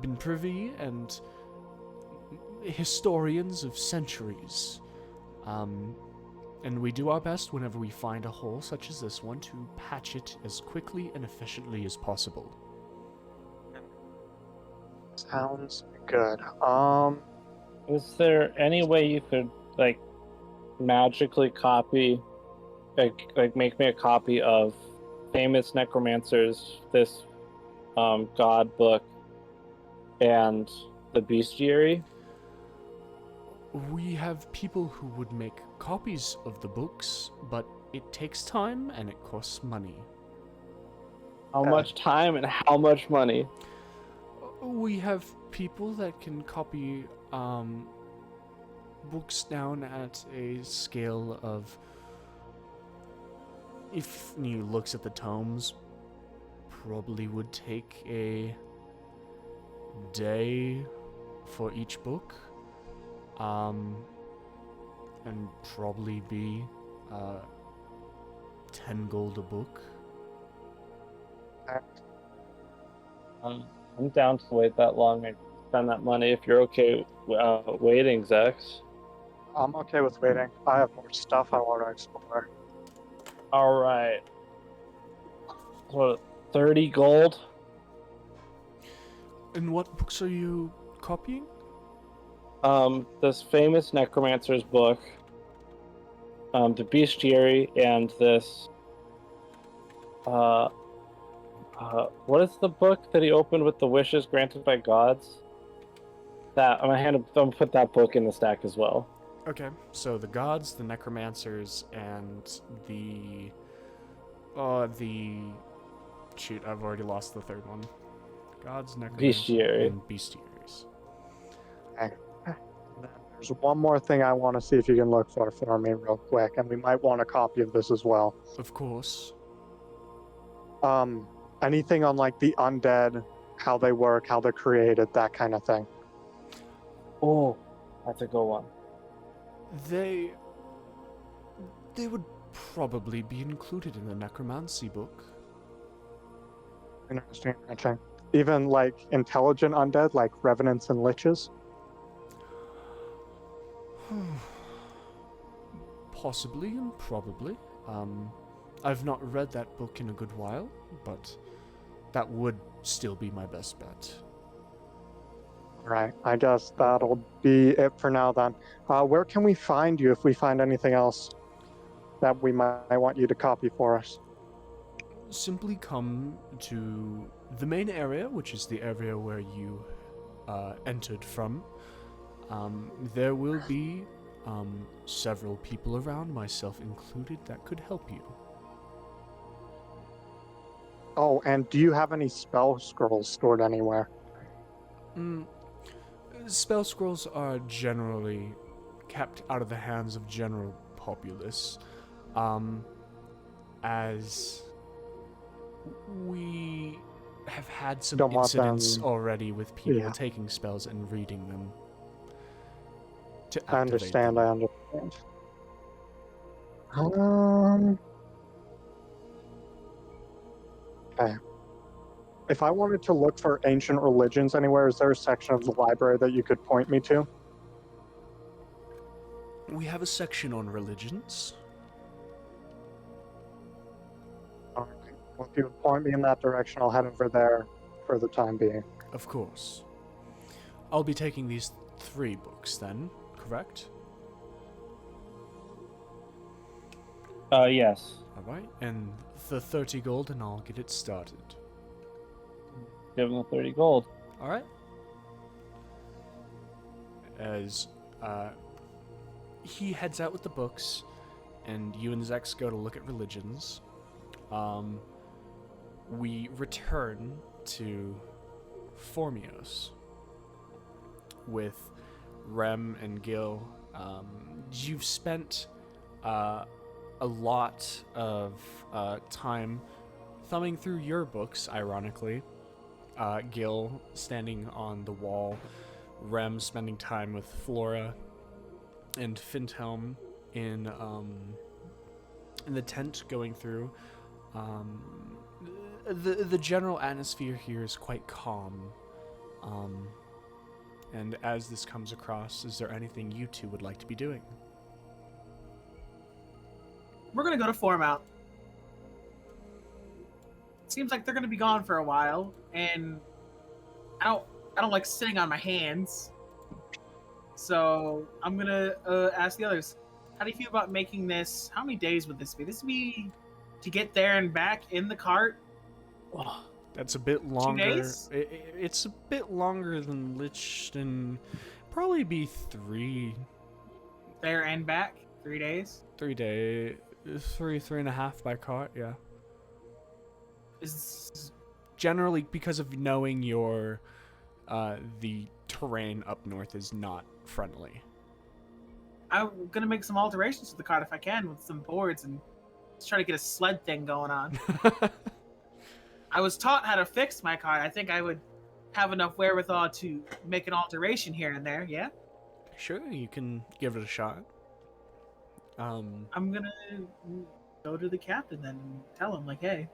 been privy and historians of centuries, and we do our best whenever we find a hole such as this one to patch it as quickly and efficiently as possible. Sounds good. Is there any way you could magically copy, make me a copy of famous necromancers, this god book, and the bestiary? We have people who would make copies of the books, but it takes time and it costs money. How much time and how much money? We have people that can copy books down at a scale of, if you looks at the tomes, probably would take a day for each book, and probably be 10 gold a book. I'm down to wait that long and spend that money if you're okay waiting, Zex. I'm okay with waiting. I have more stuff I want to explore. All right. What, 30 gold? And what books are you copying? This famous necromancer's book, the bestiary, and this. What is the book that he opened with the wishes granted by gods? That I'm gonna put that book in the stack as well. Okay, so the gods, the necromancers, and the shoot, I've already lost the third one. Gods, necromancers, Bestiary. and bestiaries. Okay. There's one more thing I want to see if you can look for me real quick, and we might want a copy of this as well. Of course. Anything on the undead, how they work, how they're created, that kind of thing. Oh, that's a good one. They would probably be included in the necromancy book. Interesting. Even intelligent undead, like revenants and liches. Possibly and probably. I've not read that book in a good while, but that would still be my best bet. Right. I guess that'll be it for now then. Where can we find you if we find anything else that we might want you to copy for us? Simply come to the main area, which is the area where you entered from. There will be several people around, myself included, that could help you. Oh, and do you have any spell scrolls stored anywhere? Spell scrolls are generally kept out of the hands of general populace, as we have had some Don't want incidents them- already with people Yeah. taking spells and reading them to I activate understand, them. I understand. Okay. If I wanted to look for ancient religions anywhere, is there a section of the library that you could point me to? We have a section on religions. Alright. Well, if you would point me in that direction, I'll head over there for the time being. Of course. I'll be taking these 3 books then, correct? Yes. Alright, and the 30 gold and I'll get it started. Give him the 30 gold. Alright? As he heads out with the books, and you and Zex go to look at religions, we return to Formios with Rem and Gil. You've spent a lot of time thumbing through your books, ironically. Gil standing on the wall, Rem spending time with Flora, and Finthelm in the tent going through. The general atmosphere here is quite calm. And as this comes across, is there anything you two would like to be doing? We're gonna go to Foremount. Seems like they're gonna be gone for a while, and I don't like sitting on my hands. So I'm gonna ask the others. How do you feel about making this? How many days would this be? This would be to get there and back in the cart. Oh, that's a bit longer. 2 days? It's a bit longer than Lichten. Probably be 3 There and back. 3 days. 3 day, 3.5 by cart. Yeah. Is Generally, because of knowing your the terrain up north is not friendly. I'm gonna make some alterations to the cart if I can with some boards and just try to get a sled thing going on. I was taught how to fix my cart. I think I would have enough wherewithal to make an alteration here and there. Yeah, Sure, you can give it a shot. I'm gonna go to the captain then and tell him like, hey,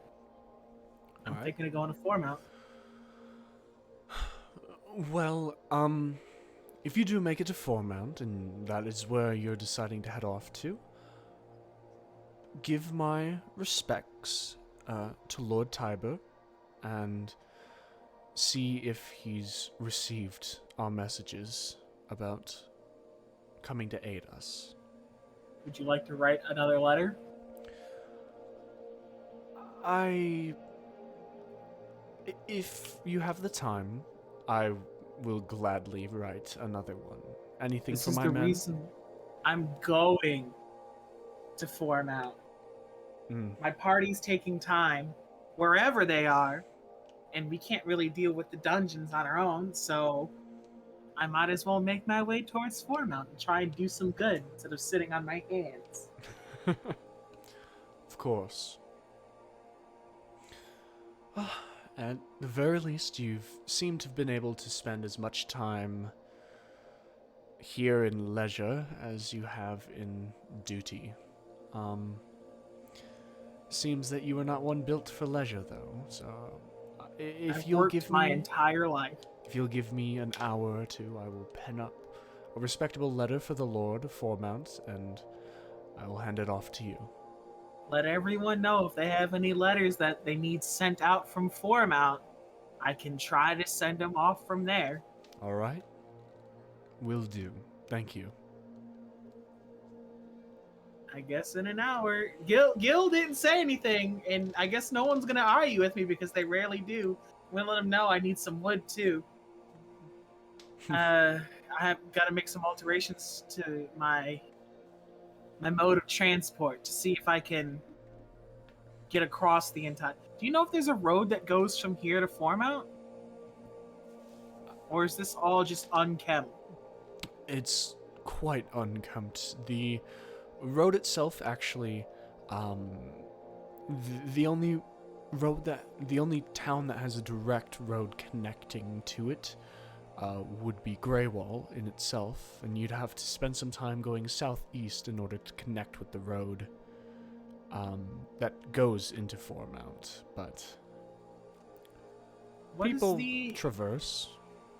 I'm Alright. thinking of going to Foremount. Well, if you do make it to Foremount, and that is where you're deciding to head off to, give my respects to Lord Tiber, and see if he's received our messages about coming to aid us. Would you like to write another letter? If you have the time, I will gladly write another one. Anything This for is my the men? reason I'm going to Foremount. My party's taking time wherever they are, and we can't really deal with the dungeons on our own, so I might as well make my way towards Foremount and try and do some good instead of sitting on my hands. Of course. At the very least, you've seemed to have been able to spend as much time here in leisure as you have in duty. Seems that you are not one built for leisure, though. So, if I've you'll worked give my me entire life. if you'll give me an hour or two, I will pen up a respectable letter for the Lord of Foremount, and I will hand it off to you. Let everyone know if they have any letters that they need sent out from Foremount. I can try to send them off from there. All right? Will do. Thank you. I guess in an hour. Gil didn't say anything, and I guess no one's gonna argue with me because they rarely do. I'm gonna let him know I need some wood too. I have got to make some alterations to my mode of transport to see if I can get across the entire. Do you know if there's a road that goes from here to Foremount, or is this all just unkempt? It's quite unkempt. The road itself, actually, the only the only town that has a direct road connecting to it would be Greywall in itself, and you'd have to spend some time going southeast in order to connect with the road that goes into Foremount. But What is people the traverse.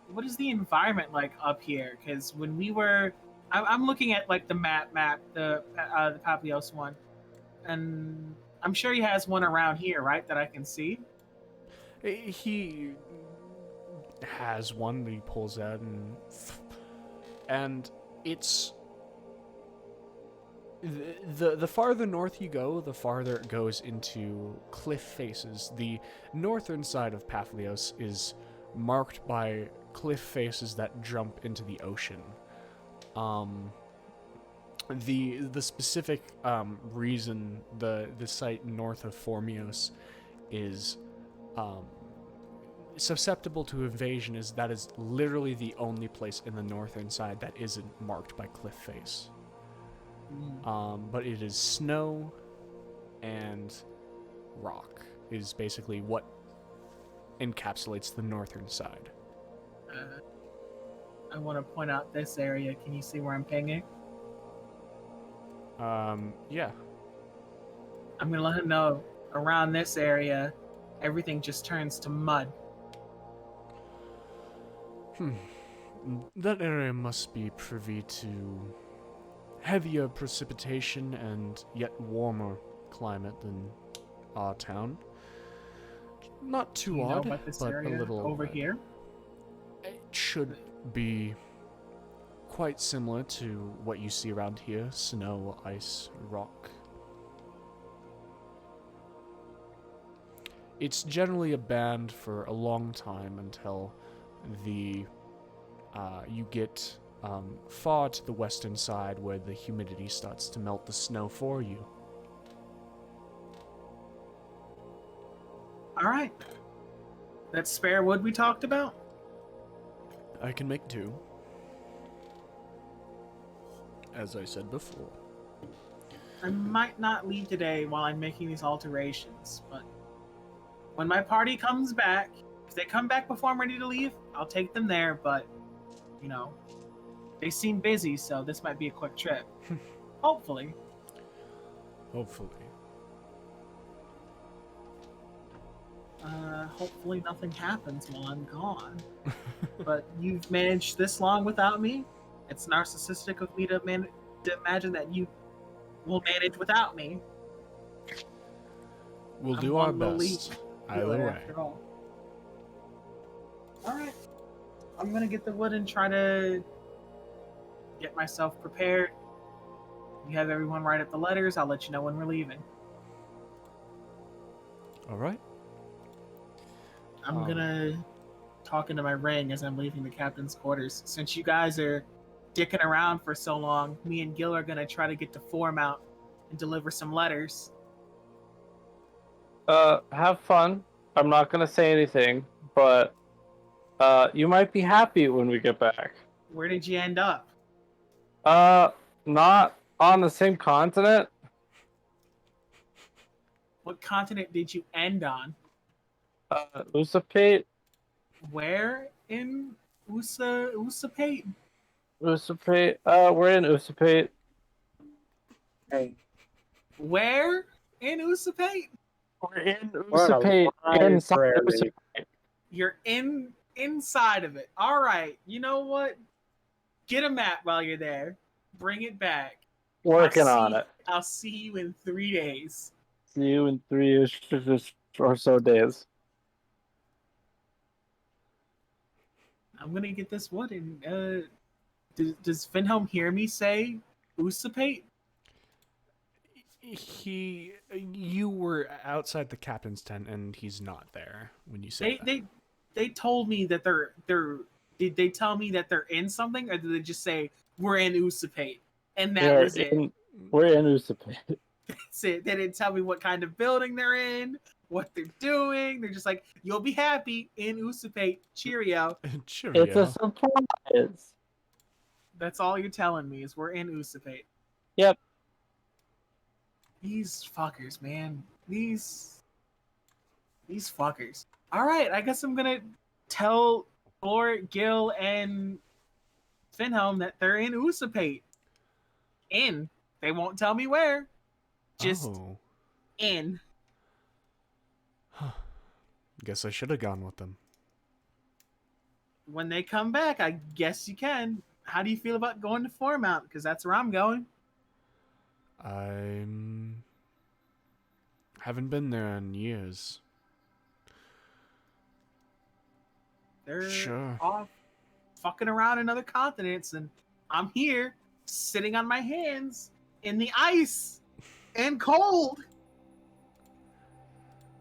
what is the environment like up here? Because when we were, I'm looking at like the map, the Papihos one, and I'm sure he has one around here, right? That I can see. He has one that he pulls out, and it's the farther north you go, the farther it goes into cliff faces. The northern side of Papihos is marked by cliff faces that jump into the ocean. The specific reason the site north of Formios is susceptible to invasion is that is literally the only place in the northern side that isn't marked by cliff face. But it is snow and rock is basically what encapsulates the northern side. I want to point out this area. Can you see where I'm pinging? Yeah. I'm gonna let him know around this area, everything just turns to mud. That area must be privy to heavier precipitation and yet warmer climate than our town. Not Do too you know odd, about this but area a little over odd. here? It should be quite similar to what you see around here: snow, ice, rock. It's generally abandoned for a long time until you get far to the western side where the humidity starts to melt the snow for you. All right. That spare wood we talked about? I can make do. As I said before. I might not leave today while I'm making these alterations, but when my party comes back, if they come back before I'm ready to leave, I'll take them there, but, you know, they seem busy, so this might be a quick trip. Hopefully. Hopefully. Hopefully nothing happens while I'm gone. But you've managed this long without me. It's narcissistic of me to imagine that you will manage without me. We'll I'm do our one little best. Either killer way. after all. Alright. I'm gonna get the wood and try to get myself prepared. You have everyone write up the letters. I'll let you know when we're leaving. Alright. I'm gonna talk into my ring as I'm leaving the captain's quarters. Since you guys are dicking around for so long, me and Gil are gonna try to get to Foremount and deliver some letters. Have fun. I'm not gonna say anything, but you might be happy when we get back. Where did you end up? Not on the same continent. What continent did you end on? Usapate. Where in Usapate? Usapate. We're in Usapate. Hey, Where in Usapate? We're in we're in a Usapate. Inside library. Usapate. You're inside of it. All right. You know what? Get a map while you're there. Bring it back. Working on it. I'll see you in 3 days. See you in 3-ish or so days. I'm gonna get this wood and does Finhelm hear me say Usapate? You were outside the captain's tent, and he's not there when you say that. They told me that they're did they tell me that they're in something, or did they just say we're in Usapate? And that was it. We're in Usapate. That's it. They didn't tell me what kind of building they're in, what they're doing. They're just like, you'll be happy in Usapate. Cheerio. Cheerio. It's a surprise. That's all you're telling me is we're in Usapate. Yep. These fuckers, man. These fuckers. All right, I guess I'm gonna tell Lord Gil and Finhelm that they're in Usapate. In. They won't tell me where. Just in. Guess I should have gone with them. When they come back, I guess you can. How do you feel about going to Foremount? Because that's where I'm going. Haven't been there in years. They're Sure. off fucking around in other continents, and I'm here sitting on my hands in the ice and cold.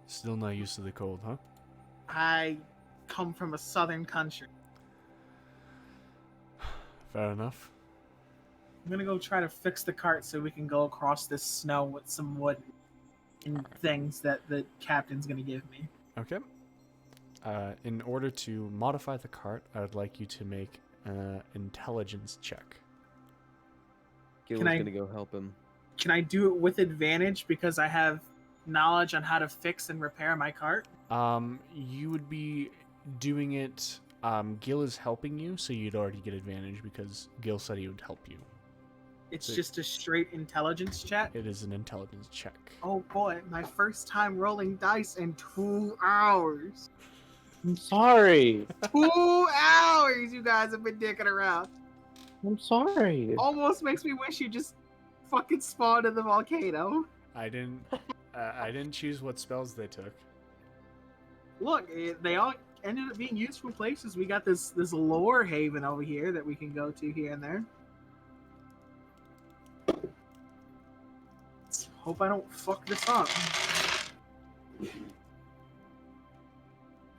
Still not used to the cold, huh? I come from a southern country. Fair enough. I'm gonna go try to fix the cart so we can go across this snow with some wood and things that the captain's gonna give me. Okay. In order to modify the cart, I would like you to make an intelligence check. Gil's gonna go help him. Can I do it with advantage because I have knowledge on how to fix and repair my cart? You would be doing it. Gil is helping you, so you'd already get advantage because Gil said he would help you. It's just a straight intelligence check? It is an intelligence check. Oh boy, my first time rolling dice in 2 hours. I'm sorry. 2 hours you guys have been dicking around. I'm sorry. Almost makes me wish you just fucking spawned in the volcano. I didn't choose what spells they took. Look, they all ended up being useful places. We got this lore haven over here that we can go to here and there. Let's hope I don't fuck this up.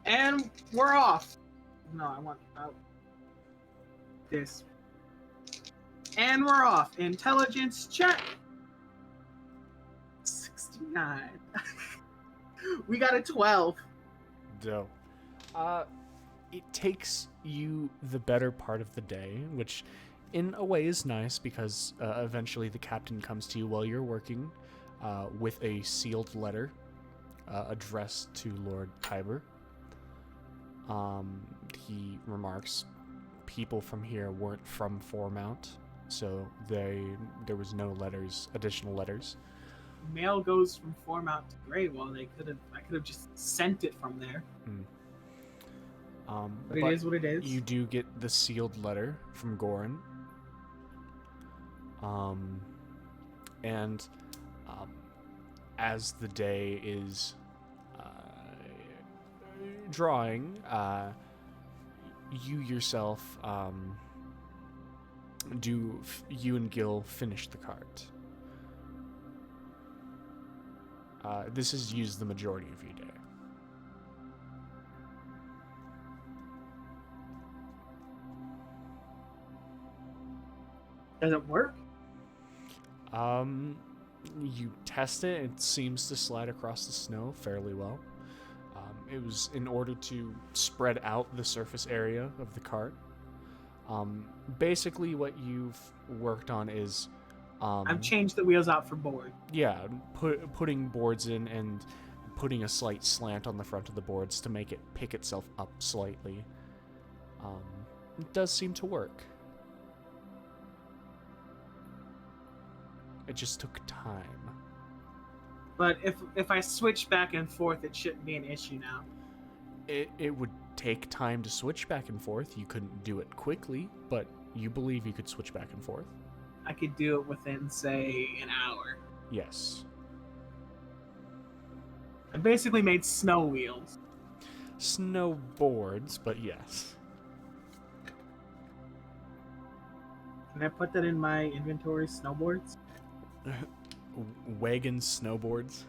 And we're off. No, I want this. And we're off. Intelligence check. 69. We got a 12. Dope. It takes you the better part of the day, which in a way is nice because eventually the captain comes to you while you're working with a sealed letter addressed to Lord Kyber. He remarks people from here weren't from Foremount, so there was no additional letters. Mail goes from Foremount to Greywall. I could have just sent it from there. But it is what it is. You do get the sealed letter from Goran. And as the day is drawing, you yourself you and Gil finish the cart. This is used the majority of your day. Does it work? You test it. It seems to slide across the snow fairly well. It was in order to spread out the surface area of the cart. Basically, what you've worked on is I've changed the wheels out for board. Yeah, putting boards in and putting a slight slant on the front of the boards to make it pick itself up slightly. It does seem to work. It just took time. But if I switch back and forth, it shouldn't be an issue now. It would take time to switch back and forth. You couldn't do it quickly, but You believe you could switch back and forth? I could do it within, say, an hour. Yes. I basically made snow wheels. Snowboards, but yes. Can I put that in my inventory? Snowboards? Wagon snowboards?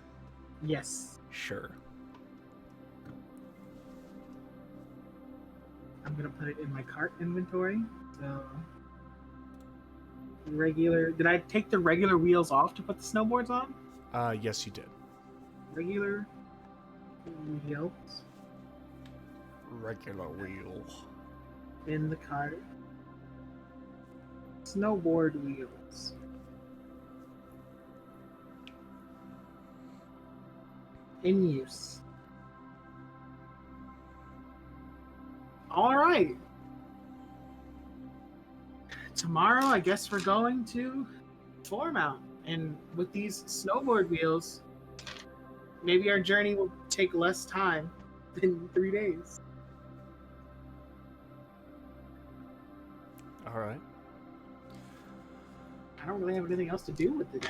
Yes. Sure. I'm gonna put it in my cart inventory. So regular. Did I take the regular wheels off to put the snowboards on? Yes, you did. Regular wheels Regular wheel. in the cart. Snowboard wheels. In use. All right. Tomorrow, I guess we're going to Foremount, and with these snowboard wheels, maybe our journey will take less time than 3 days. All right. I don't really have anything else to do with the day.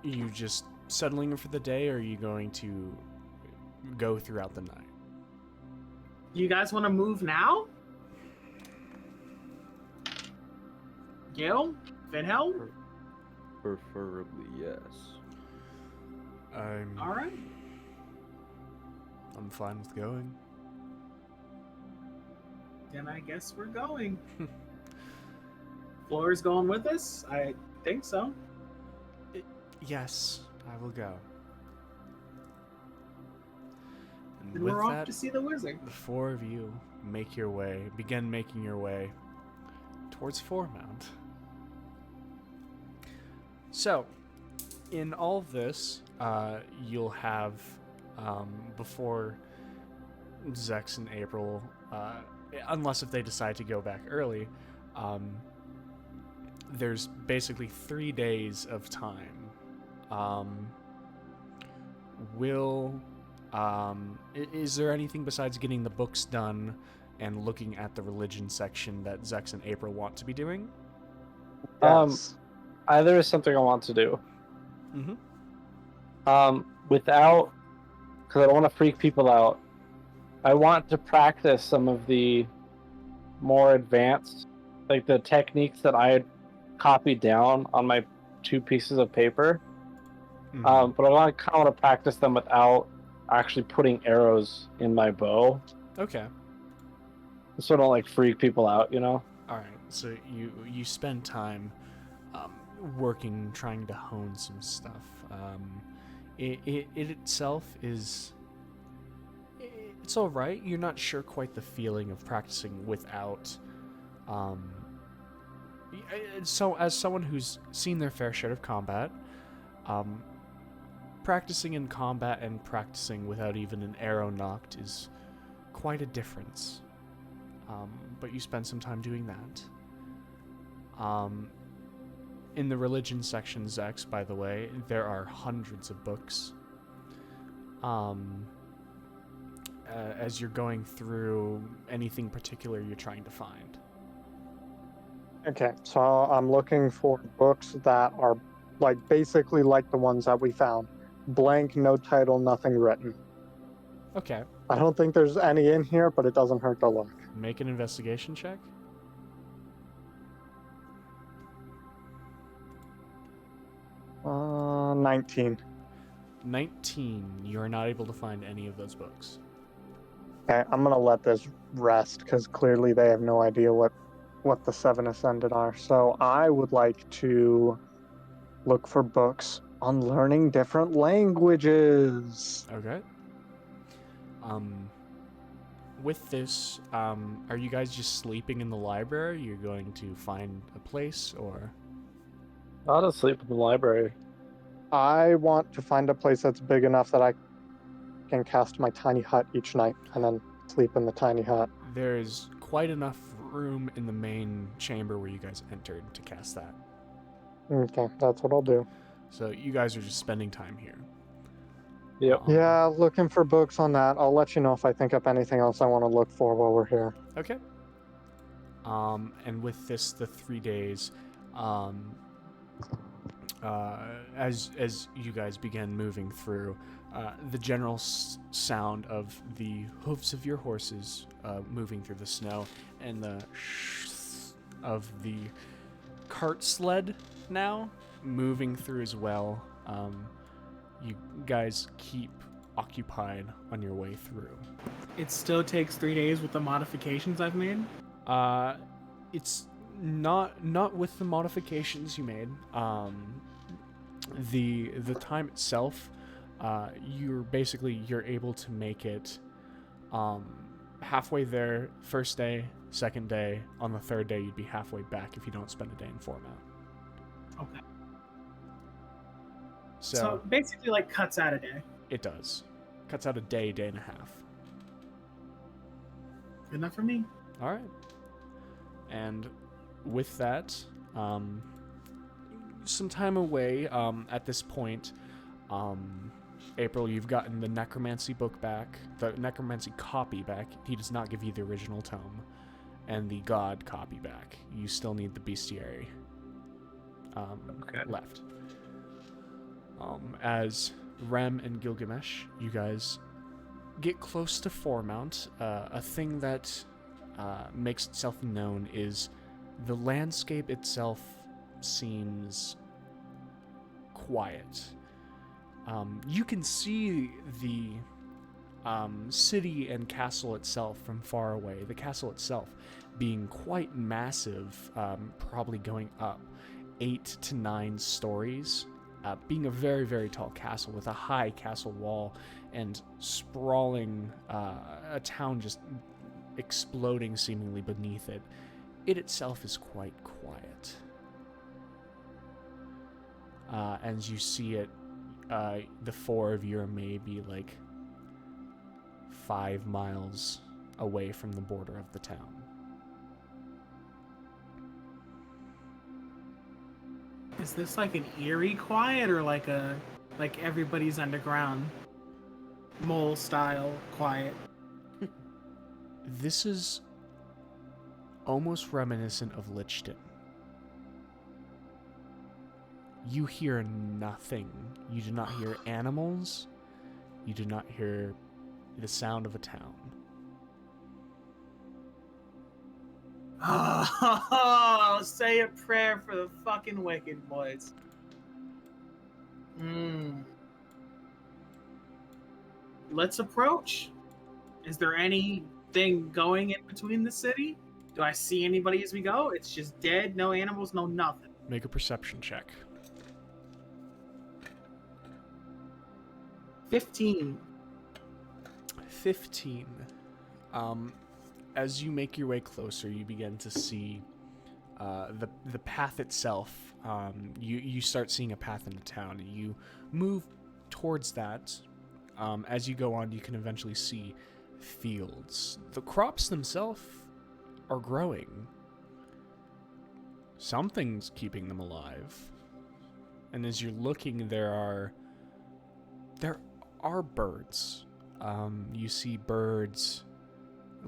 You just settling for the day, or are you going to go throughout the night? You guys want to move now? Gil? Vinhelm? Preferably, yes. All right. I'm fine with going. Then I guess we're going. Flora's going with us? I think so. Yes, I will go. And And with we're off that, to see the wizard. the four of you begin making your way towards Foremount. So, in all of this, you'll have, before Zex and April, unless if they decide to go back early, there's basically 3 days of time. Is there anything besides getting the books done and looking at the religion section that Zex and April want to be doing? Yes. There is something I want to do. Mm-hmm. Without, because I don't want to freak people out, I want to practice some of the more advanced, like the techniques that I had copied down on my 2 pieces of paper. Mm-hmm. But I kind of want to practice them without actually putting arrows in my bow, Okay. so I don't like freak people out, you know? All right. So you spend time working, trying to hone some stuff. It itself is. It's all right. You're not sure quite the feeling of practicing without. So as someone who's seen their fair share of combat, practicing in combat and practicing without even an arrow knocked is quite a difference. But you spend some time doing that. In the religion section, Zex, by the way, there are hundreds of books. As you're going through anything particular you're trying to find. Okay, so I'm looking for books that are basically like the ones that we found. Blank, no title, nothing written. Okay. I don't think there's any in here, but it doesn't hurt to look. Make an investigation check. 19. 19. You are not able to find any of those books. Okay, I'm gonna let this rest because clearly they have no idea what the 7 Ascended are. So I would like to look for books on learning different languages. Okay. With this, are you guys just sleeping in the library? You're going to find a place, or? I'll just sleep in the library. I want to find a place that's big enough that I can cast my tiny hut each night and then sleep in the tiny hut. There's quite enough room in the main chamber where you guys entered to cast that. Okay, that's what I'll do. So you guys are just spending time here. Yep. Yeah, looking for books on that. I'll let you know if I think up anything else I want to look for while we're here. Okay. And with this, the 3 days, as you guys begin moving through, the general sound of the hooves of your horses moving through the snow and the of the cart sled now moving through as well. You guys keep occupied on your way through. It still takes 3 days with the modifications I've made. It's not with the modifications you made. The time itself, you're able to make it halfway there first day, second day. On the third day, you'd be halfway back if you don't spend a day in Foremount. Okay. So basically, like, cuts out a day. it does. Cuts out a day and a half. Good enough for me. All right. And with that, some time away at this point, April, you've gotten the necromancy book back, the necromancy copy back. He does not give you the original tome, and the god copy back. You still need the bestiary left. As Rem and Gilgamesh, you guys get close to Foremount. A thing that makes itself known is the landscape itself seems quiet. You can see the city and castle itself from far away. The castle itself being quite massive, probably going up 8 to 9 stories. Being a very, very tall castle with a high castle wall and sprawling a town just exploding seemingly beneath it. It itself is quite quiet. As you see it, the four of you are maybe like 5 miles away from the border of the town. Is this like an eerie quiet or like everybody's underground mole style quiet? This is almost reminiscent of Lichton. You hear nothing. You do not hear animals. You do not hear the sound of a town. Oh, say a prayer for the fucking wicked, boys. Let's approach. Is there anything going in between the city? Do I see anybody as we go? It's just dead, no animals, no nothing. Make a perception check. 15. 15. As you make your way closer, you begin to see the path itself. You start seeing a path into town, and you move towards that. As you go on, you can eventually see fields. The crops themselves are growing. Something's keeping them alive. And as you're looking, there are birds. You see birds,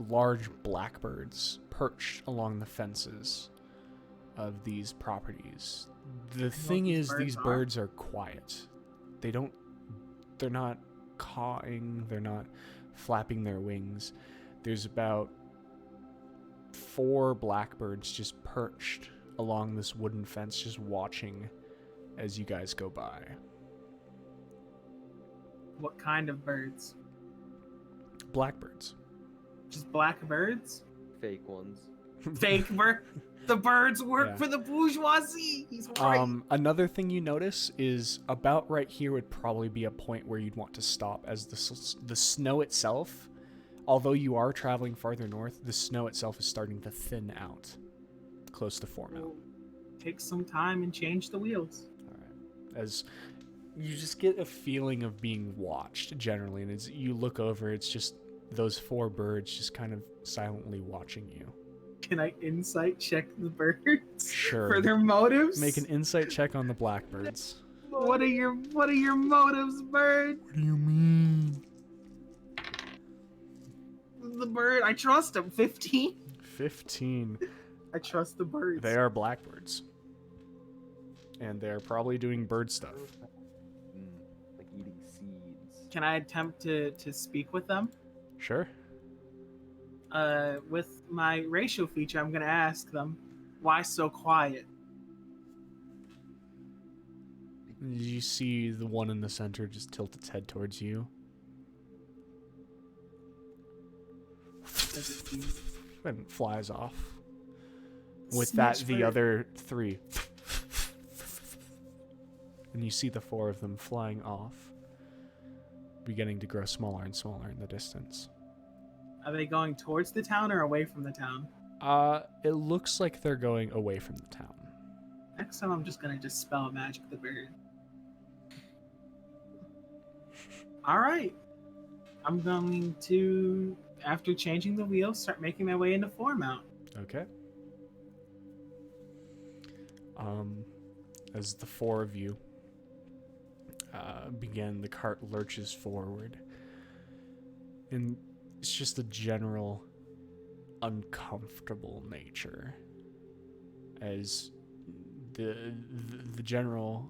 large blackbirds, perched along the fences of these properties. The thing is, these birds are quiet. They're not cawing, they're not flapping their wings. There's about 4 blackbirds just perched along this wooden fence, just watching as you guys go by. What kind of birds? Blackbirds. Just black birds? Fake ones. Fake bird. The birds work for the bourgeoisie. He's right. Another thing you notice is about right here would probably be a point where you'd want to stop, as the snow itself, although you are traveling farther north, the snow itself is starting to thin out close to Foremount. Take some time and change the wheels. All right. As you just get a feeling of being watched generally, and as you look over, it's just those 4 birds just kind of silently watching you. Can I insight check the birds? Sure. For their motives? Make an insight check on the blackbirds. What are your motives, bird? What do you mean? The bird, I trust him. 15. 15. I trust the birds. They are blackbirds. And they're probably doing bird stuff. Like eating seeds. Can I attempt to speak with them? Sure. With my ratio feature, I'm gonna ask them, why so quiet? You see the one in the center just tilt its head towards you. Does it seem- And flies off. With Snitch that, the bird. other 3. And you see the 4 of them flying off, beginning to grow smaller and smaller in the distance. Are they going towards the town or away from the town? It looks like they're going away from the town. Next time, I'm just gonna dispel magic the bird. All right, I'm going to, after changing the wheel, start making my way into Foremount. Okay. As the 4 of you begin, the cart lurches forward. And it's just a general uncomfortable nature. As the general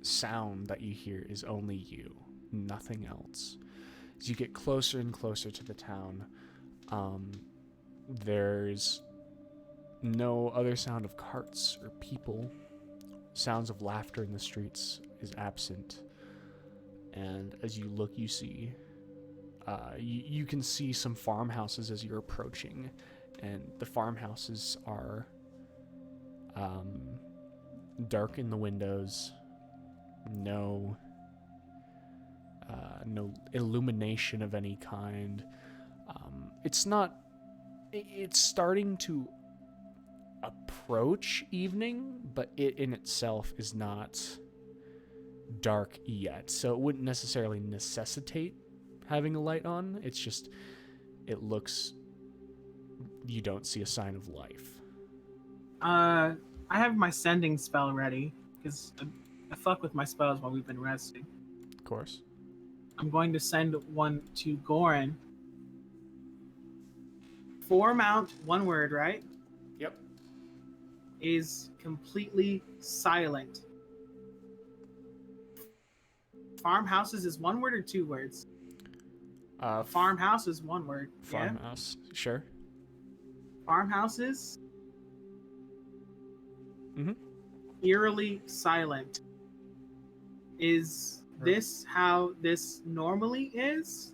sound that you hear is only you, nothing else. As you get closer and closer to the town, there's no other sound of carts or people. Sounds of laughter in the streets is absent. And as you look, you see, you can see some farmhouses as you're approaching. And the farmhouses are dark in the windows. No illumination of any kind. It's starting to approach evening, but it in itself is not dark yet. So it wouldn't necessarily necessitate having a light on. It's just, it looks, you don't see a sign of life. I have my sending spell ready, because I fuck with my spells while we've been resting. Of course. I'm going to send one to Goran. Foremount, one word, right? Yep. Is completely silent. Farmhouses is one word or 2 words? Farmhouse is one word. Farmhouse, yeah? Sure. Farmhouses? Mm-hmm. Eerily silent. Is this how this normally is?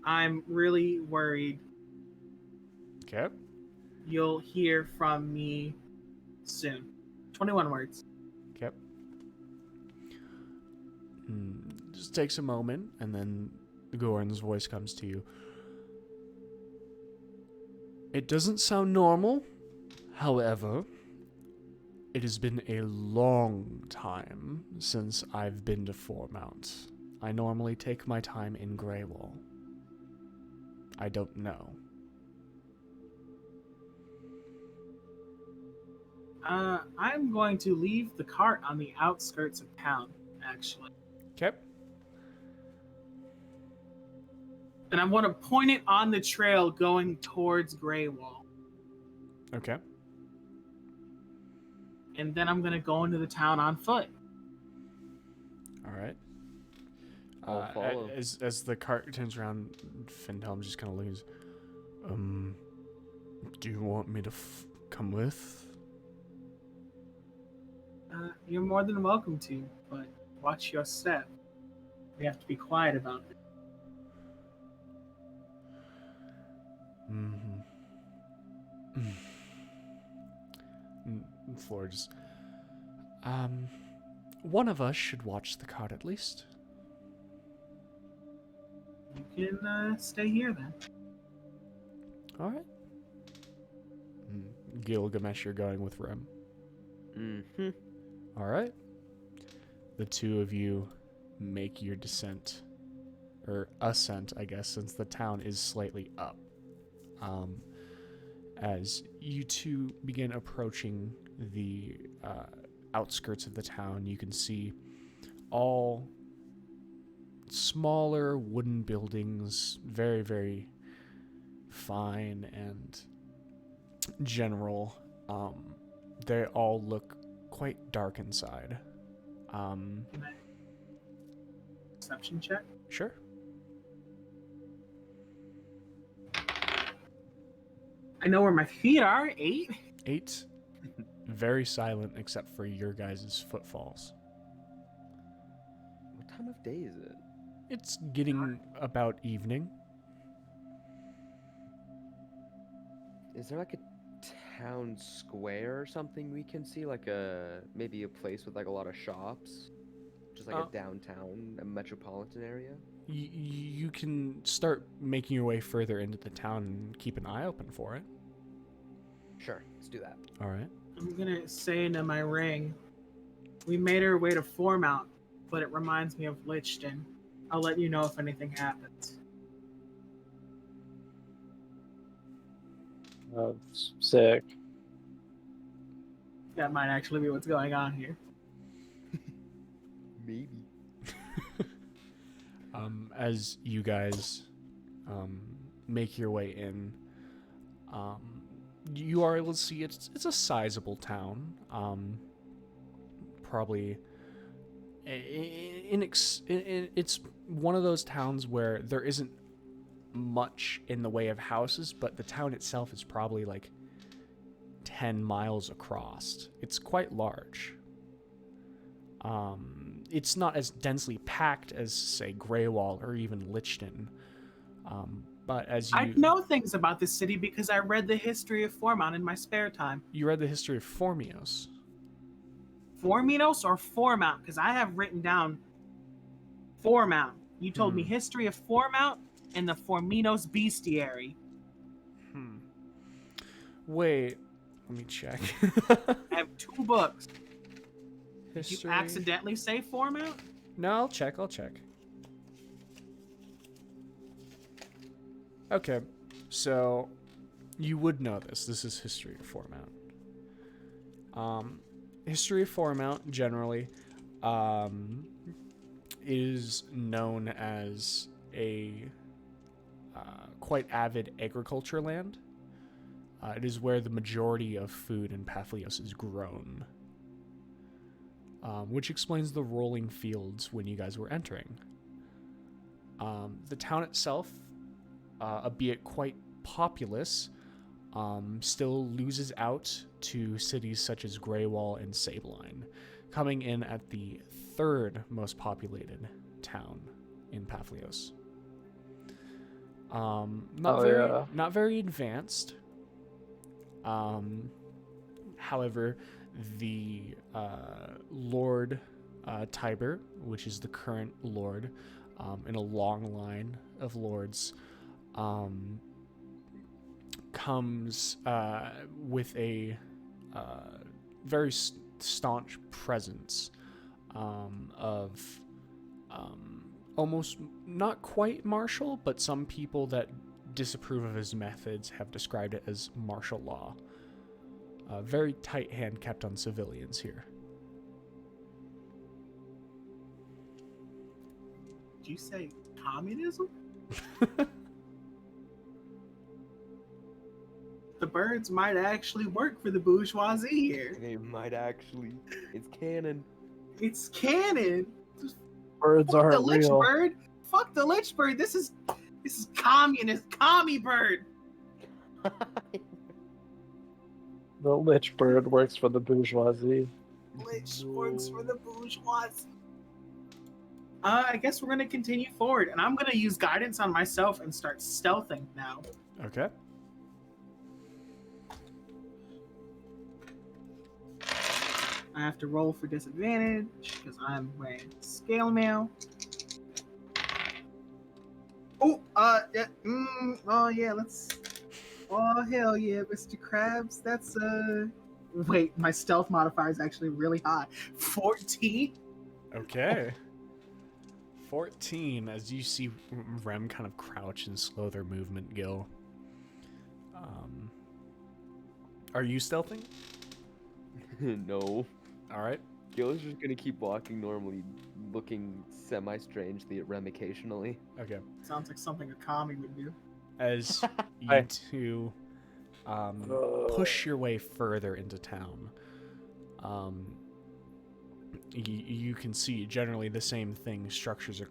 I'm really worried. Okay. You'll hear from me soon. 21 words. Okay. Just takes a moment, and then Goran's voice comes to you. It doesn't sound normal. However, it has been a long time since I've been to Foremount. I normally take my time in Greywall. I don't know. I'm going to leave the cart on the outskirts of town, actually. Okay. And I want to point it on the trail going towards Greywall. Okay. And then I'm going to go into the town on foot. All right. I'll follow. As the cart turns around, Findhelm just kind of looks. Do you want me to come with? You're more than welcome to, but watch your step. We have to be quiet about it. Floor just. One of us should watch the cart at least. You can stay here then. All right. Gilgamesh, you're going with Rem. Mm-hmm. All right. The 2 of you make your descent, or ascent, I guess, since the town is slightly up. As you 2 begin approaching the outskirts of the town, you can see all smaller wooden buildings, very, very fine and general, they all look quite dark inside. Can I perception check? Sure. I know where my feet are. 8. 8. Very silent except for your guys' footfalls. What time of day is it? It's getting about evening. Is there like a town square or something we can see? Like maybe a place with like a lot of shops? Just like a downtown, a metropolitan area? You can start making your way further into the town and keep an eye open for it. Sure, let's do that. All right. I'm gonna say into my ring, we made our way to Foremount, but it reminds me of Lichton. I'll let you know if anything happens. Sick. That might actually be what's going on here. Maybe. As you guys make your way in, you are able to see it's a sizable town. Probably it's one of those towns where there isn't much in the way of houses, but the town itself is probably like 10 miles across. It's quite large. It's not as densely packed as, say, Greywall or even Lichton. But as I know things about this city because I read the history of Foremount in my spare time. You read the history of Formios. Forminos or Foremount? Because I have written down Foremount. You told me history of Foremount and the Forminos bestiary. Wait, let me check. I have 2 books. History. Did you accidentally say Foremount? No, I'll check. Okay, so you would know this. This is history of Foremount. History of Foremount generally is known as a quite avid agriculture land. It is where the majority of food in Papihos is grown, which explains the rolling fields when you guys were entering. The town itself, albeit quite populous, still loses out to cities such as Greywall and Sabline, coming in at the 3rd most populated town in Papihos. Not very advanced. However, the Lord Tiber, which is the current lord in a long line of lords, comes with a very staunch presence of almost not quite martial, but some people that disapprove of his methods have described it as martial law. Very tight hand kept on civilians here. Did you say communism? The birds might actually work for the bourgeoisie here. They might actually. It's canon. It's canon. Birds Fuck the aren't lich real. bird. Fuck the lich bird. This is communist commie bird. The lich bird works for the bourgeoisie. Lich works for the bourgeoisie. I guess we're gonna continue forward, and I'm gonna use guidance on myself and start stealthing now. Okay. I have to roll for disadvantage because I'm wearing scale mail. Oh, yeah, let's. Oh, hell yeah, Mr. Krabs. That's, Wait, my stealth modifier is actually really high. 14? Okay. 14, as you see Rem kind of crouch and slow their movement, Gil. Are you stealthing? No. All right. Gil is just gonna keep walking normally, looking semi-strangely at Rem occasionally. Okay. Sounds like something a commie would do. As you Hi. two push your way further into town. You can see generally the same thing. Structures are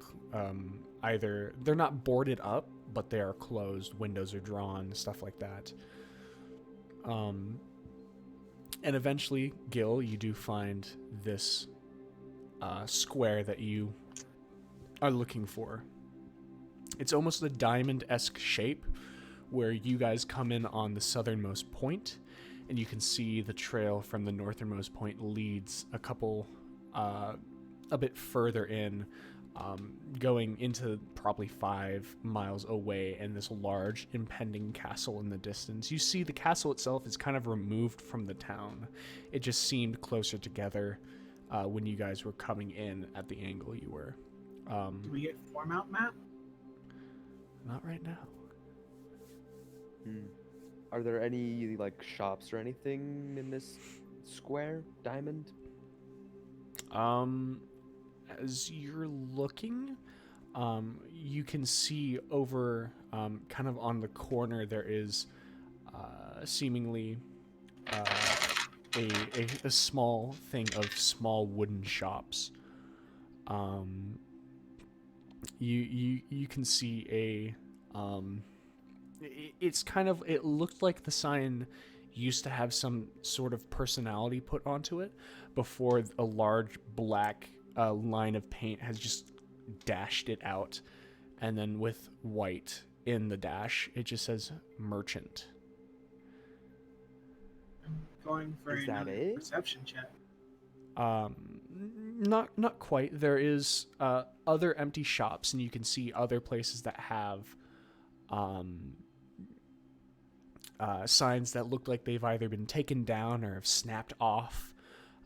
either they're not boarded up, but they are closed. Windows are drawn, stuff like that. And eventually, Gil, you do find this square that you are looking for. It's almost a diamond-esque shape, where you guys come in on the southernmost point, and you can see the trail from the northernmost point leads a bit further in, going into probably 5 miles away, and this large impending castle in the distance. You see the castle itself is kind of removed from the town. It just seemed closer together when you guys were coming in at the angle you were. Do we get Foremount map? Not right now. Are there any like shops or anything in this square diamond? As you're looking, you can see over, kind of on the corner, there is seemingly a small thing of small wooden shops. You can see it's kind of, it looked like the sign used to have some sort of personality put onto it before a large black line of paint has just dashed it out, and then with white in the dash it just says merchant. I'm going for Is that another it? perception check. Not quite. There is other empty shops, and you can see other places that have signs that look like they've either been taken down or have snapped off.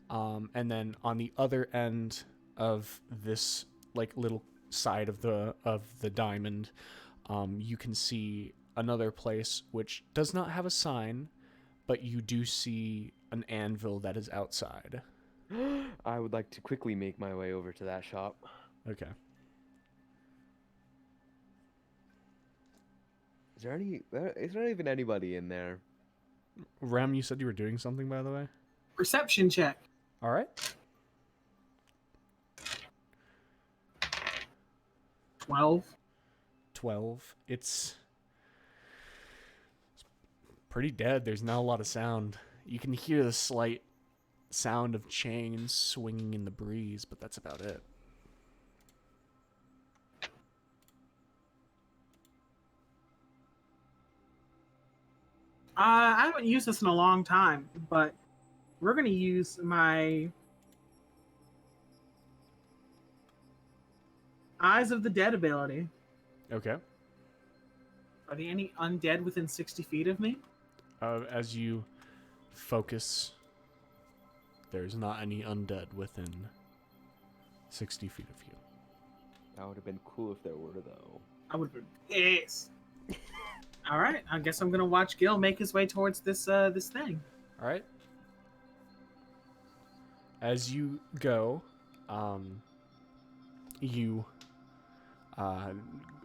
And then on the other end of this like little side of the diamond, you can see another place which does not have a sign, but you do see an anvil that is outside. I would like to quickly make my way over to that shop. Okay. Is there even anybody in there? Rem, you said you were doing something, by the way? Perception check. All right. 12. 12. It's pretty dead. There's not a lot of sound. You can hear the slight sound of chains swinging in the breeze, but that's about it. I haven't used this in a long time, but we're going to use my Eyes of the Dead ability. Okay. Are there any undead within 60 feet of me? As you focus, there's not any undead within 60 feet of you. That would have been cool if there were, though. I would have been pissed. All right, I guess I'm gonna watch Gil make his way towards this this thing. All right. As you go, you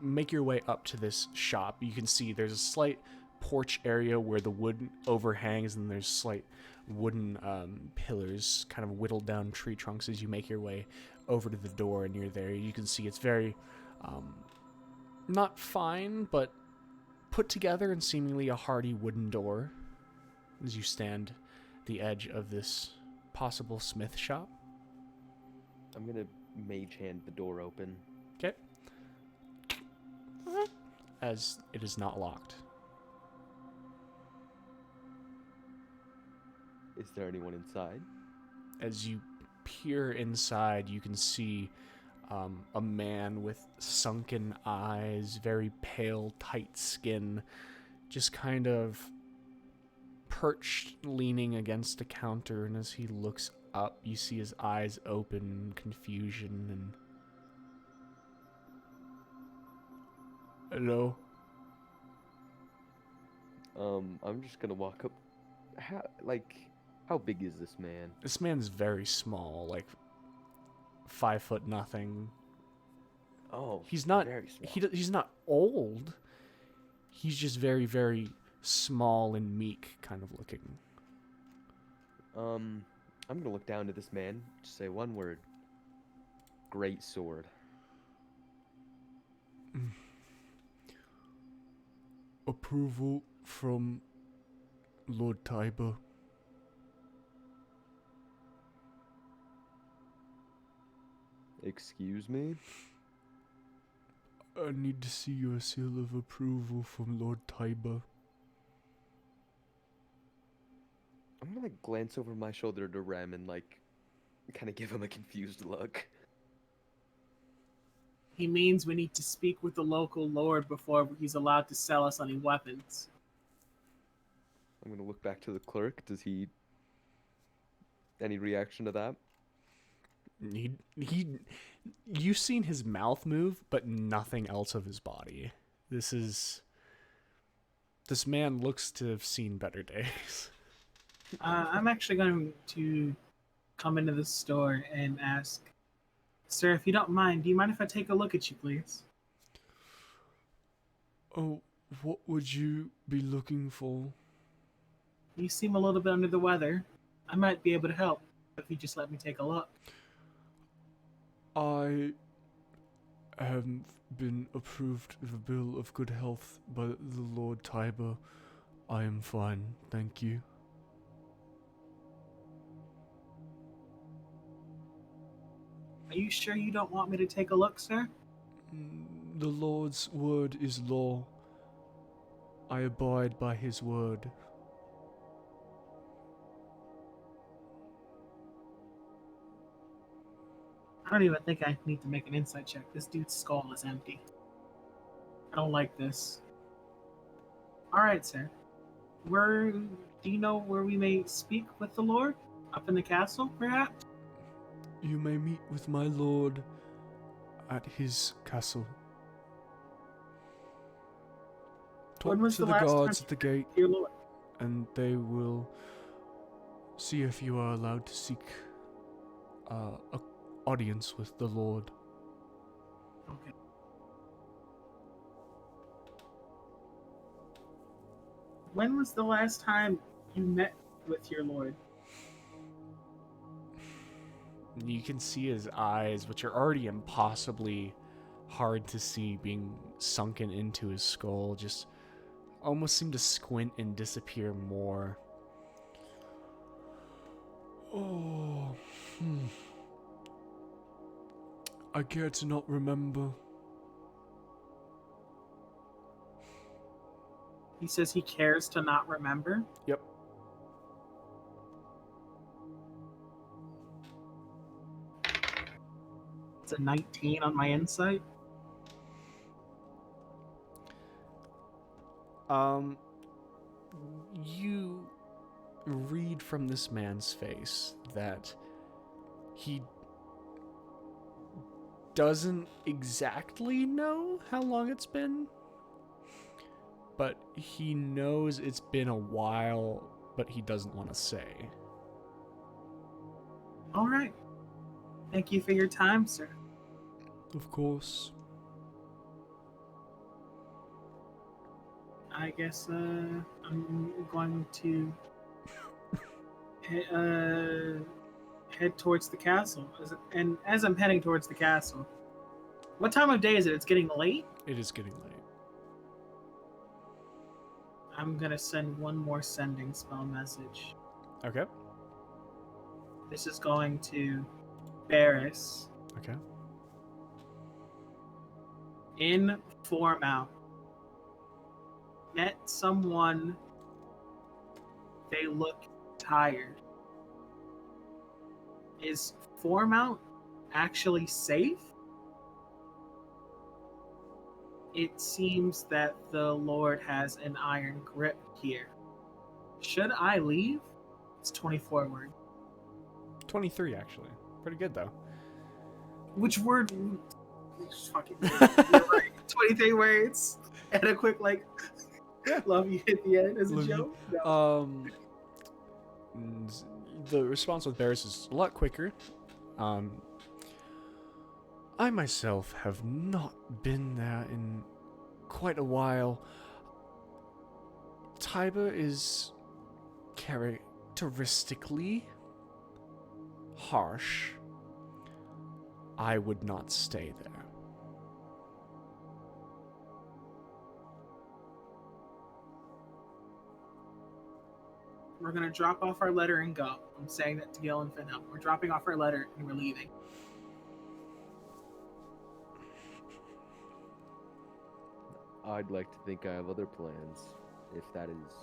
make your way up to this shop. You can see there's a slight porch area where the wood overhangs, and there's slight wooden pillars, kind of whittled down tree trunks. As you make your way over to the door and you're there, you can see it's very not fine, but put together, and seemingly a hardy wooden door. As you stand at the edge of this possible smith shop. I'm gonna mage hand the door open. Okay. As it is not locked. Is there anyone inside? As you peer inside, you can see a man with sunken eyes, very pale, tight skin, just kind of perched, leaning against a counter, and as he looks up, you see his eyes open, confusion, and... Hello? I'm just gonna walk up. How big is this man? This man's very small, like 5 foot nothing. Oh, He's not very small. he's not old. He's just very, very small and meek kind of looking. I'm gonna look down to this man. Just say one word. Great sword. Approval from Lord Tiber. Excuse me? I need to see your seal of approval from Lord Tiber. I'm gonna like glance over my shoulder to Rem and like kind of give him a confused look. He means we need to speak with the local lord before he's allowed to sell us any weapons. I'm gonna look back to the clerk. Does he... Any reaction to that? You've seen his mouth move, but nothing else of his body. This man looks to have seen better days. I'm actually going to come into the store and ask, sir, if you don't mind, do you mind if I take a look at you, please? Oh, what would you be looking for? You seem a little bit under the weather. I might be able to help if you just let me take a look. I have been approved of a bill of good health by the Lord Tiber. I am fine, thank you. Are you sure you don't want me to take a look, sir? The Lord's word is law. I abide by his word. I don't even think I need to make an insight check. This dude's skull is empty. I don't like this. Alright, sir. Do you know where we may speak with the Lord? Up in the castle, perhaps? You may meet with my lord at his castle. When Talk was to the the last guards time at the gate, Dear Lord. and they will see if you are allowed to seek a audience with the Lord. Okay. When was the last time you met with your Lord? You can see his eyes, which are already impossibly hard to see, being sunken into his skull, just almost seem to squint and disappear more. Oh, I care to not remember. He says he cares to not remember. Yep. It's a 19 on my insight. You read from this man's face that he doesn't exactly know how long it's been, but he knows it's been a while, but he doesn't want to say. All right. Thank you for your time, sir. Of course. I guess I'm going to head towards the castle. And as I'm heading towards the castle, what time of day is it? It's getting late. It is getting late. I'm gonna send one more sending spell message. Okay. This is going to Barris Okay. in Foremount. Met someone. They look tired. Is Foremount actually safe? It seems that the Lord has an iron grip here. Should I leave? It's 24 word. 23, actually. Pretty good, though. Which word? Fucking you're right. 23 words. And a quick, like, love you at the end as a Love you. joke. No. The response with Barris is a lot quicker. I myself have not been there in quite a while. Tiber is characteristically harsh. I would not stay there. We're gonna drop off our letter and go. I'm saying that to Gil and Finham. We're dropping off our letter and we're leaving. I'd like to think I have other plans, if that is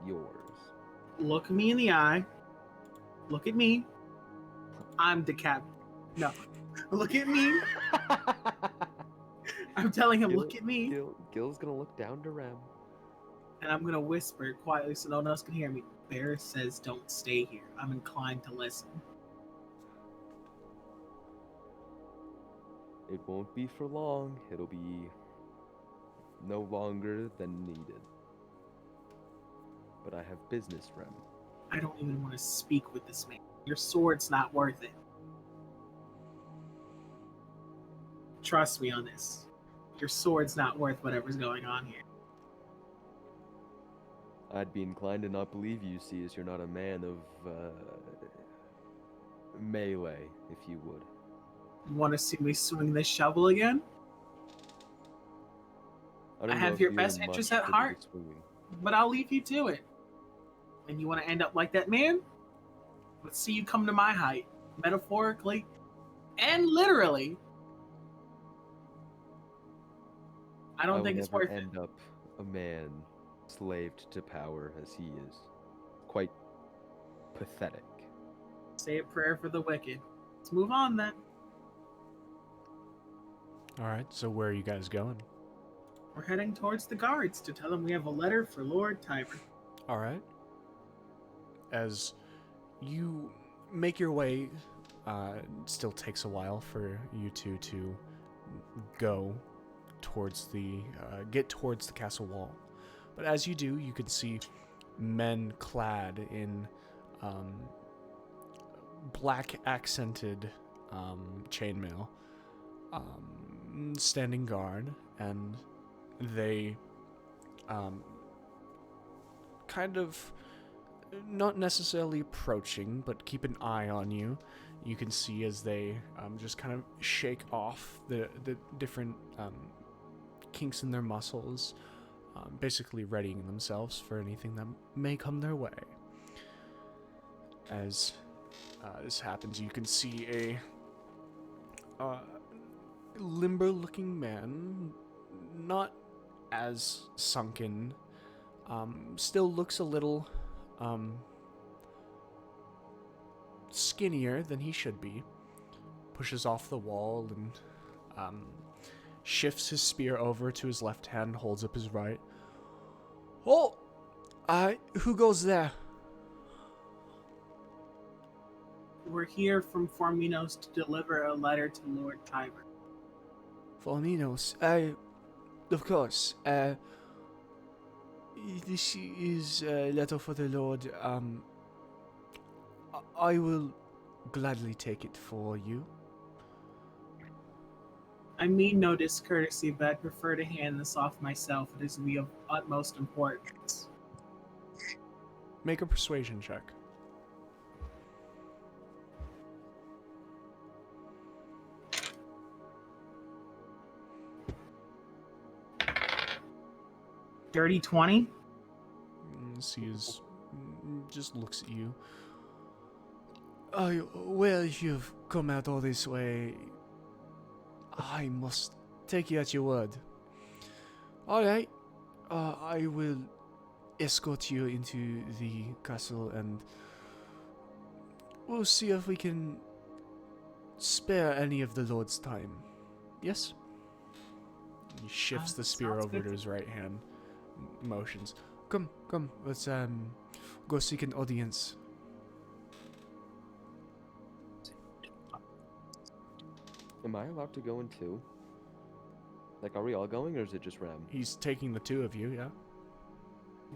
yours. Look me in the eye. Look at me. I'm the captain. No. Look at me. I'm telling him, look at me. Gil's gonna look down to Rem. And I'm gonna whisper quietly so no one else can hear me. Bear says don't stay here. I'm inclined to listen. It won't be for long. It'll be no longer than needed. But I have business, Rem. I don't even want to speak with this man. Your sword's not worth it. Trust me on this. Your sword's not worth whatever's going on here. I'd be inclined to not believe you, see, as you're not a man of melee, if you would. You want to see me swing this shovel again? don't I know have if your you're best much interest at good heart. swinging. But I'll leave you to it. And you want to end up like that man? Let's see you come to my height, metaphorically and literally. I don't will think it's never worth it. end up a man slaved to power as he is. Quite pathetic. Say a prayer for the wicked. Let's move on then. All right, so where are you guys going? We're heading towards the guards to tell them we have a letter for Lord Tiber. All right. As you make your way, it still takes a while for you two to go towards get towards the castle wall. But as you do, you can see men clad in black accented chainmail standing guard, and they kind of not necessarily approaching, but keep an eye on you. You can see as they just kind of shake off the different kinks in their muscles, basically readying themselves for anything that may come their way. As this happens, you can see a limber-looking man, not as sunken, still looks a little skinnier than he should be. Pushes off the wall and shifts his spear over to his left hand, holds up his right. Oh, who goes there? We're here from Forminos to deliver a letter to Lord Tiber. Forminos, of course, this is a letter for the Lord. I will gladly take it for you. I mean no discourtesy, but I'd prefer to hand this off myself. It is of utmost importance. Make a persuasion check. Dirty 20? Sees, just looks at you. Well, if you've come out all this way, I must take you at your word. Alright, I will escort you into the castle and we'll see if we can spare any of the Lord's time. Yes? He shifts the spear sounds over good. to his right hand, motions. Come, let's go seek an audience. Am I allowed to go in too? Like, are we all going, or is it just Rem? He's taking the two of you, yeah?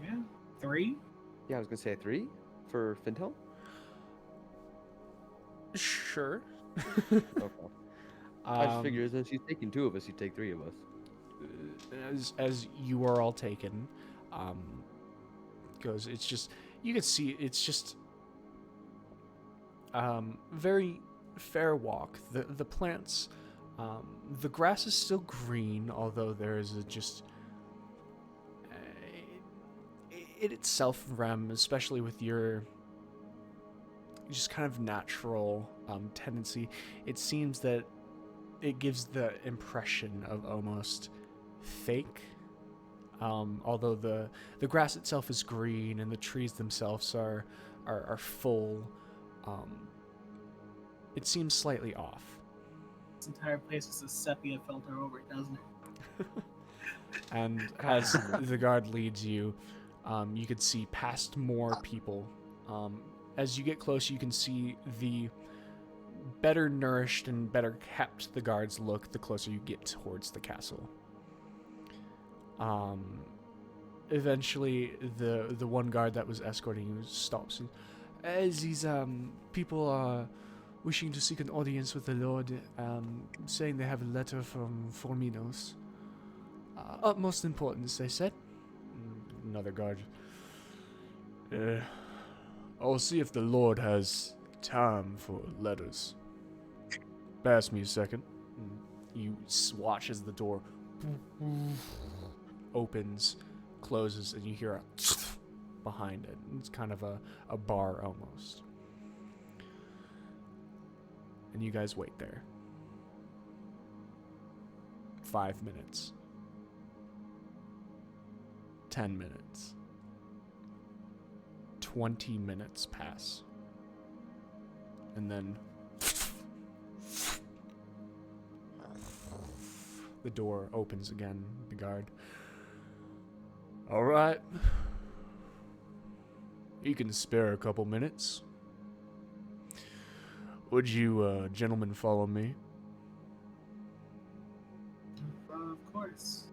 Yeah. 3? Yeah, I was gonna say 3 for Fintel. Sure. Okay. I just Um, figured since he's taking 2 of us, he'd take 3 of us. as you are all taken, goes. It's just, you can see it's just very fair walk. The plants, the grass is still green, although there is it itself, Rem, especially with your just kind of natural tendency, it seems that it gives the impression of almost fake. Although the grass itself is green and the trees themselves are full, it seems slightly off. This entire place is a sepia filter over it, doesn't it? And as the guard leads you, you can see past more people. As you get close, you can see the better nourished and better kept the guards look the closer you get towards the castle. Eventually, the one guard that was escorting you stops. And, as these people are wishing to seek an audience with the Lord, saying they have a letter from Forminos. Utmost importance, they said. Another guard. I'll see if the Lord has time for letters. Pass me a second. You watch as the door opens, closes, and you hear a behind it. It's kind of a bar almost. And you guys wait there. 5 minutes. 10 minutes. 20 minutes pass. And then the door opens again, the guard. All right. You can spare a couple minutes. Would you, gentlemen, follow me? Of course.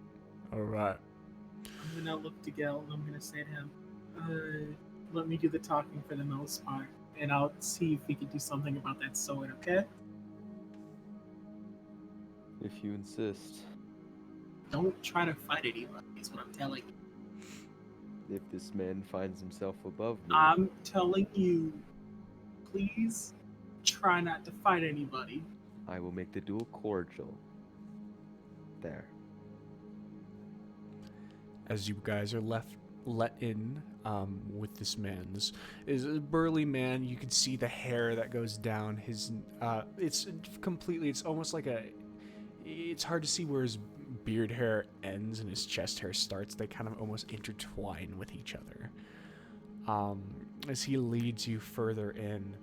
All right. I'm gonna look to Gil and I'm gonna say to him, let me do the talking for the most part, and I'll see if we can do something about that sword, okay? If you insist. Don't try to fight anybody, is what I'm telling you. If this man finds himself above me, I'm telling you, please try not to fight anybody. I will make the duel cordial. There. As you guys are let in with this man. This is a burly man. You can see the hair that goes down his it's completely, it's almost like it's hard to see where his beard hair ends and his chest hair starts. They kind of almost intertwine with each other. As he leads you further in,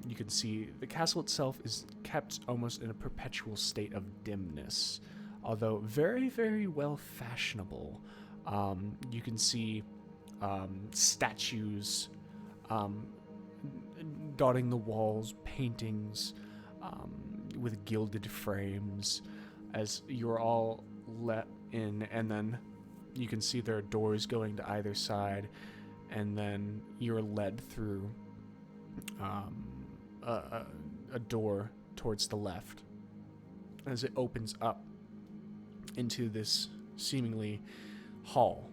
you can see the castle itself is kept almost in a perpetual state of dimness, although very, very well fashionable. You can see statues dotting the walls, paintings with gilded frames, as you're all let in, and then you can see there are doors going to either side, and then you're led through a door towards the left as it opens up into this seemingly hall.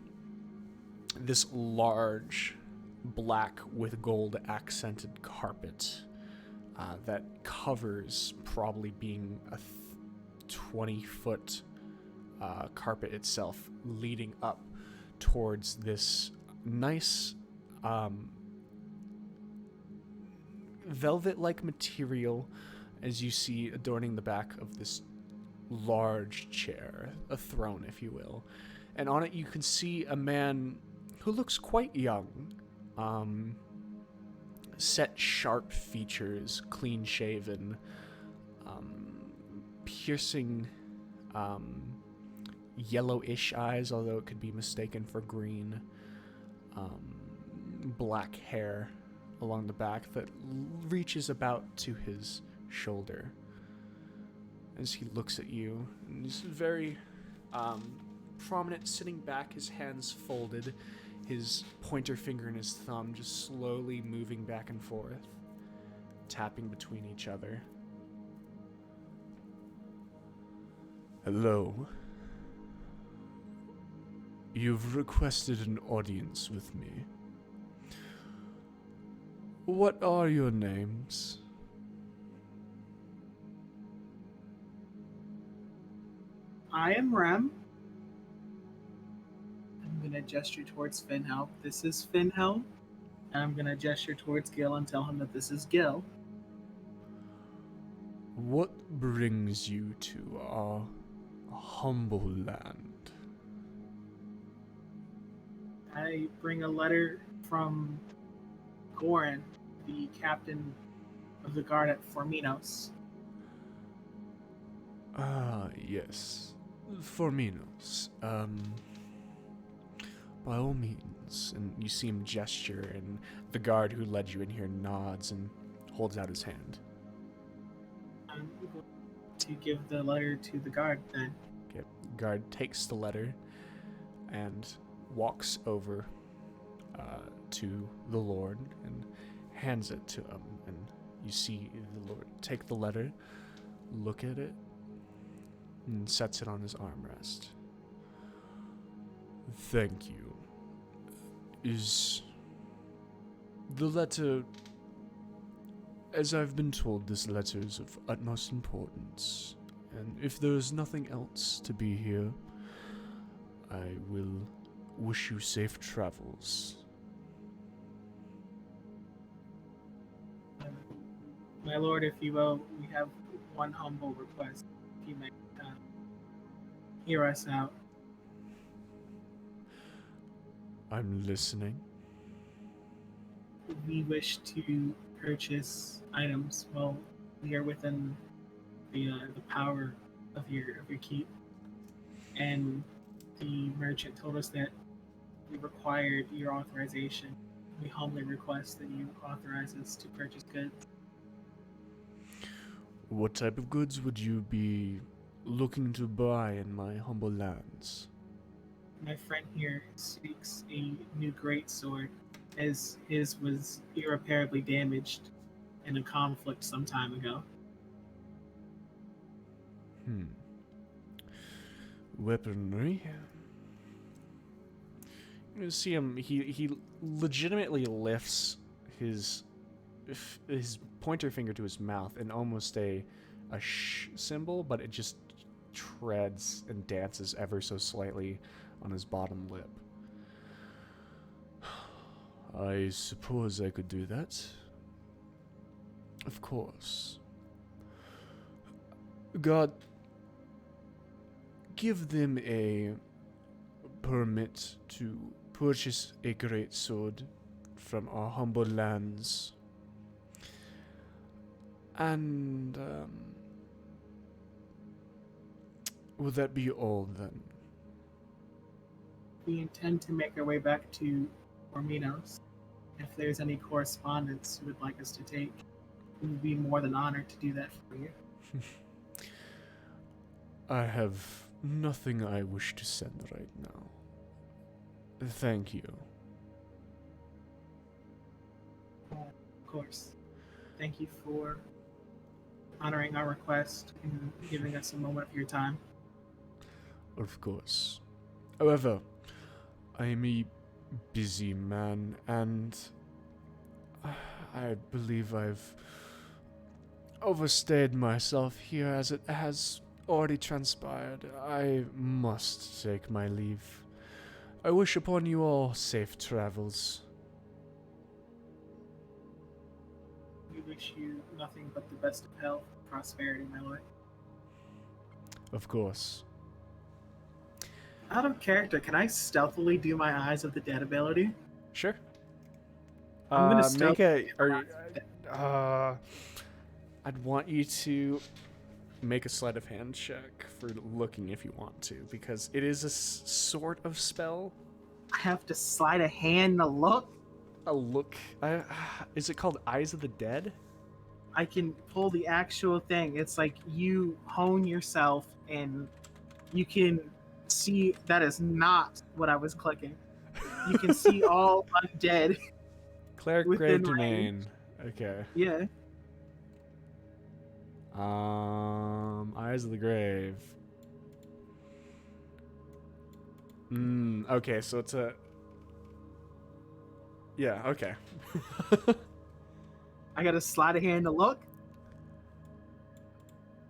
This large black with gold accented carpet that covers, probably being a 20-foot carpet itself, leading up towards this nice velvet-like material, as you see adorning the back of this large chair, a throne, if you will. And on it you can see a man who looks quite young, set sharp features, clean-shaven, piercing yellowish eyes, although it could be mistaken for green, black hair along the back that reaches about to his shoulder. As he looks at you, and he's very prominent, sitting back, his hands folded, his pointer finger and his thumb just slowly moving back and forth, tapping between each other. Hello. You've requested an audience with me. What are your names? I am Rem. I'm gonna gesture towards Finhel. This is Finhel. And I'm gonna gesture towards Gil and tell him that this is Gil. What brings you to our humble land? I bring a letter from Goran, the captain of the guard at Forminos. Ah, yes. Forminos. By all means. And you see him gesture, and the guard who led you in here nods and holds out his hand. I'm going to give the letter to the guard then. Okay. Guard takes the letter and walks over to the Lord and hands it to him. And you see the Lord take the letter, look at it, and sets it on his armrest. Thank you. Is the letter... As I've been told, this letter is of utmost importance, and if there is nothing else to be here, I will wish you safe travels. My lord, if you will, we have one humble request. If you may hear us out. I'm listening. We wish to purchase items while we are within the power of your keep. And the merchant told us that we required your authorization. We humbly request that you authorize us to purchase goods. What type of goods would you be looking to buy in my humble lands? My friend here seeks a new greatsword, as his was irreparably damaged in a conflict some time ago. Weaponry. You see him. He legitimately lifts his pointer finger to his mouth in almost a sh symbol, but it just treads and dances ever so slightly on his bottom lip. I suppose I could do that. Of course. God, give them a permit to purchase a great sword from our humble lands. And, will that be all then? We intend to make our way back to Forminos. If there's any correspondence you would like us to take, we would be more than honored to do that for you. I have nothing I wish to send right now. Thank you. Of course. Thank you for honoring our request and giving us a moment of your time. Of course. However, I am a busy man, and I believe I've overstayed myself here, as it has already transpired. I must take my leave. I wish upon you all safe travels. We wish you nothing but the best of health and prosperity, my lord. Of course. Out of character, can I stealthily do my Eyes of the Dead ability? Sure. I'm gonna make a. stealth- I'd want you to make a sleight of hand check for looking if you want to, because it is a sort of spell. I have to slide a hand to look. A look. Is it called Eyes of the Dead? I can pull the actual thing. It's like you hone yourself and you can see that is not what I was clicking. You can see all undead. Cleric Within Grave Domain. Okay. Yeah. Eyes of the Grave. Okay, so it's a... Yeah, okay. I got a sleight of hand to look.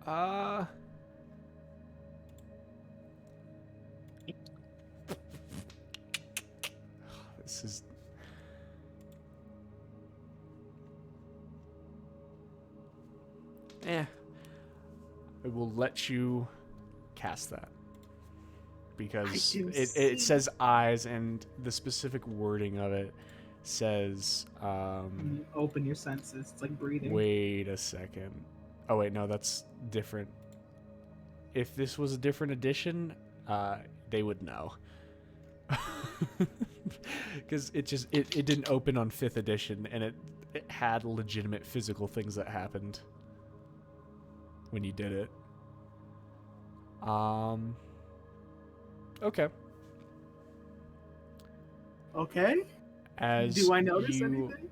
Uh... This is... I will let you cast that. Because it says eyes, and the specific wording of it says... You open your senses. It's like breathing. Wait a second. Oh, wait, no, that's different. If this was a different edition, they would know. Because it didn't open on 5th edition, and it had legitimate physical things that happened when you did it. Okay. Okay. As Do I notice you anything?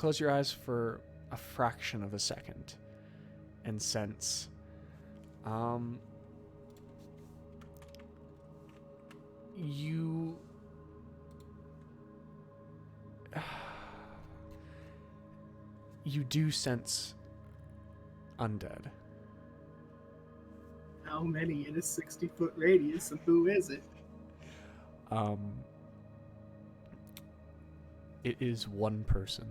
close your eyes for a fraction of a second and sense, you do sense undead. How many in a 60-foot radius, and who is it? It is one person.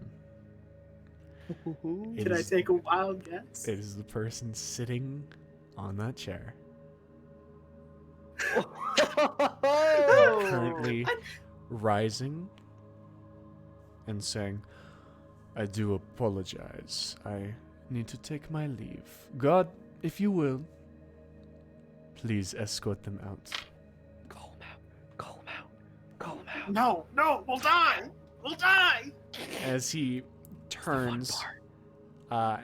It Can I is- take a wild guess? It is the person sitting on that chair, currently rising and saying, "I do apologize. I need to take my leave. God, if you will, please escort them out." Call him out. Call him out. Call him out. No, we'll die! We'll die! As he turns part.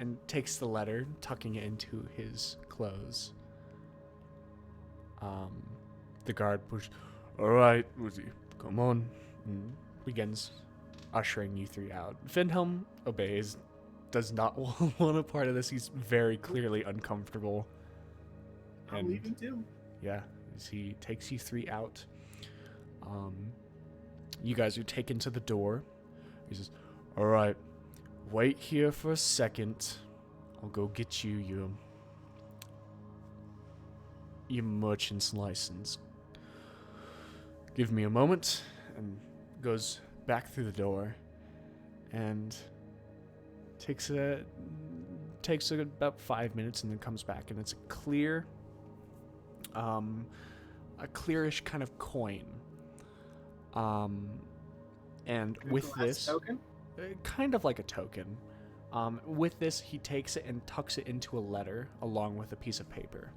and takes the letter, tucking it into his clothes. The guard pushes, "All right, Uzi, come on," and begins ushering you three out. Findhelm obeys, does not want a part of this. He's very clearly uncomfortable. I'm leaving too. Yeah, as he takes you three out. You guys are taken to the door. He says, "All right, wait here for a second. I'll go get you your merchant's license. Give me a moment," and goes back through the door and takes about 5 minutes, and then comes back, and it's a clearish kind of coin. And with Glass this, token? kind of like a token. With this, he takes it and tucks it into a letter along with a piece of paper,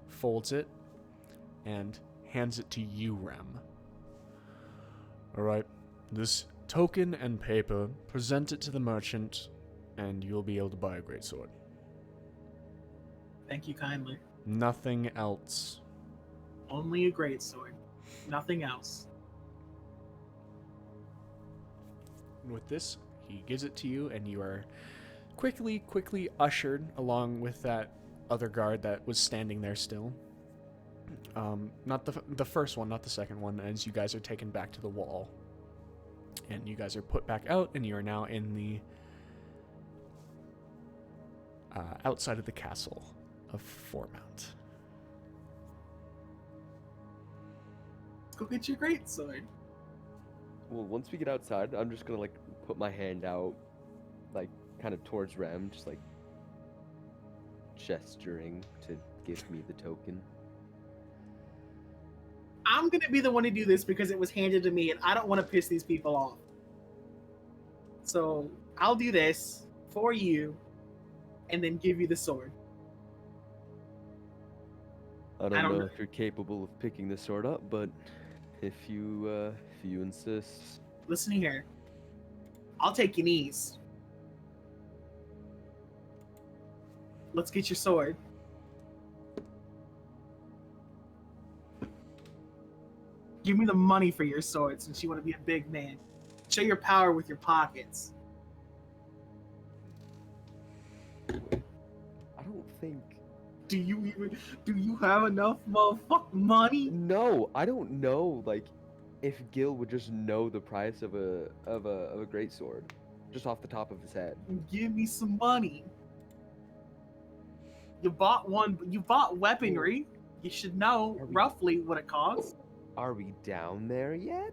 folds it, and hands it to you, Rem. "All right, this token and paper, present it to the merchant, and you'll be able to buy a greatsword. Thank you kindly. Nothing else." Only a great sword. Nothing else. With this, he gives it to you, and you are quickly ushered along with that other guard that was standing there still. Not the first one, not the second one, as you guys are taken back to the wall. And you guys are put back out, and you are now in the outside of the castle of Foremount. Let's go get your great sword. Well, once we get outside, I'm just gonna like put my hand out, like kind of towards Rem, just like gesturing to give me the token. I'm gonna be the one to do this because it was handed to me, and I don't want to piss these people off. So I'll do this for you, and then give you the sword. I I don't don't know know. if you're capable of picking the sword up, but if you insist. Listen here. I'll take your knees. Let's get your sword. Give me the money for your sword since you want to be a big man. Show your power with your pockets. I don't think Do you have enough motherfucking money? No, I don't know. Like, if Gil would just know the price of a great sword, just off the top of his head. Give me some money. You bought weaponry. You should know Are we- roughly what it costs. Are we down there yet?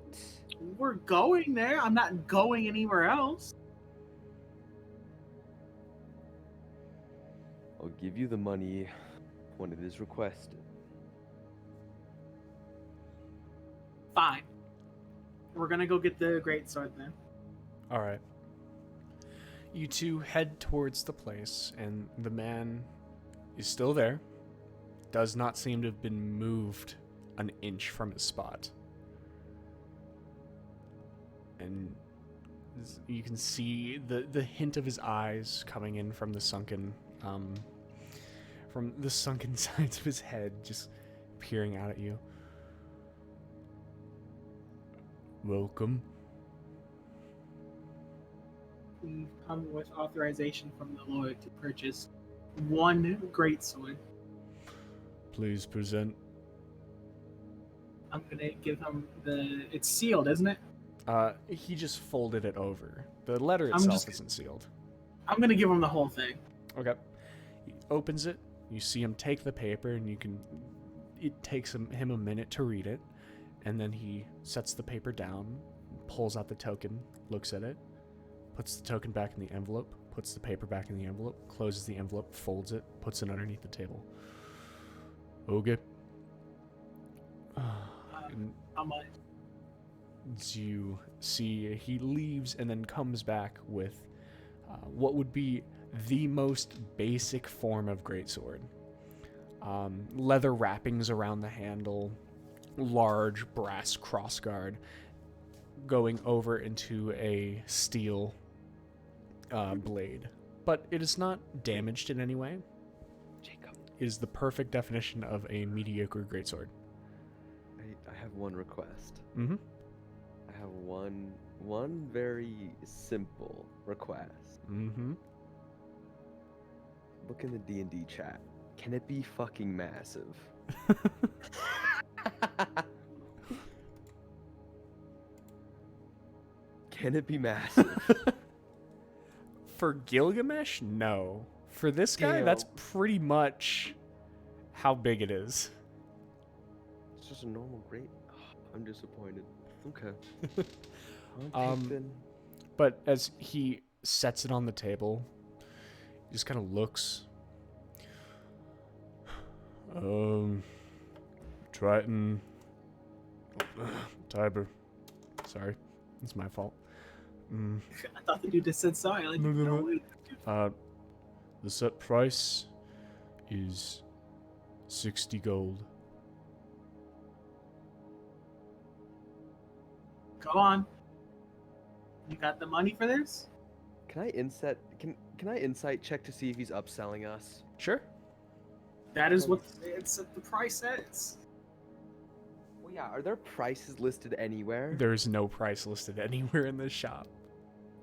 We're going there. I'm not going anywhere else. I'll give you the money when it is requested. Fine. We're gonna go get the greatsword then. All right. You two head towards the place, and the man is still there. Does not seem to have been moved an inch from his spot. And you can see the hint of his eyes coming in from the sunken sides of his head, just peering out at you. Welcome. We've come with authorization from the Lord to purchase one greatsword. Please present. I'm gonna give him it's sealed, isn't it? He just folded it over. The letter I'm itself just- isn't sealed. I'm gonna give him the whole thing. Okay. He opens it. You see him take the paper, and it takes him a minute to read it, and then he sets the paper down, pulls out the token, looks at it, puts the token back in the envelope, puts the paper back in the envelope, closes the envelope, folds it, puts it underneath the table. Okay. And How much? as you see, he leaves and then comes back with what would be the most basic form of greatsword. Leather wrappings around the handle, large brass crossguard going over into a steel blade. But it is not damaged in any way. Jacob, It is the perfect definition of a mediocre greatsword. I have one request. Mm-hmm. I have one very simple request. Mm-hmm. Look in the D&D chat. Can it be fucking massive? Can it be massive? For Gilgamesh, no. For this guy, Damn. that's pretty much how big it is. It's just a normal grate. I'm disappointed. Okay. I'll take then. But as he sets it on the table, he just kind of looks. Triton. Tiber. Sorry. It's my fault. I thought the dude just said sorry. Like, No, no, no, no. wait. The set price is 60 gold. Go on. You got the money for this? Can I insight check to see if he's upselling us? Sure. That is what the price says. Well, yeah. Are there prices listed anywhere? There's no price listed anywhere in this shop.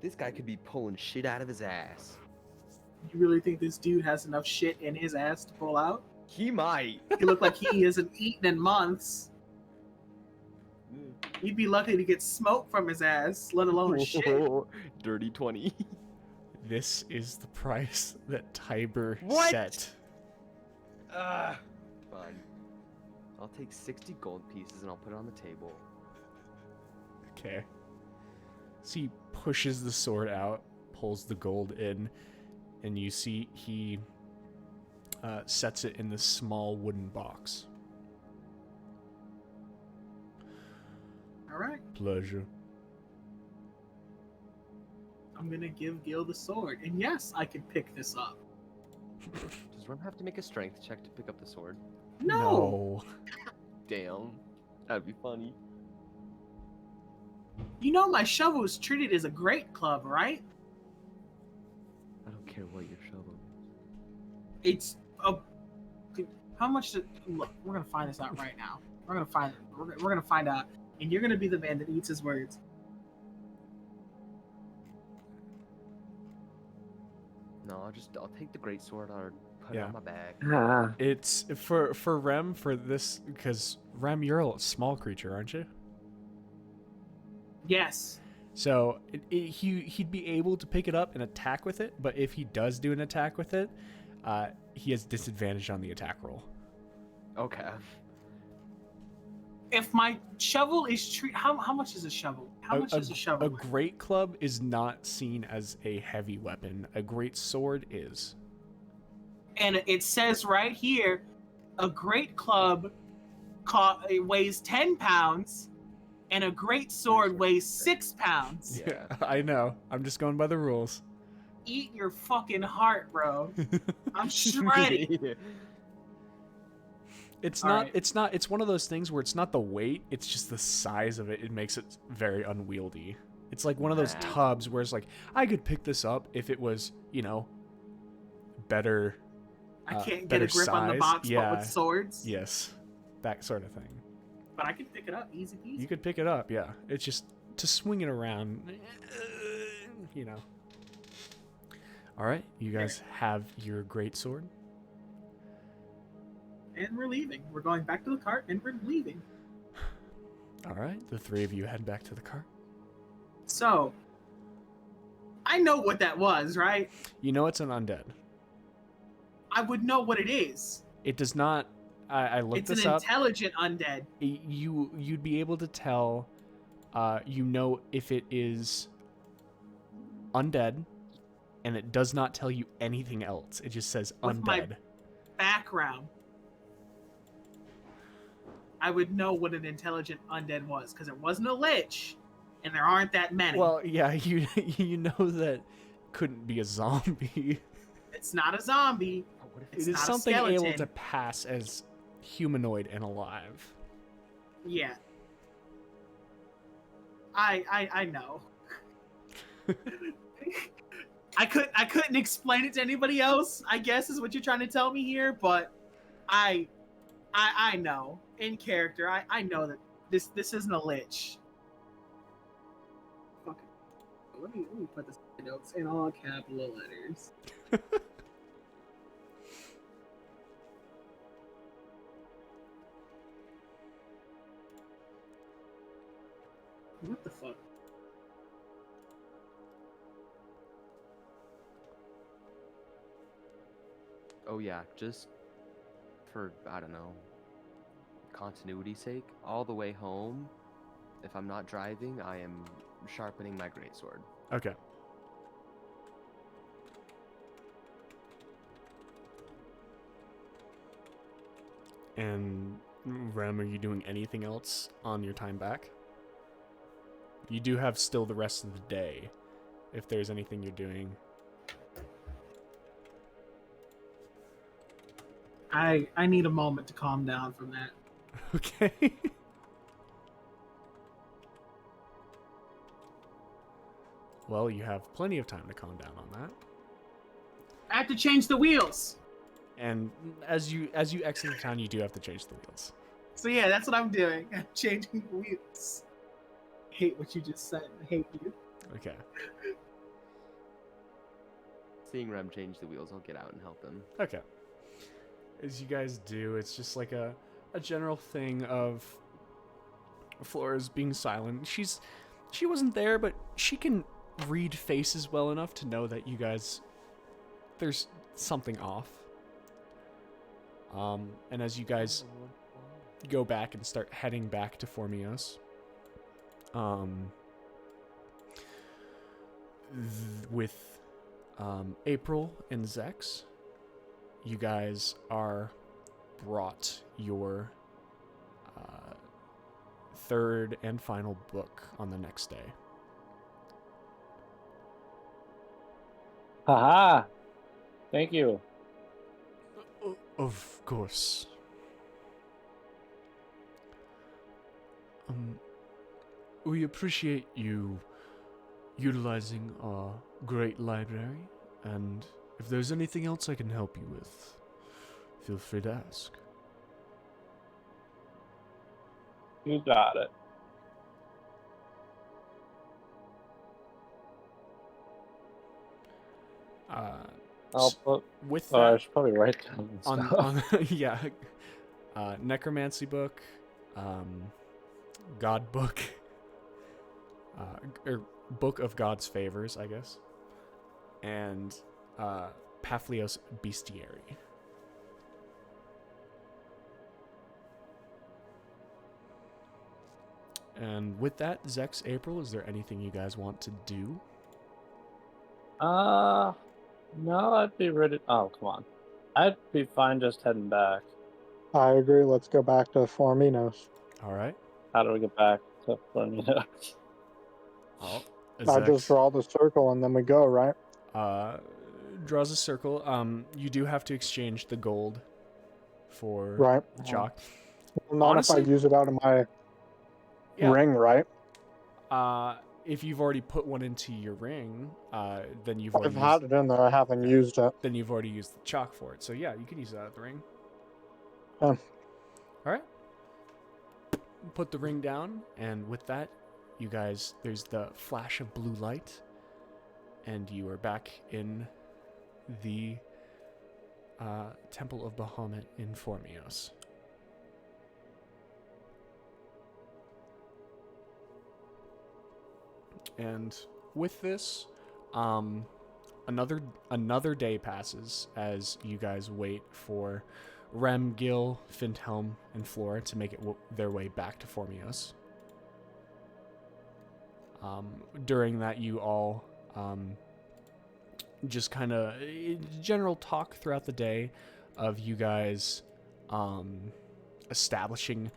This guy could be pulling shit out of his ass. You really think this dude has enough shit in his ass to pull out? He might. He look like he hasn't eaten in months. He'd be lucky to get smoke from his ass, let alone shit. Dirty 20. This is the price that Tiber What? set. Fine. I'll take 60 gold pieces and I'll put it on the table. Okay. So he pushes the sword out, pulls the gold in, and you see he sets it in this small wooden box. All right, Pleasure. I'm gonna give Gil the sword, and yes, I can pick this up. Does Rum have to make a strength check to pick up the sword? No, Damn. That'd be funny. you know my shovel is treated as a great club, right? I don't care what your shovel is. It's a. How much? Look, we're gonna find this out right now. We're gonna find. We're gonna find out, and you're gonna be the man that eats his words. No, I'll take the great sword. I'll Put it on my back. It's for Rem for this because Rem, you're a small creature, aren't you? Yes. So he'd be able to pick it up and attack with it, but if he does do an attack with it, he has disadvantage on the attack roll. Okay. If my shovel is how much is a shovel? How much is a shovel? A great club is not seen as a heavy weapon. A great sword is. And it says right here, a great club it weighs 10 pounds, and a great sword weighs 6 pounds. Yeah. I know. I'm just going by the rules. Eat your fucking heart, bro. I'm shredding. It's All not. right. It's not. It's one of those things where it's not the weight. It's just the size of it. It makes it very unwieldy. It's like one of those tubs where it's like I could pick this up if it was, better. I can't get better a grip on the size. box, Yeah. but with swords. Yes, that sort of thing. But I can pick it up, easy peasy. You could pick it up. Yeah, it's just to swing it around. All right, you guys have your great sword. And we're leaving. We're going back to the cart, and we're leaving. All right, the three of you head back to the cart. So, I know what that was, right? You know it's an undead. I would know what it is. It does not. I looked this It's up. an intelligent undead. You'd be able to tell. If it is undead, and it does not tell you anything else. It just says With undead. my background, I would know what an intelligent undead was, because it wasn't a lich, and there aren't that many. Well, yeah, you know that couldn't be a zombie. It's not a zombie. It's It is not something a skeleton. able to pass as humanoid and alive. Yeah. I know. I couldn't explain it to anybody else, I guess is what you're trying to tell me here, but I know in character. I know that this isn't a lich. Fuck it. Let me put this in notes in all capital letters. What the fuck? Oh yeah, just for, I don't know, continuity's sake, all the way home, if I'm not driving, I am sharpening my greatsword. Okay. And Rem, are you doing anything else on your time back? You do have still the rest of the day, if there's anything you're doing. I need a moment to calm down from that. Okay. Well, you have plenty of time to calm down on that. I have to change the wheels. And as you exit the town, you do have to change the wheels. So yeah, that's what I'm doing. I'm changing the wheels. I hate what you just said. I hate you. Okay. Seeing Rem change the wheels, I'll get out and help him. Okay. As you guys do, it's just like a general thing of Flora's being silent. She wasn't there, but she can read faces well enough to know that you guys, there's something off. And as you guys go back and start heading back to Formios, with April and Zex, you guys are brought your third and final book on the next day. Haha! Thank you. Of course. We appreciate you utilizing our great library, and if there's anything else I can help you with, feel free to ask. You got it. I'll put. With Oh, I that, should probably write down this on, stuff. on yeah, necromancy book, God book, or book of God's favors, I guess, and Papihos bestiary. And with that, Zex, April, is there anything you guys want to do? No, I'd be ready. Oh, come on. I'd be fine just heading back. I agree. Let's go back to Forminos. All right. How do we get back to Florida? Oh, I just Zex draw the circle and then we go, right? draws a circle. You do have to exchange the gold for Right. the chalk. Well, not Honestly, if I use it out of my yeah. ring, right? If you've already put one into your ring, then you've I've already had used, it in there. I haven't used it. then you've already used the chalk for it. So yeah, you can use that at the ring. Um, All right. Put the ring down, and with that, you guys, there's the flash of blue light, and you are back in the Temple of Bahamut in Formios. And with this, another day passes as you guys wait for Rem, Gil, Finthelm, and Flora to make their way back to Formios. During that, you all just kind of general talk throughout the day of you guys establishing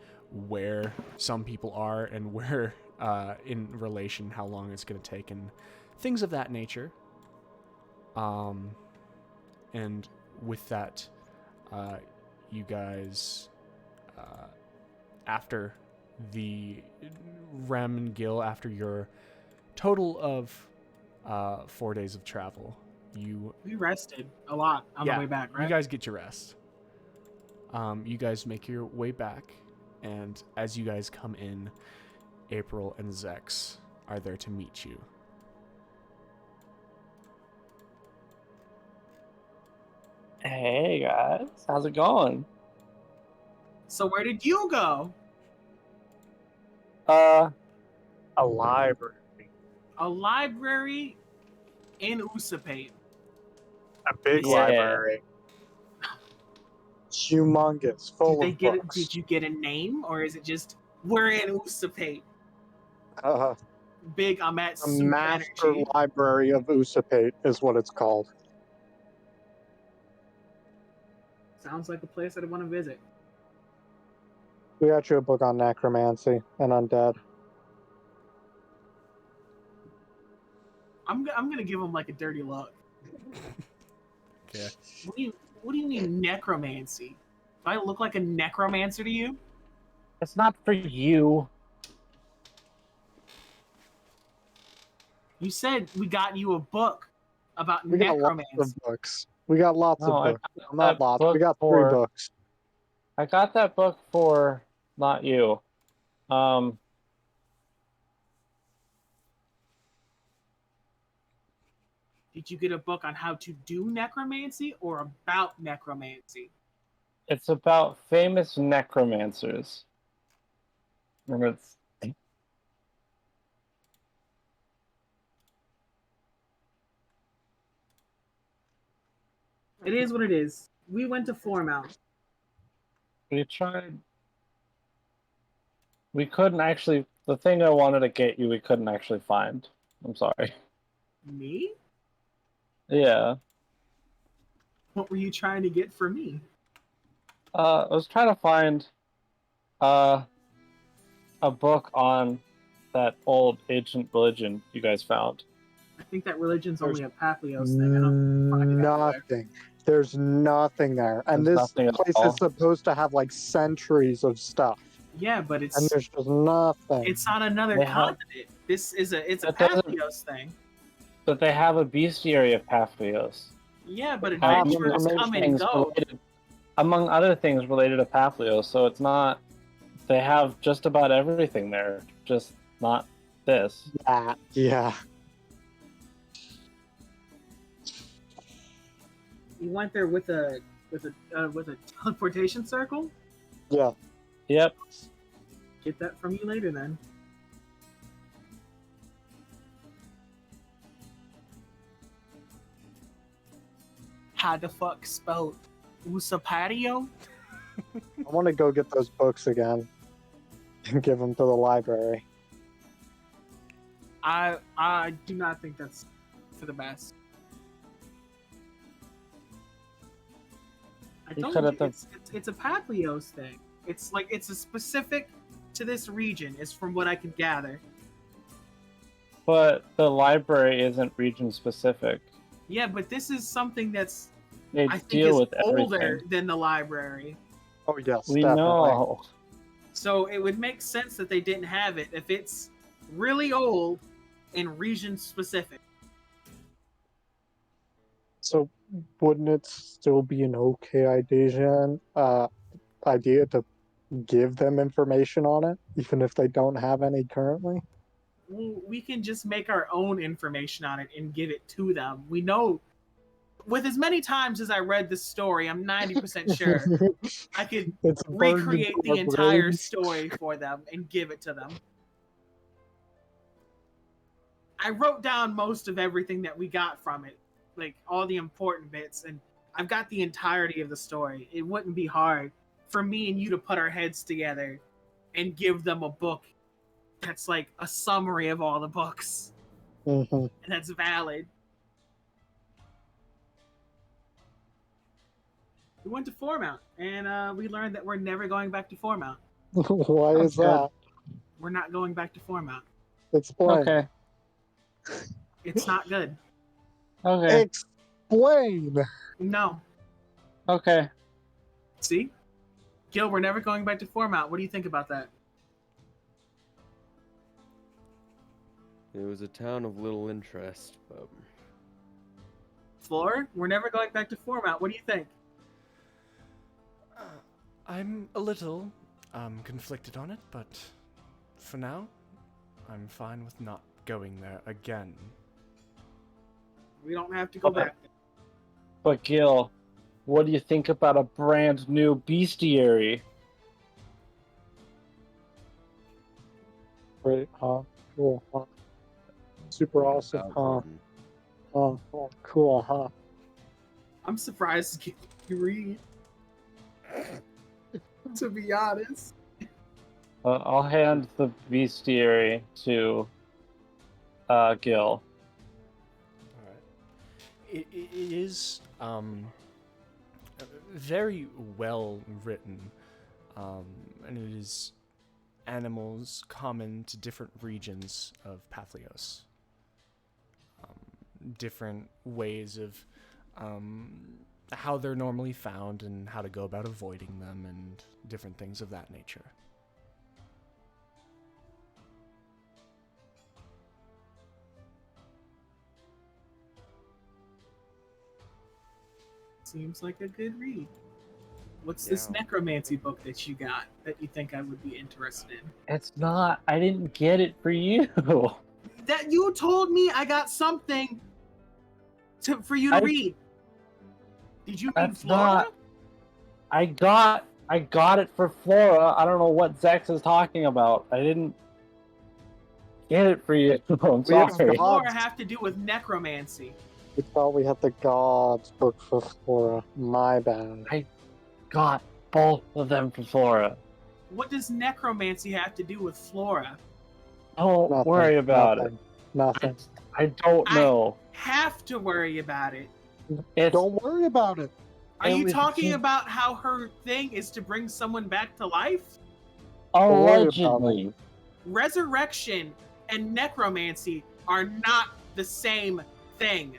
where some people are and where in relation how long it's going to take and things of that nature. And with that, you guys, after the Rem and Gil, after your total of 4 days of travel, We rested a lot on the way back, right? You guys get your rest. You guys make your way back, and as you guys come in, April and Zex are there to meet you. Hey guys, how's it going? So where did you go? a library. A library in Usapate. A big Yeah. library. Humongous, full of books. Did you get a name, or is it just we're in Usapate? Big, I'm at A super master energy. library of Usapate is what it's called. Sounds like a place I'd want to visit. We got you a book on necromancy and undead. I'm gonna give him like a dirty look. Okay. What do you mean necromancy? Do I look like a necromancer to you? It's not for you. You said we got you a book about We got necromancy. lots of books. We got lots No, of I books. got Not that lots. book We got 3 for- books. I got that book for not you. Did you get a book on how to do necromancy or about necromancy? It's about famous necromancers. And it's It is what it is. We went to Foremount. we tried. We couldn't actually. The thing I wanted to get you, we couldn't actually find. I'm sorry. Me? Yeah. What were you trying to get for me? I was trying to find a book on that old ancient religion you guys found. I think that religion's There's only a Papihos thing. I don't find it everywhere. Nothing. There's nothing there. And There's this nothing at place all? is supposed to have like centuries of stuff. Yeah, but And it's there's just nothing. on another They have- continent. It's a That doesn't- Papihos thing. But they have a bestiary of Papihos. Yeah, but Ah, adventurers information come and go. Among other things related to Papihos, so it's not. They have just about everything there, just not this. Yeah. You went there with a teleportation circle? Yeah. Yep. Get that from you later then. How the fuck spelled Usapatio? I want to go get those books again and give them to the library. I do not think that's for the best. I You don't could think have it's a Papihos thing. It's like it's a specific to this region, is from what I could gather. But the library isn't region specific. Yeah, but this is something that's They I think deal is with older everything. than the library. Oh yes, We definitely. know. So it would make sense that they didn't have it if it's really old and region specific. So wouldn't it still be an okay idea to give them information on it, even if they don't have any currently? We can just make our own information on it and give it to them. We know, with as many times as I read this story, I'm 90% sure I could It's burned recreate into the our entire brains. story for them and give it to them. I wrote down most of everything that we got from it, like all the important bits, and I've got the entirety of the story. It wouldn't be hard for me and you to put our heads together and give them a book that's like a summary of all the books Mhm. and that's valid. We went to Foremount and we learned that we're never going back to Foremount. Why is good. that? We're not going back to Foremount. Explain. Okay. It's not good. Okay. Explain. No. Okay. See? Gil, we're never going back to Foremount. What do you think about that? It was a town of little interest, but Floor, we're never going back to Foremount. What do you think? I'm a little conflicted on it, but for now, I'm fine with not going there again. We don't have to go Okay. back. But Gil, what do you think about a brand new bestiary? Great, huh? Cool, huh? Super awesome, that huh? one. Oh, cool, huh? I'm surprised you read. To be honest. I'll hand the bestiary to Gil. It is very well written, and it is animals common to different regions of Papihos. Different ways of how they're normally found and how to go about avoiding them and different things of that nature. Seems like a good read. What's this Yeah. necromancy book that you got that you think I would be interested in? It's not. I didn't get it for you. That you told me I got something for you to I- read. Did you read That's Flora? not. I got it for Flora. I don't know what Zex is talking about. I didn't get it for you. I'm We have sorry. got- Flora have to do with necromancy. We thought we had the gods book for Flora. My bad. Got both of them for Flora. What does necromancy have to do with Flora? Don't Nothing, worry about it. Nothing. I don't know. Have to worry about it. It's Don't worry about it. Are It you was talking just- about how her thing is to bring someone back to life? worry about allegedly. Resurrection and necromancy are not the same thing.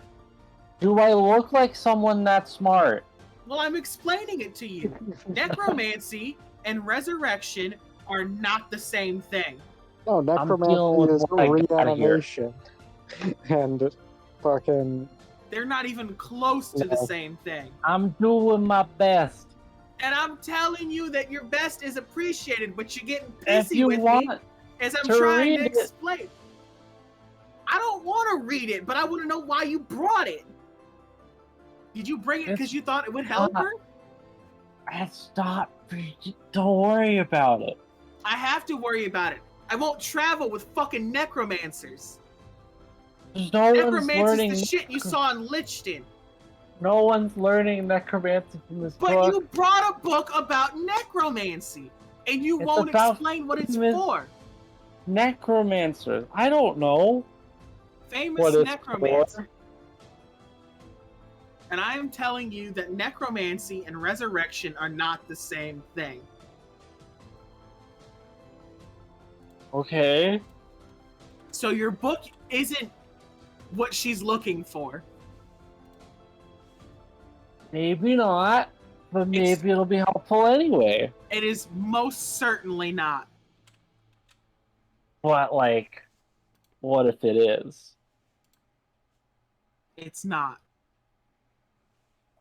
Do I look like someone that smart? Well, I'm explaining it to you. Necromancy and resurrection are not the same thing. No, dealing necromancy with is what I got here. reanimation. And fucking They're not even close to the No. same thing. I'm doing my best. And I'm telling you that your best is appreciated, but you're getting If pissy you with me want as I'm to trying to read it. explain. I don't want to read it, but I want to know why you brought it. Did you bring it because It's you thought it would help not- her? Stop. Don't worry about it. I have to worry about it. I won't travel with fucking necromancers. There's no one's Necromancy's learning. the shit you saw in Lichton. No one's learning necromancy from this But book. you brought a book about necromancy, and you It's won't about explain what it's famous for. Necromancers. I don't know Famous what it's necromancy. for. And I am telling you that necromancy and resurrection are not the same thing. Okay. So your book isn't what she's looking for. Maybe not, but It's- maybe it'll be helpful anyway. It is most certainly not. But, like, what if it is? It's not.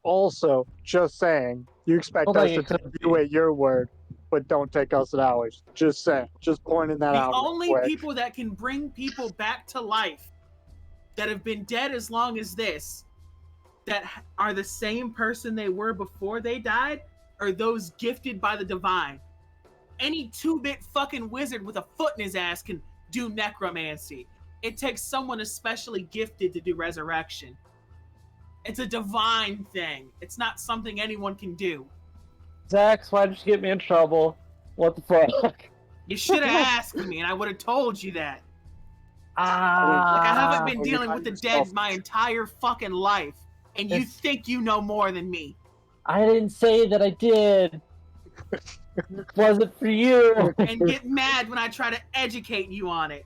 Also, just saying, you expect Well, us like, to it take could you be. at your word, but don't take us at ours. Just saying. Just pointing that The out. real only quick. people that can bring people back to life that have been dead as long as this, that are the same person they were before they died, are those gifted by the divine. Any 2-bit fucking wizard with a foot in his ass can do necromancy. It takes someone especially gifted to do resurrection. It's a divine thing. It's not something anyone can do. Zax, why did you get me in trouble? What the fuck? You should have asked me, and I would have told you that. Ah. Like, I haven't been well, you dealing got with the yourself- dead my entire fucking life, and you It's- think you know more than me. I didn't say that I did. It wasn't for you. And get mad when I try to educate you on it.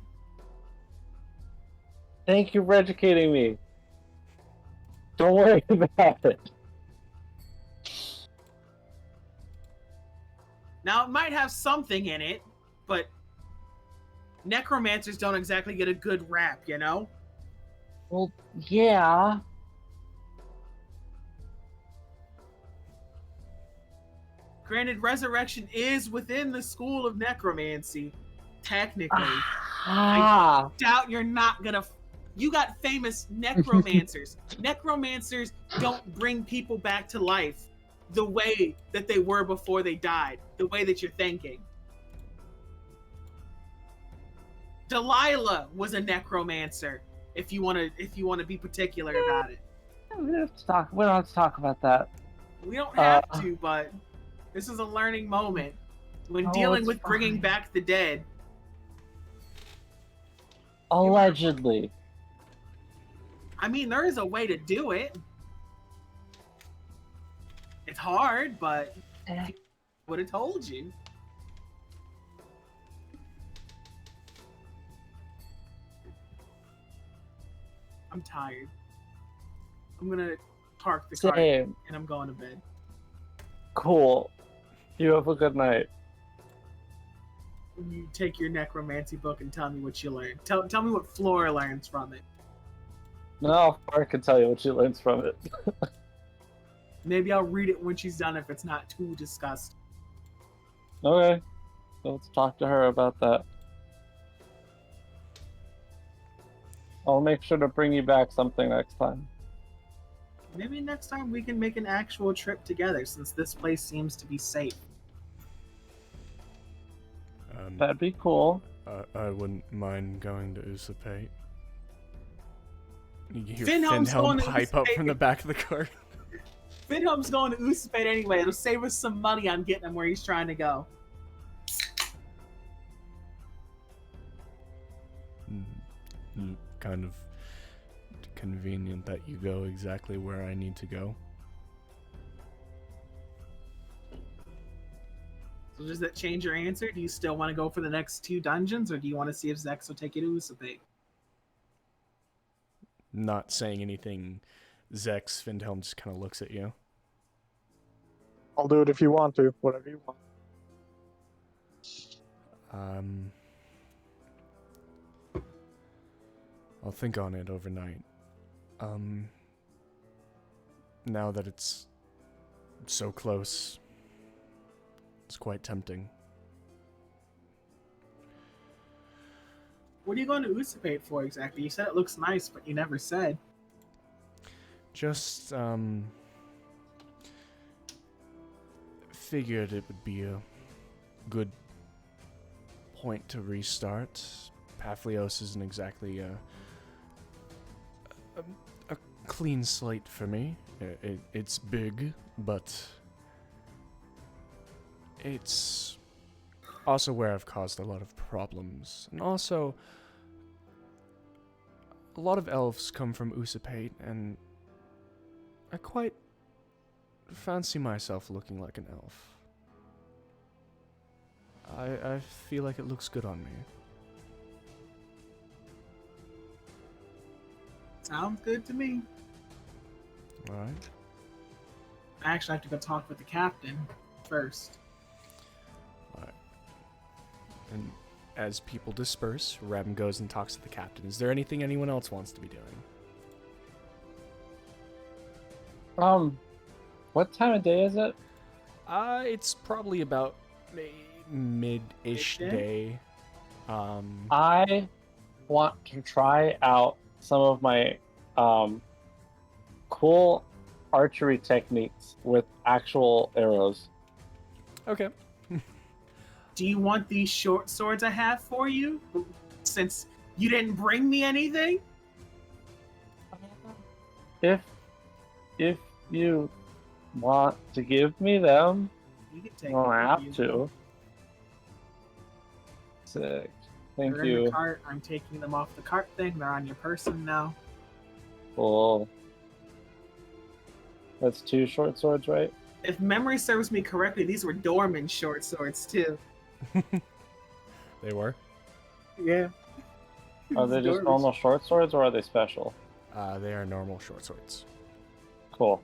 Thank you for educating me. Don't worry about it. Now, it might have something in it, but necromancers don't exactly get a good rap, you know? Well, yeah. Granted, resurrection is within the school of necromancy, technically. Ah. Doubt you're not gonna. You got famous necromancers. Necromancers don't bring people back to life the way that they were before they died, the way that you're thinking. Delilah was a necromancer. If you want to be particular about it, We don't have to talk about that. we don't have to, but this is a learning moment when Oh, dealing it's with bringing fine. back the dead. Allegedly. I mean, there is a way to do it. It's hard, but I would have told you. I'm tired. I'm gonna park the car Same. and I'm going to bed. Cool. You have a good night. You take your necromancy book and tell me what you learned. Tell me what Flora learns from it. No, I can tell you what she learns from it. Maybe I'll read it when she's done if it's not too disgusting. Okay. So let's talk to her about that. I'll make sure to bring you back something next time. Maybe next time we can make an actual trip together since this place seems to be safe. That'd be cool. I wouldn't mind going to Usapate. You hear Finhelm's going Finhelm to pipe up Usapate. from the back of the car. Finhelm's going to Usapate anyway. It'll save us some money on getting him where he's trying to go. Kind of convenient that you go exactly where I need to go. So does that change your answer? Do you still want to go for the next 2 dungeons, or do you want to see if Zex will take you to Usapate? Not saying anything, Zex, Finhelm just kind of looks at you. I'll do it if you want to. Whatever you want. I'll think on it overnight. Now that it's so close, it's quite tempting. What are you going to Usapate for exactly? You said it looks nice, but you never said. Just, figured it would be a good point to restart. Papihos isn't exactly a clean slate for me. It's big, but it's also where I've caused a lot of problems. And also, a lot of elves come from Usapate, and I quite fancy myself looking like an elf. I feel like it looks good on me. Sounds good to me. Alright. I actually have to go talk with the captain first. Alright. And as people disperse, Rem goes and talks to the captain. Is there anything anyone else wants to be doing? What time of day is it? It's probably about mid-ish Midday? day. I want to try out some of my cool archery techniques with actual arrows. Okay. Do you want these short swords I have for you? Since you didn't bring me anything? If you want to give me them, You can take you don't them have with you. to. Sick. Thank They're in the you. cart. I'm taking them off the cart thing. They're on your person now. Cool. That's 2 short swords, right? If memory serves me correctly, these were Dorman short swords too. They were? Yeah. Are they just normal short swords or are they special? They are normal short swords. Cool.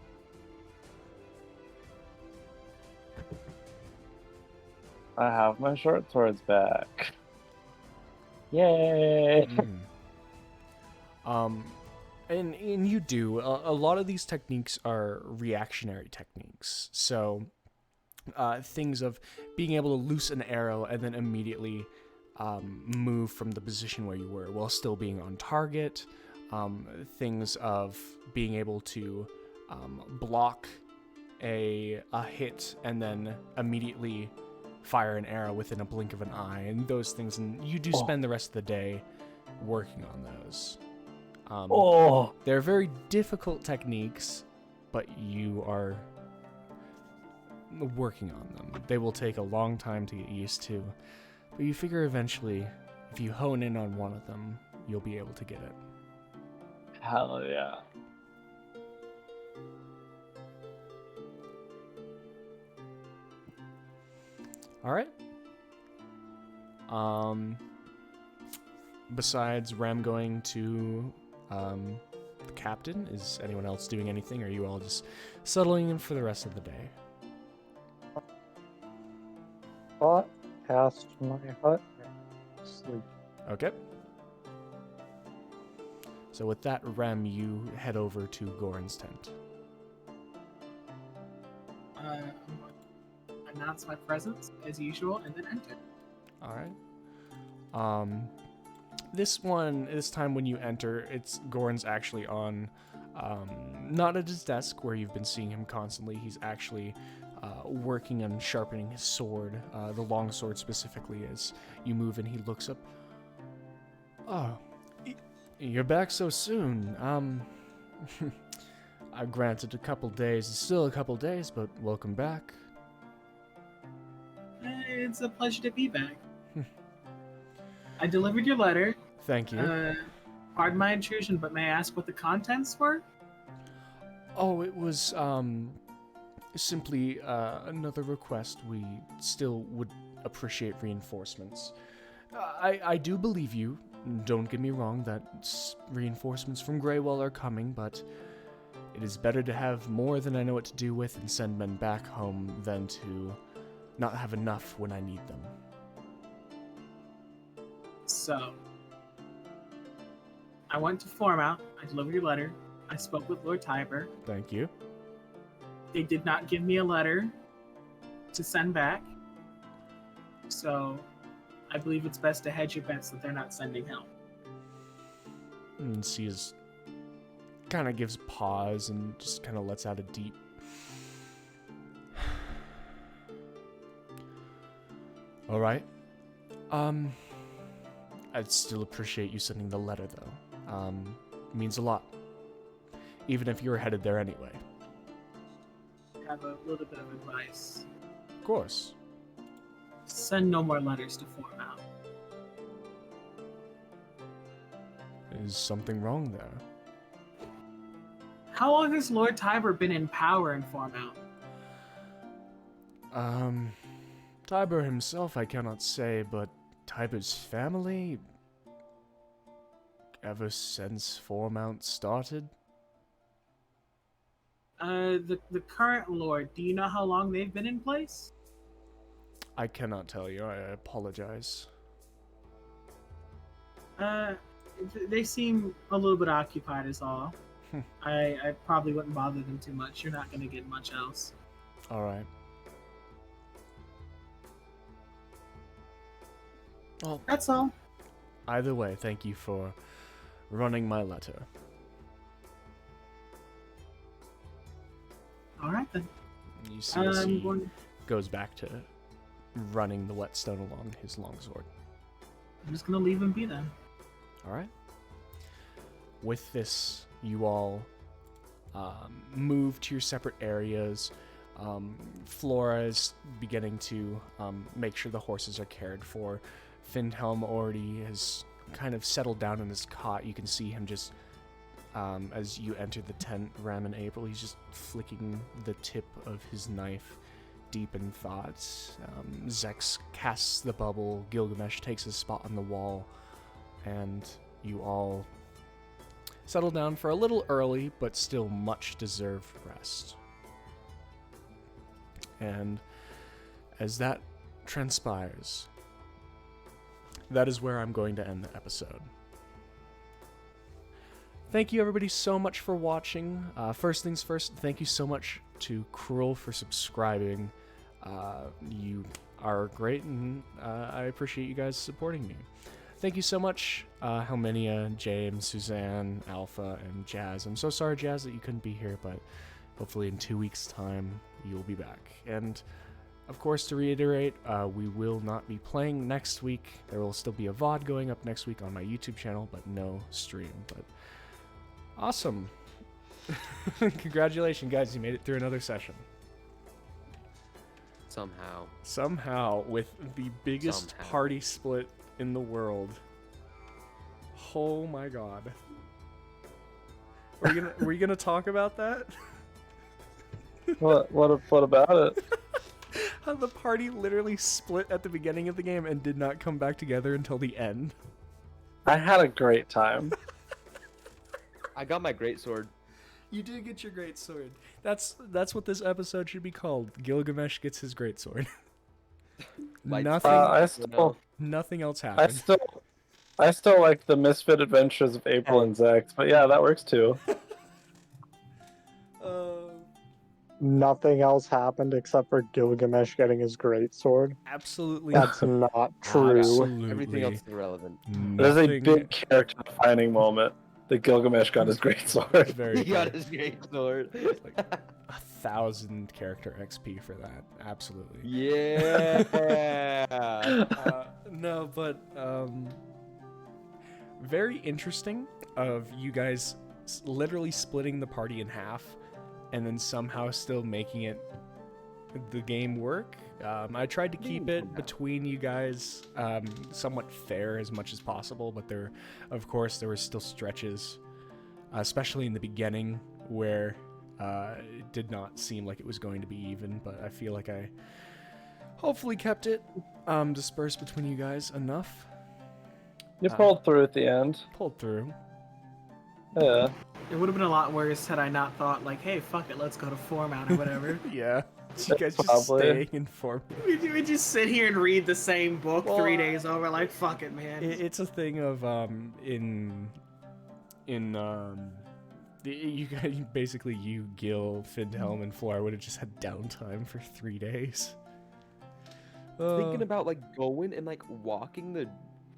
I have my short swords back. Yay! And you do. A lot of these techniques are reactionary techniques. So, things of being able to loose an arrow and then immediately move from the position where you were while still being on target. Things of being able to block a hit and then immediately fire an arrow within a blink of an eye, and those things. And you do spend the rest of the day working on those. They're very difficult techniques, but you are working on them. They will take a long time to get used to, but you figure eventually, if you hone in on one of them, you'll be able to get it. Hell yeah. All right. Besides Rem going to the captain, is anyone else doing anything, or are you all just settling in for the rest of the day? Thought past my hut. Sleep. Okay. So with that, Rem, you head over to Goran's tent. I'm going to announce my presence as usual and then enter. All right. This time when you enter, Goran's actually on, not at his desk where you've been seeing him constantly. He's actually working on sharpening his sword, the long sword specifically. As you move and he looks up. Oh, you're back so soon. Granted, a couple days. It's still a couple days, but welcome back. It's a pleasure to be back. I delivered your letter. Thank you. Pardon my intrusion, but may I ask what the contents were? Oh, it was simply another request. We still would appreciate reinforcements. I do believe you. Don't get me wrong that reinforcements from Greywall are coming, but it is better to have more than I know what to do with and send men back home than to not have enough when I need them. So, I went to Foremount. I delivered your letter. I spoke with Lord Tiber. Thank you. They did not give me a letter to send back. So, I believe it's best to hedge your bets that they're not sending help. And she is kind of gives pause and just kind of lets out a deep. All right. I'd still appreciate you sending the letter, though. It means a lot. Even if you were headed there anyway. I have a little bit of advice. Of course. Send no more letters to Foremount. Is something wrong there? How long has Lord Tiber been in power in Foremount? Tiber himself I cannot say, but Tiber's family... ever since Foremount started? The current Lord, do you know how long they've been in place? I cannot tell you, I apologize. They seem a little bit occupied is all. I probably wouldn't bother them too much. You're not going to get much else. Alright. Well, That's all. either way, thank you for running my letter. All right, then. You see as he I'm going... goes back to running the whetstone along his longsword. I'm just going to leave him be then. Alright. With this, you all move to your separate areas. Flora is beginning to make sure the horses are cared for. Findhelm already has kind of settled down in his cot. You can see him just, as you enter the tent, Ram and April, he's just flicking the tip of his knife deep in thoughts. Zex casts the bubble, Gilgamesh takes his spot on the wall, and you all settle down for a little early, but still much deserved rest. And as that transpires, that is where I'm going to end the episode. Thank you everybody so much for watching. First things first, thank you so much to Cruel for subscribing. You are great, and I appreciate you guys supporting me. Thank you so much, Helminia, James, Suzanne, Alpha, and Jazz. I'm so sorry, Jazz, that you couldn't be here, but hopefully in 2 weeks' time, you'll be back. And, of course, to reiterate, we will not be playing next week. There will still be a VOD going up next week on my YouTube channel, but no stream. But awesome. Congratulations, guys. You made it through another session. Somehow, with the biggest party split in the world. Oh my god. Were you gonna talk about that? What about it? How the party literally split at the beginning of the game and did not come back together until the end. I had a great time. I got my greatsword. You did get your greatsword. That's what this episode should be called. Gilgamesh gets his greatsword. Nothing else happened. I still like the misfit adventures of April and Zex, but yeah, that works too. Nothing else happened except for Gilgamesh getting his greatsword. Absolutely. That's not true. Absolutely. Everything else is irrelevant. There's a big character-defining moment that Gilgamesh got his greatsword. Very He got his greatsword. like 1,000 character XP for that. Absolutely. Yeah. No, but very interesting of you guys literally splitting the party in half and then somehow still making the game work. I tried to keep it between you guys somewhat fair as much as possible, but there were still stretches, especially in the beginning, where it did not seem like it was going to be even, but I feel like I hopefully kept it dispersed between you guys enough. You pulled through at the end. Pulled through. Yeah. It would have been a lot worse had I not thought, like, hey, fuck it, let's go to Foremount or whatever. Yeah. You guys just Probably. staying informed. we just sit here and read the same book 3 days over, like, fuck it, man. It's a thing of you guys basically Gil, Findhelm, and Flora would have just had downtime for 3 days. Thinking about like going and like walking the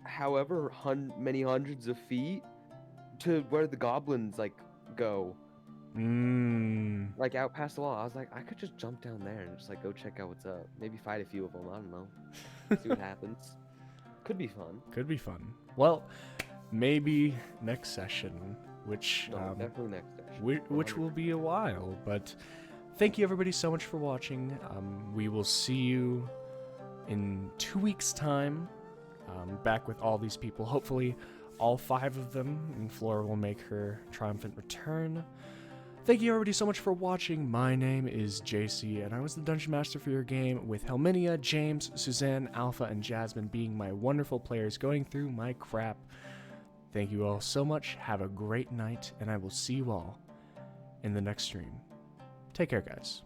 however many hundreds of feet to where the goblins like go Like, out past the wall. I was like, I could just jump down there and just like go check out what's up. Maybe fight a few of them. I don't know. See what happens. Could be fun. could be fun. Well, maybe next session, which No, definitely next session. which 100%. will be a while. But thank you everybody so much for watching. We will see you in 2 weeks' time, back with all these people. Hopefully, all 5 of them, and Flora will make her triumphant return. Thank you everybody so much for watching. My name is JC, and I was the Dungeon Master for your game, with Helminia, James, Suzanne, Alpha, and Jasmine being my wonderful players going through my crap. Thank you all so much. Have a great night, and I will see you all in the next stream. Take care, guys.